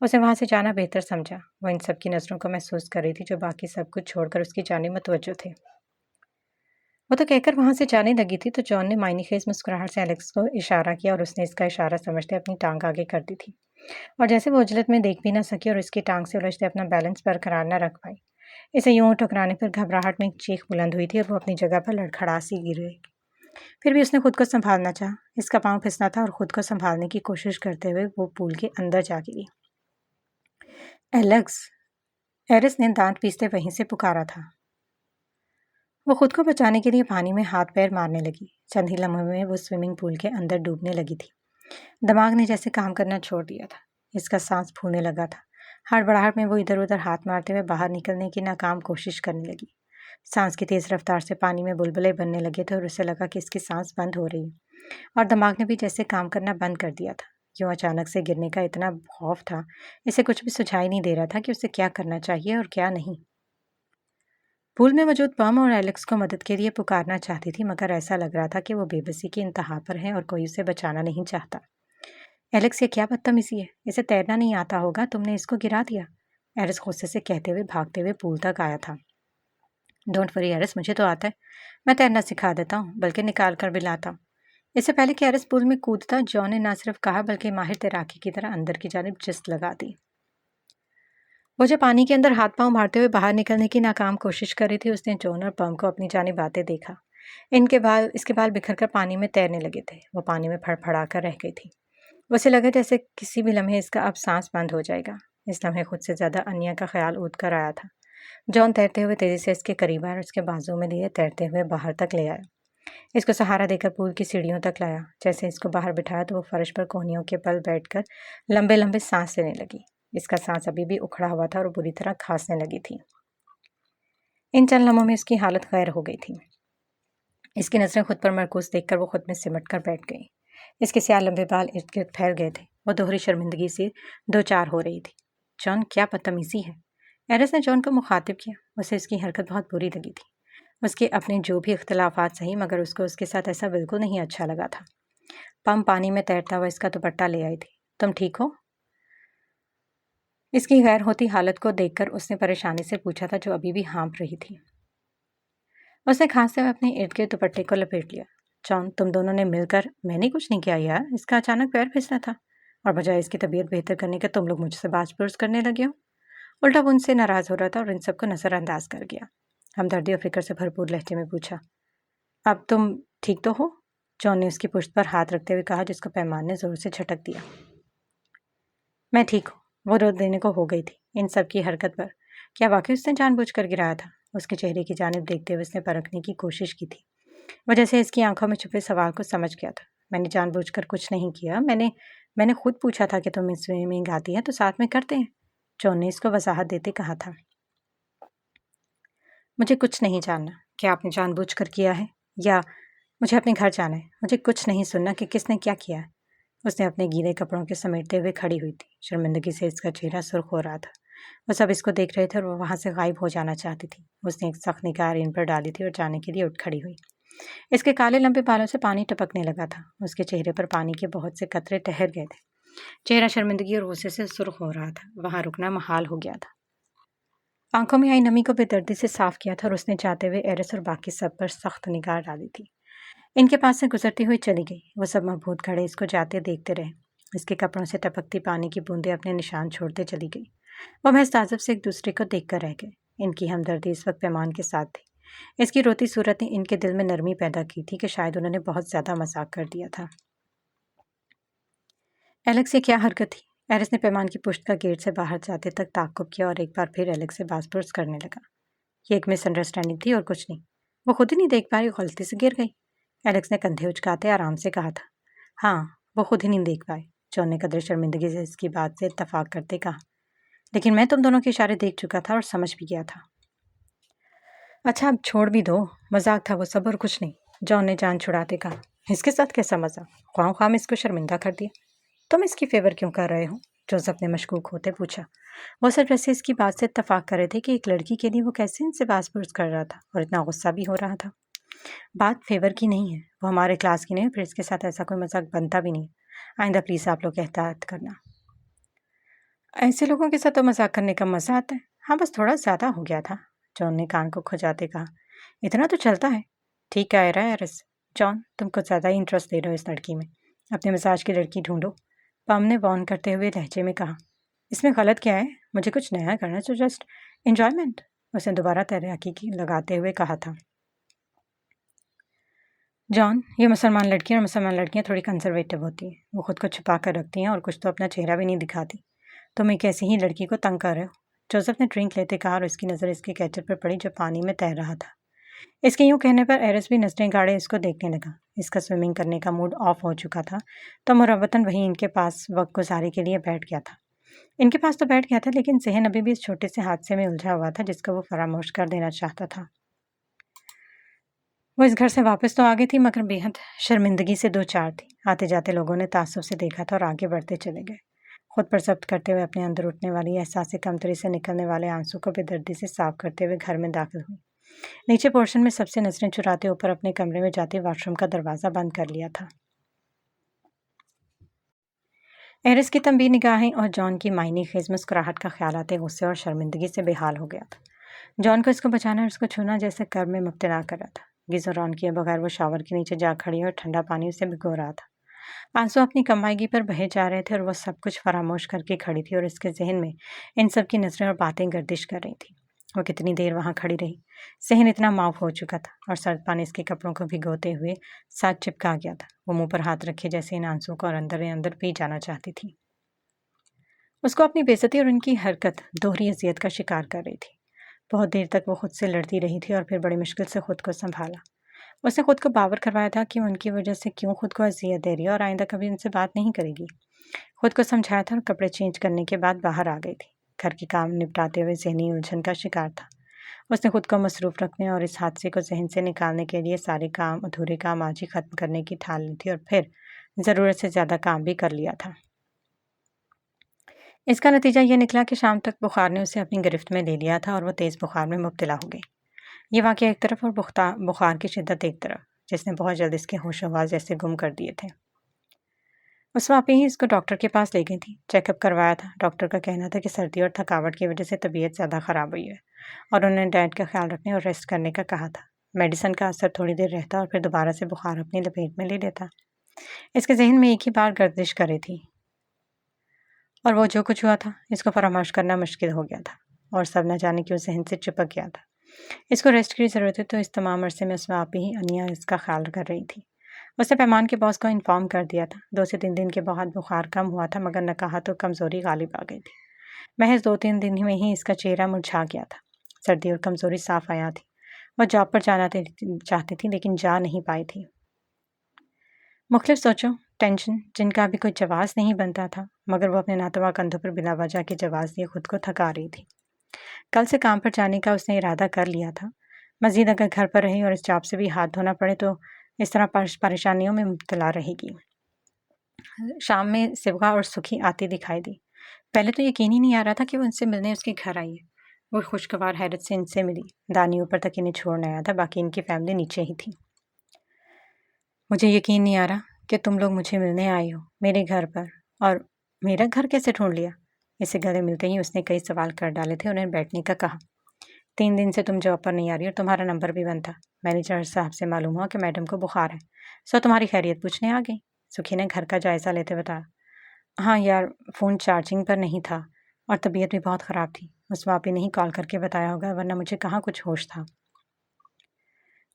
उसने वहाँ से जाना बेहतर समझा। वह इन सब की नज़रों को महसूस कर रही थी, जो बाकी सब कुछ छोड़कर उसकी जानिब मुतवज्जो थे। वो तो कहकर वहाँ से जाने लगी थी तो जॉन ने मायनेखेज़ मुस्कुराहट से एलेक्स को इशारा किया और उसने इसका इशारा समझते अपनी टांग आगे कर दी थी। और जैसे वो उजलत में देख भी ना सकी और इसकी टांग से उलझते अपना बैलेंस बरकरार न रख पाई। इसे यूं टकराने पर घबराहट में एक चीख बुलंद हुई थी और वो अपनी जगह पर लड़खड़ा सी गिर गई। फिर भी उसने खुद को संभालना चाहा। इसका पाँव फिसला था और खुद को संभालने की कोशिश करते हुए वो पूल के अंदर जा गिरी। एलेक्स, एरिस ने दांत पीसते वहीं से पुकारा था। वो खुद को बचाने के लिए पानी में हाथ पैर मारने लगी। चंद ही लम्हों में वो स्विमिंग पूल के अंदर डूबने लगी थी। दिमाग ने जैसे काम करना छोड़ दिया था। इसका सांस फूलने लगा था। हड़बड़ाहट में वो इधर उधर हाथ मारते हुए बाहर निकलने की नाकाम कोशिश करने लगी। सांस की तेज रफ्तार से पानी में बुलबुले बनने लगे थे और उसे लगा कि इसकी सांस बंद हो रही है और दिमाग ने भी जैसे काम करना बंद कर दिया था। यूं अचानक से गिरने का इतना खौफ था, इसे कुछ भी सुझाई नहीं दे रहा था कि उसे क्या करना चाहिए और क्या नहीं। पूल में मौजूद पम और एलेक्स को मदद के लिए पुकारना चाहती थी, मगर ऐसा लग रहा था कि वो बेबसी की इंतहा पर है और कोई उसे बचाना नहीं चाहता। एलेक्स, ये क्या बदतमीजी है, इसे तैरना नहीं आता होगा, तुमने इसको गिरा दिया। एरिस गुस्से से कहते हुए भागते हुए पूल तक आया था। डोंट वरी एरिस, मुझे तो आता है, मैं तैरना सिखा देता हूँ, बल्कि निकाल कर भी लाता हूँ। इससे पहले कि एरिस पूल में कूदता, जॉन ने न सिर्फ कहा बल्कि माहिर तैराकी की तरह अंदर की जानिब जिस्त लगा दी। वो जो पानी के अंदर हाथ पांव मारते हुए बाहर निकलने की नाकाम कोशिश कर रही थी, उसने जॉन और पम को अपनी जानिब आते देखा। इसके बाल बिखर कर पानी में तैरने लगे थे। वो पानी में फड़फड़ा कर रह गई थी। उसे लगा जैसे किसी भी लम्हे इसका अब सांस बंद हो जाएगा। इस लम्हे खुद से ज्यादा अन्य का ख्याल उठ कर आया था। जॉन तैरते हुए तेजी से इसके करीब आया और उसके बाजू में लिए तैरते हुए बाहर तक ले आया। इसको सहारा देकर पूल की सीढ़ियों तक लाया। जैसे इसको बाहर बिठाया तो वो फर्श पर कोहनियों के बल बैठकर लंबे लंबे सांस लेने लगी। इसका सांस अभी भी उखड़ा हुआ था और बुरी तरह खांसने लगी थी। इन चंद लम्हों में इसकी हालत गैर हो गई थी। इसकी नजरें खुद पर मरकूज देखकर वो खुद में सिमट कर बैठ गई। इसके स्याह लंबे बाल इर्द गिर्द फैल गए थे। वो दोहरी शर्मिंदगी से दो चार हो रही थी। जॉन, क्या बदतमीजी है। एरिस ने जॉन को मुखातिब किया। उसे इसकी हरकत बहुत बुरी लगी थी। उसके अपने जो भी इख्तलाफात सही, मगर उसको उसके साथ ऐसा बिल्कुल नहीं अच्छा लगा था। पम पानी में तैरता हुआ इसका दुपट्टा ले आई थी। तुम ठीक हो? इसकी गैर होती हालत को देखकर उसने परेशानी से पूछा था, जो अभी भी हाँफ रही थी। उसने खांसते हुए अपने इर्द गिर्द दुपट्टे को लपेट लिया। जॉन, तुम दोनों ने मिलकर। मैंने कुछ नहीं किया यार, इसका अचानक पैर फिसला था और बजाय इसकी तबीयत बेहतर करने के तुम लोग मुझसे बाज पुरस करने लगे हो। उल्टा वो उनसे नाराज हो रहा था और इन सबको नजरअंदाज कर गया। हमदर्दी और फिक्र से भरपूर लहजे में पूछा, अब तुम ठीक तो हो? जॉन ने उसकी पुश्त पर हाथ रखते हुए कहा, जिसको पैमान ने जोर से झटक दिया। मैं ठीक हूँ। वो रो देने को हो गई थी इन सब की हरकत पर। क्या वाकई उसने जानबूझकर गिराया था? उसके चेहरे की जानिब देखते हुए उसने परखने की कोशिश की थी। वजह से इसकी आंखों में छुपे सवाल को समझ गया था। मैंने जानबूझकर कुछ नहीं किया। मैंने खुद पूछा था कि तुम स्विमिंग आती है तो साथ में करते हैं। जॉन ने इसको वजाहत देते कहा था। मुझे कुछ नहीं जानना क्या आपने जानबूझकर किया है या मुझे अपने घर जाना है। मुझे कुछ नहीं सुनना कि किसने क्या किया है। उसने अपने गीले कपड़ों के समेटते हुए खड़ी हुई थी। शर्मिंदगी से इसका चेहरा सुर्ख हो रहा था। वो सब इसको देख रहे थे और वो वहां से गायब हो जाना चाहती थी। उसने एक सख्त निगाह इन पर डाली थी और जाने के लिए उठ खड़ी हुई। इसके काले लंबे बालों से पानी टपकने लगा था। उसके चेहरे पर पानी के बहुत से कतरे ठहर गए थे। चेहरा शर्मिंदगी और गुस्से से सुर्ख हो रहा था। वहां रुकना महाल हो गया था। आंखों में आई नमी को बेदर्दी से साफ किया था और उसने जाते हुए एरिस और बाकी सब पर सख्त निगाह डाली थी। इनके पास से गुजरती हुई चली गई। वो सब मबहूत खड़े इसको जाते देखते रहे। इसके कपड़ों से टपकती पानी की बूंदें अपने निशान छोड़ते चली गई। वो महज ताजुब से एक दूसरे को देख कर रह गए। इनकी हमदर्दी इस वक्त पैमान के साथ थी। इसकी रोती सूरत ने इनके दिल में नरमी पैदा की थी कि शायद उन्होंने बहुत ज्यादा मजाक कर दिया था। एलेक्स, ये क्या हरकत थी? एरिस ने पैमान की पुश्त का गेट से बाहर जाते तक ताक्कुब किया और एक बार फिर एलेक्स से बासपुरस करने लगा। ये एक मिसअंडरस्टैंडिंग थी और कुछ नहीं। वो खुद ही नहीं देख पा रही, गलती से गिर गई। एलेक्स ने कंधे उचकाते आराम से कहा था। हाँ, वो खुद ही नहीं देख पाए। जॉन ने कदर शर्मिंदगी से इसकी बात से इत्तफाक करते कहा। लेकिन मैं तुम दोनों के इशारे देख चुका था और समझ भी गया था। अच्छा, अब छोड़ भी दो। मजाक था वो सब और कुछ नहीं। जॉन ने जान छुड़ाते कहा। इसके साथ कैसा मजाक? ख्वाम ख्वाम इसको शर्मिंदा कर दिया। तुम इसकी फेवर क्यों कर रहे हो? जोसेफ ने मशकूक होते पूछा। वो सिर्फ ऐसे इसकी बात से इत्तफाक कर रहे थे कि एक लड़की के लिए वो कैसे इनसे बास-पुर्स कर रहा था और इतना गुस्सा भी हो रहा था। बात फेवर की नहीं है, वो हमारे क्लास की नहीं, फिर इसके साथ ऐसा कोई मजाक बनता भी नहीं। आइंदा प्लीज आप लोग एहतियात करना। ऐसे लोगों के साथ तो मजाक करने का मजा आता है। हाँ, बस थोड़ा ज्यादा हो गया था। जॉन ने कान को खुजाते कहा। इतना तो चलता है। ठीक कह रहा है एरिस। जॉन, तुम कुछ ज्यादा ही इंटरेस्ट दे रहे हो इस लड़की में। अपने मिजाज की लड़की ढूंढो। पम ने वॉर्न करते हुए लहजे में कहा। इसमें गलत क्या है? मुझे कुछ नया करना, तो जस्ट एंजॉयमेंट। उसने दोबारा तैराकी की लगाते हुए कहा था। जॉन, ये मुसलमान लड़कियाँ और मुसलमान लड़कियाँ थोड़ी कंजर्वेटिव होती हैं। वो खुद को छुपा कर रखती हैं और कुछ तो अपना चेहरा भी नहीं दिखाती। तुम एक ऐसी ही लड़की को तंग कर रहे हो। जोसेफ ने ड्रिंक लेते कहा और उसकी नज़र इसके कैचर पर पड़ी जो पानी में तैर रहा था। इसके यूं कहने पर एरिस भी नजरें गाड़े इसको देखने लगा। इसका स्विमिंग करने का मूड ऑफ हो चुका था तो मुरव्वतन वहीं इनके पास वक्त गुजारे के लिए बैठ गया था। इनके पास तो बैठ गया था लेकिन जहन अभी भी इस छोटे से हादसे में उलझा हुआ था जिसको वो फरामोश कर देना चाहता था। वो इस घर से वापस तो आ गई थी मगर बेहद शर्मिंदगी से दो चार थी। आते जाते लोगों ने तासुब से देखा था और आगे बढ़ते चले गए। खुद पर जब्त करते हुए अपने अंदर उठने वाली एहसास कमतरी से निकलने वाले आंसू को बेदर्दी से साफ करते हुए घर में दाखिल हुई। नीचे पोर्शन में सबसे नजरें चुराते ऊपर अपने कमरे में जाते वॉशरूम का दरवाज़ा बंद कर लिया था। एरिस की तंबी निगाहें और जॉन की मायने खेज मुस्कुराहट का ख्याल आते गुस्से और शर्मिंदगी से बेहाल हो गया था। जॉन को इसको बचाना और उसको छूना जैसे कर्म में मुब्तला कर रहा था। गीजर ऑन किए बगैर वो शावर के नीचे जा खड़ी और ठंडा पानी उसे भिगो रहा था। आंसू अपनी कमाईगी पर बहे जा रहे थे और वह सब कुछ फरामोश करके खड़ी थी और इसके जहन में इन सब की नजरें और बातें गर्दिश कर रही थी। वो कितनी देर वहां खड़ी रही। सहन इतना माफ हो चुका था और सर्द पानी इसके कपड़ों को भिगोते हुए साथ चिपका गया था। वो मुंह पर हाथ रखे जैसे इन आंसू को और अंदर अंदर पी जाना चाहती थी। उसको अपनी बेइज्जती और उनकी हरकत दोहरी अजियत का शिकार कर रही थी। बहुत देर तक वो खुद से लड़ती रही थी और फिर बड़ी मुश्किल से खुद को संभाला। उसने खुद को बावर करवाया था कि उनकी वजह से क्यों खुद को अजियत दे रही है और आइंदा कभी उनसे बात नहीं करेगी। खुद को समझाया था और कपड़े चेंज करने के बाद बाहर आ गई थी। घर के काम निपटाते हुए जहनी उलझन का शिकार था। उसने खुद को मसरूफ रखने और इस हादसे को जहन से निकालने के लिए सारे काम अधूरे काम आज ही खत्म करने की ठान ली थी और फिर ज़रूरत से ज़्यादा काम भी कर लिया था। इसका नतीजा ये निकला कि शाम तक बुखार ने उसे अपनी गिरफ्त में ले लिया था और वह तेज़ बुखार में मुब्तला हो गई। ये वाक़या एक तरफ और बुखार की शिद्दत एक तरफ, जिसने बहुत जल्द इसके होश-ओ-हवास जैसे गुम कर दिए थे। उस वाक़ई ही इसको डॉक्टर के पास ले गई थी। चेकअप करवाया था। डॉक्टर का कहना था कि सर्दी और थकावट की वजह से तबीयत ज़्यादा ख़राब हुई है और उन्होंने डाइट का ख्याल रखने और रेस्ट करने का कहा था। मेडिसिन का असर थोड़ी देर रहता और फिर दोबारा से बुखार अपनी लपेट में ले लेता। इसके ज़हन में एक ही बार गर्दिश कर रही थी और वो जो कुछ हुआ था इसको फरामोश करना मुश्किल हो गया था और सब न जाने क्यों ज़हन से चिपक गया था। इसको रेस्ट की ज़रूरत है तो इस तमाम अरसे में उसमें आप ही अनिया इसका ख्याल कर रही थी। उसने पैमान के बॉस को इन्फॉर्म कर दिया था। 2 से 3 दिन के बाद बुखार कम हुआ था मगर न कहा तो कमज़ोरी गालिब आ गई थी। महज 2-3 दिन में ही इसका चेहरा मुरझा गया था। सर्दी और कमज़ोरी साफ आया थी। वह जॉब पर जाना चाहती थी लेकिन जा नहीं पाई थी। मुख्तलिफ सोचों, टेंशन जिनका अभी कोई जवाब नहीं बनता था मगर वो अपने नातवा कंधों पर बिला वजह के जवाब दिए खुद को थका रही थी। कल से काम पर जाने का उसने इरादा कर लिया था। मज़ीद अगर घर पर रही और इस जॉब से भी हाथ धोना पड़े तो इस तरह परेशानियों में मुब्तला रहेगी। शाम में शिवा और सुखी आती दिखाई दी। पहले तो यकीन ही नहीं आ रहा था कि वो उनसे मिलने उसके घर आई है। वो खुशगवार हैरत से इनसे मिली। दानी ऊपर तक इन्हें छोड़ने आया था, बाकी इनकी फैमिली नीचे ही थी। मुझे यकीन नहीं आ रहा कि तुम लोग मुझे मिलने आए हो मेरे घर पर, और मेरा घर कैसे ढूंढ लिया। इसे गले मिलते ही उसने कई सवाल कर डाले थे। उन्हें बैठने का कहा। 3 दिन से तुम जॉब पर नहीं आ रही और तुम्हारा नंबर भी बंद था। मैनेजर साहब से मालूम हुआ कि मैडम को बुखार है, सो तुम्हारी खैरियत पूछने आ गई। सुखी ने घर का जायज़ा लेते बताया। हाँ यार, फ़ोन चार्जिंग पर नहीं था और तबीयत भी बहुत ख़राब थी। उस वापी ने ही कॉल करके बताया होगा वरना मुझे कहाँ कुछ होश था।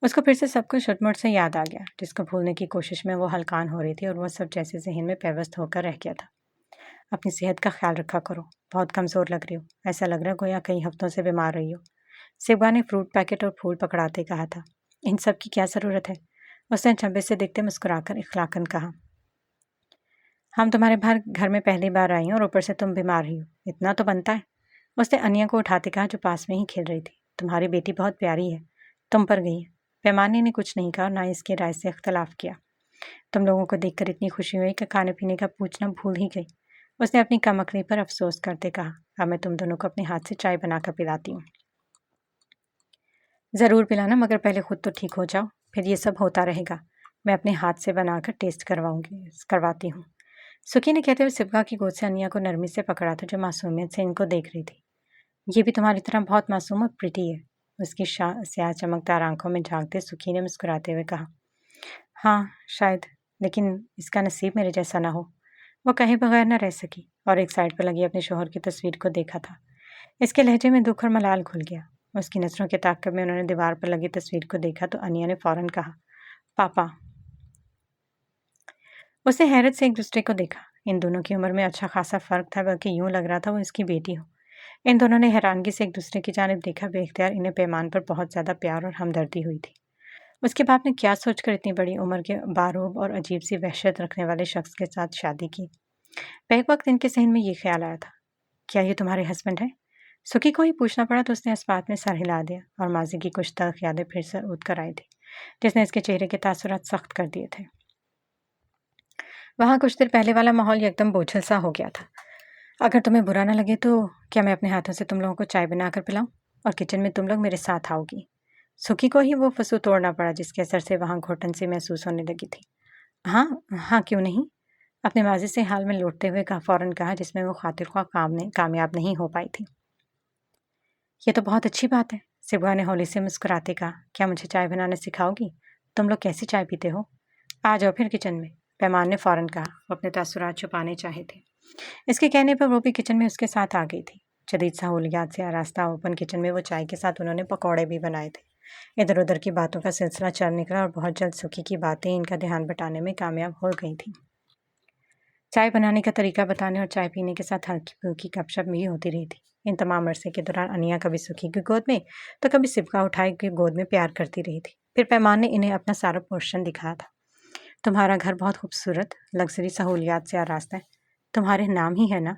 उसको फिर से सब कुछ शुटमुट से याद आ गया जिसको भूलने की कोशिश में वो हलकान हो रही थी और वह सब जैसे जहन में पेवस्त होकर रह गया था। अपनी सेहत का ख्याल रखा करो, बहुत कमज़ोर लग रही हो। ऐसा लग रहा है गोया कई हफ्तों से बीमार रही हो। शिवा ने फ्रूट पैकेट और फूल पकड़ाते कहा था। इन सब की क्या ज़रूरत है? उसने चंबे से देखते मुस्कुराकर इखलाकन कहा। हम तुम्हारे घर में पहली बार आई हैं और ऊपर से तुम बीमार रही हो, इतना तो बनता है। उसने अनिया को उठाते कहा जो पास में ही खेल रही थी। तुम्हारी बेटी बहुत प्यारी है, तुम पर गई है। पैमाने ने कुछ नहीं कहा और ना इसकी राय से इख्तलाफ किया। तुम लोगों को देखकर इतनी खुशी हुई कि खाने पीने का पूछना भूल ही गई। उसने अपनी कमकली पर अफसोस करते कहा। अब मैं तुम दोनों को अपने हाथ से चाय बनाकर पिलाती हूँ। ज़रूर पिलाना, मगर पहले खुद तो ठीक हो जाओ, फिर ये सब होता रहेगा। मैं अपने हाथ से बनाकर टेस्ट करवाती हूँ। सुखी ने कहते हुए शिवका की गोद से अनिया को नरमी से पकड़ा था जो मासूमियत से इनको देख रही थी। ये भी तुम्हारी तरह बहुत मासूम और प्रिटी है। उसकी स्याह चमकदार आंखों में झांकते सुखी ने मुस्कुराते हुए कहा। हाँ शायद, लेकिन इसका नसीब मेरे जैसा ना हो। वो कहे बगैर न रह सकी और एक साइड पर लगी अपने शोहर की तस्वीर को देखा था। इसके लहजे में दुख और मलाल घुल गया। उसकी नज़रों के ताक़ुब में उन्होंने दीवार पर लगी तस्वीर को देखा तो अनिया ने फ़ौरन कहा, पापा। उसने हैरत से एक दूसरे को देखा। इन दोनों की उम्र में अच्छा खासा फ़र्क था, बल्कि यूँ लग रहा था वो इसकी बेटी हो। इन दोनों ने हैरानगी से एक दूसरे की जानिब देखा। बेख्तियार इन्हें पैमान पर बहुत ज़्यादा प्यार और हमदर्दी हुई थी। उसके बाप ने क्या सोचकर इतनी बड़ी उम्र के बारूब और अजीब-सी वहशत रखने वाले शख्स के साथ शादी की? बैक वक़्त इनके ज़हन में ये ख़्याल आया था, क्या ये तुम्हारे हस्बैंड हैं? सुखी को ही पूछना पड़ा तो उसने इस बात में सर हिला दिया और माज़ी की कुछ तल्ख़ यादें फिर से उठ कर आई थी, जिसने इसके चेहरे के तासुरात सख्त कर दिए थे। वहाँ कुछ देर पहले वाला माहौल एकदम बोझिल-सा हो गया था। अगर तुम्हें बुरा ना लगे तो क्या मैं अपने हाथों से तुम लोगों को चाय बनाकर पिलाऊँ? और किचन में तुम लोग मेरे साथ आओगी। सुखी को ही वो फुसू तोड़ना पड़ा, जिसके असर से वहाँ घुटन सी महसूस होने लगी थी। हाँ, हाँ, क्यों नहीं? अपने माज़ी से हाल में लौटते हुए फ़ौरन कहा, जिसमें वो खातिर-ख्वाह कामयाब नहीं हो पाई थी। ये तो बहुत अच्छी बात है। सिबुआ ने हौली से मुस्कुराते कहा, क्या मुझे चाय बनाना सिखाओगी? तुम लोग कैसी चाय पीते हो? आ जाओ फिर किचन में। पैमान ने फ़ौरन कहा। वो अपने तासुरात छुपाने चाहे थे। इसके कहने पर वो भी किचन में उसके साथ आ गई थी। जदीद सहूलियात से आरास्ता ओपन किचन में वो चाय के साथ उन्होंने पकौड़े भी बनाए थे। इधर उधर की बातों का सिलसिला चल निकला और बहुत जल्द सुखी की बातें इनका ध्यान बटाने में कामयाब हो गई थी। चाय बनाने का तरीका बताने और चाय पीने के साथ हल्की फुल्की गपशप भी होती रही थी। इन तमाम अरसे के दौरान अनिया कभी सुखी की गोद में तो कभी सिबका उठाए की गोद में प्यार करती रही थी। फिर पैमान ने इन्हें अपना सारा पोर्शन दिखाया था। तुम्हारा घर बहुत खूबसूरत, लग्जरी सहूलियात से आरास्ता है। तुम्हारे नाम ही है ना?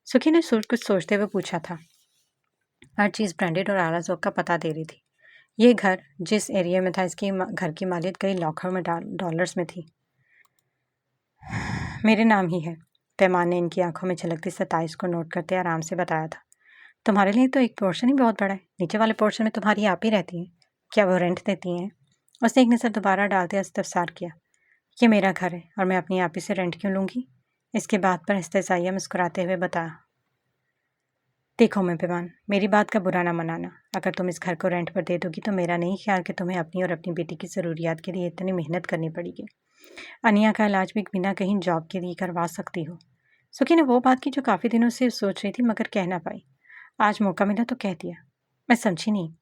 सुखी ने कुछ सोचते हुए पूछा था। हर चीज़ ब्रांडेड और आला ज़ौक़ का पता दे रही थी। ये घर जिस एरिया में था, इसकी घर की मालियत कई लाखों में डॉलर्स में थी। मेरे नाम ही है। पैमान ने इनकी आंखों में झलकती 27 को नोट करते आराम से बताया था। तुम्हारे लिए तो एक पोर्शन ही बहुत बड़ा है। नीचे वाले पोर्शन में तुम्हारी आप ही रहती हैं। क्या वो रेंट देती हैं? उसने एक नज़र दोबारा डालते इस्तफसार किया। ये मेरा घर है और मैं अपनी आप ही से रेंट क्यों लूँगी? इसके बात पर इस्तेज़ाइया मुस्कुराते हुए बताया। देखो मैं पैमान, मेरी बात का बुरा ना मनाना। अगर तुम इस घर को रेंट पर दे दोगी तो मेरा नहीं ख्याल कि तुम्हें अपनी और अपनी बेटी की ज़रूरियात के लिए इतनी मेहनत करनी पड़ेगी। अनिया का इलाज भी बिना कहीं जॉब के लिए करवा सकती हो। सुखी ने वो बात की जो काफ़ी दिनों से सोच रही थी, मगर कह ना पाई। आज मौका मिला तो कह दिया। मैं समझी नहीं।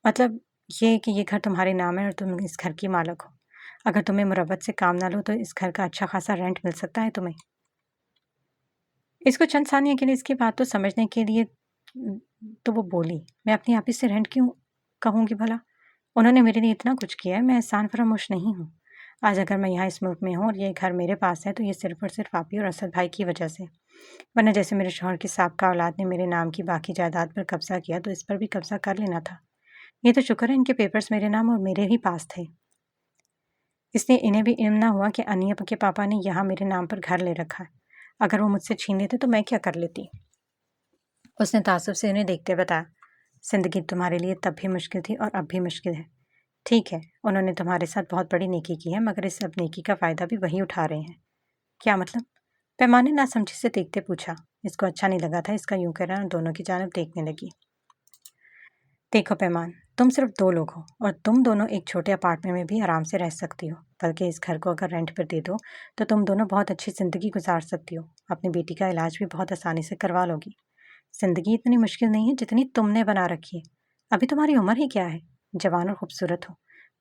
मतलब ये कि ये घर तुम्हारे नाम है और तुम इस घर की मालिक हो। अगर तुम्हें मुरव्वत से काम ना लो तो इस घर का अच्छा खासा रेंट मिल सकता है तुम्हें। इसको चंद सानिया के लिए इसकी बात तो समझने के लिए तो वो बोली, मैं अपनी आप ही से रेंट क्यों कहूँगी भला? उन्होंने मेरे लिए इतना कुछ किया है, मैं एहसान फरामोश नहीं हूँ। आज अगर मैं यहाँ इस मुल्क में हूँ और ये घर मेरे पास है तो ये सिर्फ़ और सिर्फ़ आप ही और असद भाई की वजह से। वरना जैसे मेरे शौहर की साबका औलाद ने मेरे नाम की बाकी जायदाद पर कब्ज़ा किया तो इस पर भी कब्ज़ा कर लेना था। ये तो शुक्र है इनके पेपर्स मेरे नाम और मेरे ही पास थे। इसलिए इन्हें भी इल्म ना हुआ कि अनिया के पापा ने यहाँ मेरे नाम पर घर ले रखा है। अगर वो मुझसे छीन लेते तो मैं क्या कर लेती? उसने तासुब से उन्हें देखते बताया। ज़िंदगी तुम्हारे लिए तब भी मुश्किल थी और अब भी मुश्किल है। ठीक है, उन्होंने तुम्हारे साथ बहुत बड़ी नेकी की है, मगर इस सब नेकी का फ़ायदा भी वही उठा रहे हैं। क्या मतलब? पैमान ने नासमझी से देखते पूछा। इसको अच्छा नहीं लगा था इसका यूं कहना और दोनों की जानिब देखने लगी। देखो पैमान, तुम सिर्फ 2 लोग हो और तुम दोनों एक छोटे अपार्टमेंट में भी आराम से रह सकती हो। बल्कि इस घर को अगर रेंट पर दे दो तो तुम दोनों बहुत अच्छी ज़िंदगी गुजार सकती हो। अपनी बेटी का इलाज भी बहुत आसानी से करवा लोगी। ज़िंदगी इतनी मुश्किल नहीं है जितनी तुमने बना रखी है। अभी तुम्हारी उम्र ही क्या है? जवान और खूबसूरत हो।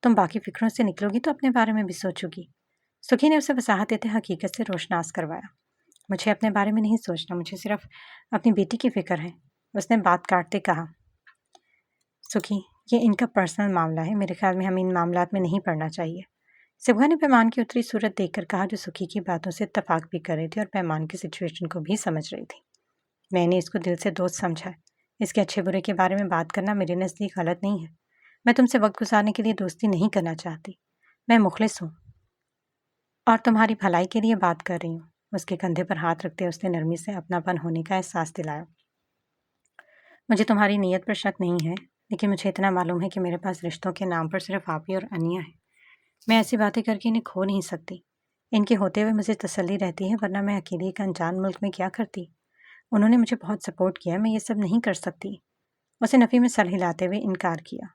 तुम बाकी फ़िक्रों से निकलोगी तो अपने बारे में भी सोचोगी। सुखी ने उसे वसाहत देते हकीकत से रोशनास करवाया। मुझे अपने बारे में नहीं सोचना, मुझे सिर्फ अपनी बेटी की फ़िक्र है। उसने बात काटते कहा। सुखी, ये इनका पर्सनल मामला है। मेरे ख्याल में हमें इन मामलात में नहीं पड़ना चाहिए। सिबहा ने पैमान की उतरी सूरत देखकर कहा, जो सुखी की बातों से इत्तफाक भी कर रही थी और पैमान की सिचुएशन को भी समझ रही थी। मैंने इसको दिल से दोस्त समझा है। इसके अच्छे बुरे के बारे में बात करना मेरे नज़दीक गलत नहीं है। मैं तुमसे वक्त गुजारने के लिए दोस्ती नहीं करना चाहती। मैं मुखलिस हूँ और तुम्हारी भलाई के लिए बात कर रही हूँ। उसके कंधे पर हाथ रखते उसने नरमी से अपनापन होने का एहसास दिलाया। मुझे तुम्हारी नीयत पर शक नहीं है, लेकिन मुझे इतना मालूम है कि मेरे पास रिश्तों के नाम पर सिर्फ आप ही और अनिया है। मैं ऐसी बातें करके इन्हें खो नहीं सकती। इनके होते हुए मुझे तसल्ली रहती है, वरना मैं अकेली एक अनजान मुल्क में क्या करती। उन्होंने मुझे बहुत सपोर्ट किया है, मैं ये सब नहीं कर सकती। उसे नफ़ी में सर हिलाते हुए इनकार किया।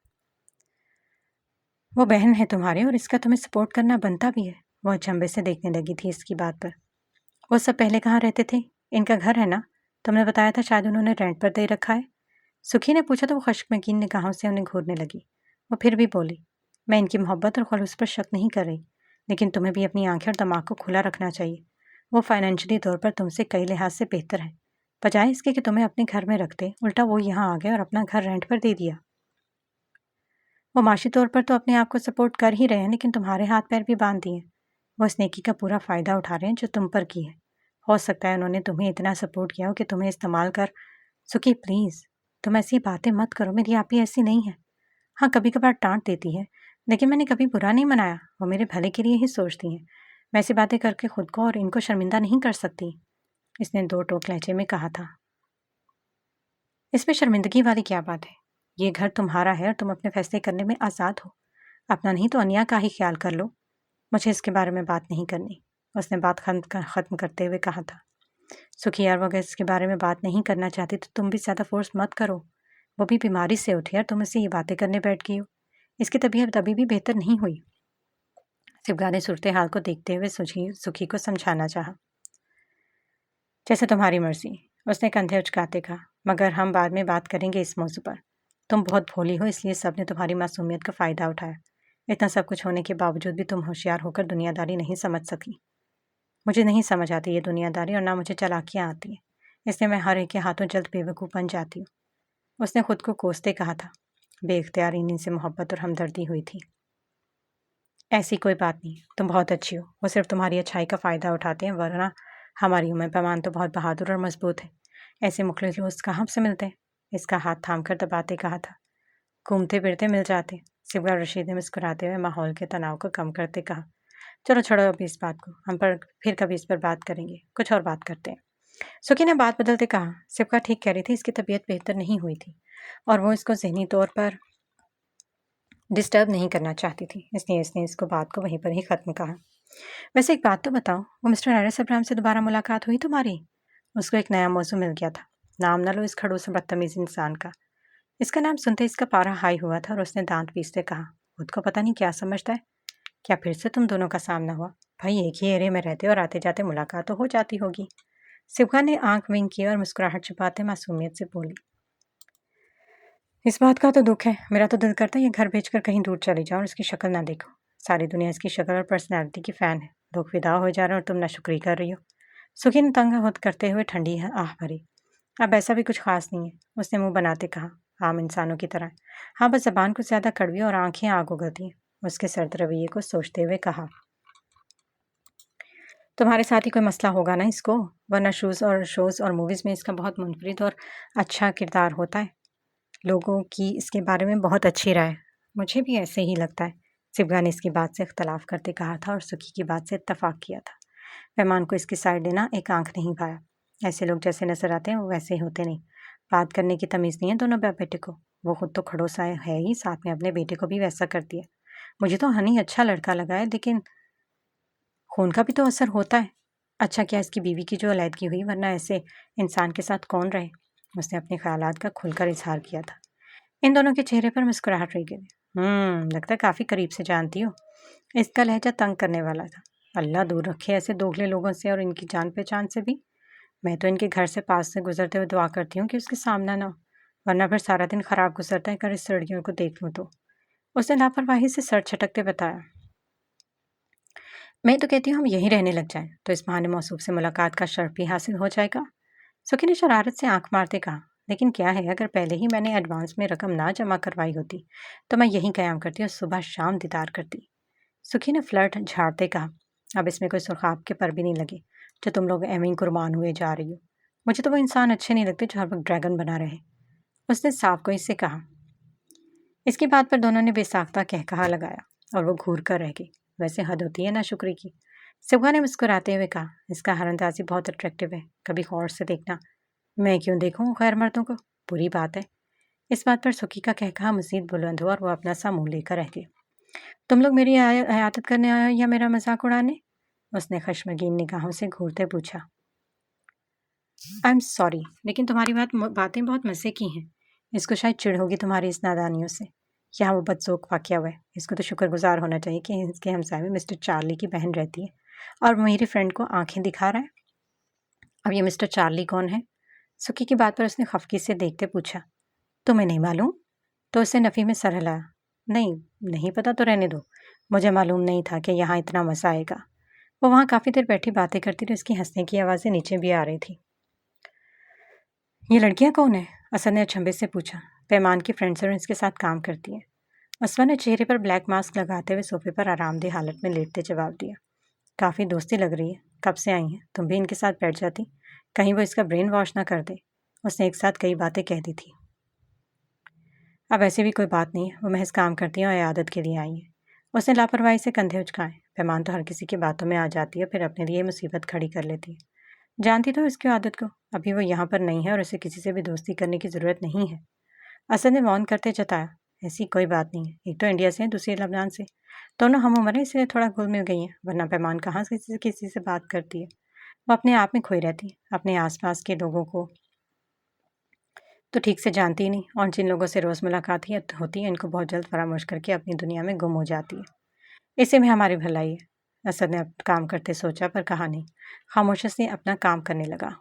वो बहन है तुम्हारी और इसका तुम्हें सपोर्ट करना बनता भी है। वो अचंभे से देखने लगी थी इसकी बात पर। वो सब पहले कहाँ रहते थे? इनका घर है ना? तुमने बताया था शायद उन्होंने रेंट पर दे रखा है। सुखी ने पूछा तो वो खश्मगीन निगाहों से उन्हें घूरने लगी। वो फिर भी बोली, मैं इनकी मोहब्बत और खलूस पर शक नहीं कर रही। लेकिन तुम्हें भी अपनी आंखें और दिमाग को खुला रखना चाहिए। वो फाइनेंशियली तौर पर तुमसे कई लिहाज से बेहतर है। बजाय इसके कि तुम्हें अपने घर में रखते, उल्टा वो यहाँ आ गए और अपना घर रेंट पर दे दिया। वो माशी तौर पर तो अपने आप को सपोर्ट कर ही रहे हैं, लेकिन तुम्हारे हाथ पैर भी बांध दिए। वो इस नेकी का पूरा फ़ायदा उठा रहे हैं जो तुम पर की है। हो सकता है उन्होंने तुम्हें इतना सपोर्ट किया हो कि तुम्हें इस्तेमाल कर। सुखी प्लीज़, तुम ऐसी बातें मत करो, मेरी आप ही ऐसी नहीं है। हाँ, कभी कभार डांट देती है, लेकिन मैंने कभी बुरा नहीं मनाया। वो मेरे भले के लिए ही सोचती हैं। मैं ऐसी बातें करके खुद को और इनको शर्मिंदा नहीं कर सकती। इसने दो टोक लहजे में कहा था। इसमें शर्मिंदगी वाली क्या बात है? ये घर तुम्हारा है और तुम अपने फैसले करने में आज़ाद हो। अपना नहीं तो अन्य का ही ख्याल कर लो। मुझे इसके बारे में बात नहीं करनी। उसने बात ख़त्म करते हुए कहा था। सुखी यार, वो अगर इसके बारे में बात नहीं करना चाहती तो तुम भी ज़्यादा फोर्स मत करो। वो भी बीमारी से उठी और तुम इससे ये बातें करने बैठ गई हो। इसकी तबीयत अभी भी बेहतर नहीं हुई। सिबगा ने सूरत हाल को देखते हुए सुखी को समझाना चाहा। जैसे तुम्हारी मर्जी, उसने कंधे उचकाते कहा, मगर हम बाद में बात करेंगे इस मौजू पर। तुम बहुत भोली हो, इसलिए सब ने तुम्हारी मासूमियत का फ़ायदा उठाया। इतना सब कुछ होने के बावजूद भी तुम होशियार होकर दुनियादारी नहीं समझ सकी। मुझे नहीं समझ आती ये दुनियादारी और ना मुझे चालाकियाँ आती हैं, इसलिए मैं हर एक के हाथों जल्द बेवकूफ़ बन जाती हूँ। उसने खुद को कोसते कहा था। बेख्तियार इन्हीं से मोहब्बत और हमदर्दी हुई थी। ऐसी कोई बात नहीं, तुम बहुत अच्छी हो। वो सिर्फ तुम्हारी अच्छाई का फ़ायदा उठाते हैं, वरना हमारी उम्र पैमान तो बहुत बहादुर और मजबूत है। ऐसे मुखलिस दोस्त कहाँ से मिलते हैं? इसका हाथ थाम कर दबाते कहा था। घूमते फिरते मिल जाते। सिबगा रशीद ने मुस्कुराते हुए माहौल के तनाव को कम करते कहा, चलो छोड़ो अभी इस बात को, हम पर फिर कभी इस पर बात करेंगे, कुछ और बात करते हैं। सुखी ने बात बदलते कहा, सिबगा ठीक कह रही थी, इसकी तबीयत बेहतर नहीं हुई थी और वो इसको जहनी तौर पर डिस्टर्ब नहीं करना चाहती थी, इसलिए इसने इसको बात को वहीं पर ही ख़त्म कहा। वैसे एक बात तो बताओ, वो मिस्टर एरिस अब्राहम से दोबारा मुलाकात हुई तुम्हारी? उसको एक नया मौजू मिल गया था। नाम न लो इस खड़ूस और बदतमीज़ इंसान का। इसका नाम सुनते इसका पारा हाई हुआ था और उसने दांत पीसते कहा, खुद को पता नहीं क्या समझता है। क्या फिर से तुम दोनों का सामना हुआ? भाई एक ही एरिया में रहते और आते जाते मुलाकात तो हो जाती होगी। सिबगा ने आंख विंक की और मुस्कुराहट छुपाते मासूमियत से बोली, इस बात का तो दुख है। मेरा तो दिल करता है ये घर बेचकर कहीं दूर चली जाओ और इसकी शक्ल ना देखो। सारी दुनिया इसकी शक्ल और पर्सनैलिटी की फ़ैन है। लोग फिदा हो जा रहे हो और तुम नाशुक्री कर रही हो। सुखी ने तंग होत करते हुए ठंडी आह भरी। अब ऐसा भी कुछ खास नहीं है, उसने मुंह बनाते कहा, आम इंसानों की तरह। हाँ, बस ज़बान कुछ ज़्यादा कड़वी और आंखें आग उगलती हैं। उसके सर्द रवैये को सोचते हुए कहा, तुम्हारे साथ ही कोई मसला होगा ना इसको, वरना शोज़ और मूवीज़ में इसका बहुत मुनफरिद और अच्छा किरदार होता है। लोगों की इसके बारे में बहुत अच्छी राय। मुझे भी ऐसे ही लगता है। सिबगा ने इसकी बात से इख्तलाफ करते कहा था और सुखी की बात से इत्तफाक किया था। पैमान को इसकी साइड लेना एक आंख नहीं पाया। ऐसे लोग जैसे नजर आते हैं वो वैसे ही होते नहीं। बात करने की तमीज़ नहीं है दोनों बाप बेटे को। वो खुद तो खड़ूसा है ही, साथ में अपने बेटे को भी वैसा कर दिया। मुझे तो हनी अच्छा लड़का लगा है, लेकिन खून का भी तो असर होता है। अच्छा क्या इसकी बीवी की जो अलैदगी हुई, वरना ऐसे इंसान के साथ कौन रहे। उसने अपने ख्यालात का खुलकर इजहार किया था। इन दोनों के चेहरे पर मुस्कुराहट रह गई। लगता है काफ़ी करीब से जानती हो। इसका लहजा तंग करने वाला था। अल्लाह दूर रखे ऐसे दोगले लोगों से और इनकी जान पहचान से भी। मैं तो इनके घर से पास से गुजरते हुए दुआ करती हूँ कि उसके सामना ना हो, वरना फिर सारा दिन खराब गुजरता है। कर इस लड़कियों को देख लूँ तो। उसने लापरवाही से सर छटकते बताया, मैं तो कहती हूँ हम यहीं रहने लग जाएं, तो इस बहाने मौसूफ से मुलाकात का शर्फ भी हासिल हो जाएगा। सुखी ने शरारत से आंख मारते कहा, लेकिन क्या है, अगर पहले ही मैंने एडवांस में रकम ना जमा करवाई होती तो मैं यहीं क़याम करती और सुबह शाम दीदार करती। सुखी ने फ्लर्ट झाड़ते कहा, अब इसमें कोई सुर्खाब के पर भी नहीं लगे जो तुम लोग एवं ही कुर्बान हुए जा रही हो। मुझे तो वो इंसान अच्छे नहीं लगते जो हर वक्त ड्रैगन बना रहे। उसने साफ गोई से कहा। इसकी बात पर दोनों ने बेसाख्ता कहकहा लगाया और वो घूर कर रह गई। वैसे हद होती है ना शुक्री की। सिबगा ने मुस्कुराते हुए कहा, इसका हरअंदाजी बहुत अट्रैक्टिव है, कभी गौर से देखना। मैं क्यों देखूं खैर मर्दों को, बुरी बात है। इस बात पर सुखी का कहकहा मजीद बुलंद हुआ और वो अपना सा मुंह लेकर रह गई। तुम लोग मेरी आयादत करने आए हो या मेरा मजाक उड़ाने? उसने खश्मगीन निगाहों से घूरते पूछा। आई एम सॉरी, लेकिन तुम्हारी बातें बहुत मज़े की हैं। इसको शायद चिढ़ होगी तुम्हारी इस नादानियों से। यहाँ वो बदजोक वाक़या हुआ है। इसको तो शुक्रगुजार होना चाहिए कि इसके हमसाए में मिस्टर चार्ली की बहन रहती है और मेरी फ्रेंड को आंखें दिखा रहा है। अब ये मिस्टर चार्ली कौन है? सुखी की बात पर उसने खफकी से देखते पूछा, तुम्हें नहीं मालूम? तो उसने नफ़ी में सर हिलाया। नहीं, नहीं पता तो रहने दो। मुझे मालूम नहीं था कि यहाँ इतना मज़ा आएगा। वो वहाँ काफ़ी देर बैठी बातें करती रही। उसकी हंसने की आवाज़ें नीचे भी आ रही थी। ये लड़कियाँ कौन है? असद ने अचंभे से पूछा। पैमान की फ्रेंड्स और इसके साथ काम करती हैं। असमा ने चेहरे पर ब्लैक मास्क लगाते हुए सोफे पर आरामदेह हालत में लेटते जवाब दिया। काफ़ी दोस्ती लग रही है। कब से आई हैं? तुम भी इनके साथ बैठ जाती, कहीं वो इसका ब्रेन वॉश ना कर दे। उसने एक साथ कई बातें कह दी थी। अब ऐसी भी कोई बात नहीं है, वो महज काम करती हैं और आदत के लिए आई हैं। उसने लापरवाही से कंधे उचकाए। पैमान तो हर किसी की बातों में आ जाती है, फिर अपने लिए मुसीबत खड़ी कर लेती है। जानती तो इसकी आदत को। अभी वो यहाँ पर नहीं है और उसे किसी से भी दोस्ती करने की ज़रूरत नहीं है। असद ने मौन करते जताया। ऐसी कोई बात नहीं है। एक तो इंडिया से है, दूसरी लबनान से। दोनों हम उम्र है, इसलिए थोड़ा घुल मिल गई हैं, वरना पैमान कहाँ से किसी से बात करती है। वो अपने आप में खोई रहती है, अपने आसपास के लोगों को तो ठीक से जानती ही नहीं, और जिन लोगों से रोज़ मुलाकात होती है इनको बहुत जल्द फरामोश करके अपनी दुनिया में गुम हो जाती है। इसी में हमारी भलाई है। असद ने अब काम करते सोचा पर कहा नहीं। खामोशी से अपना काम करने लगा।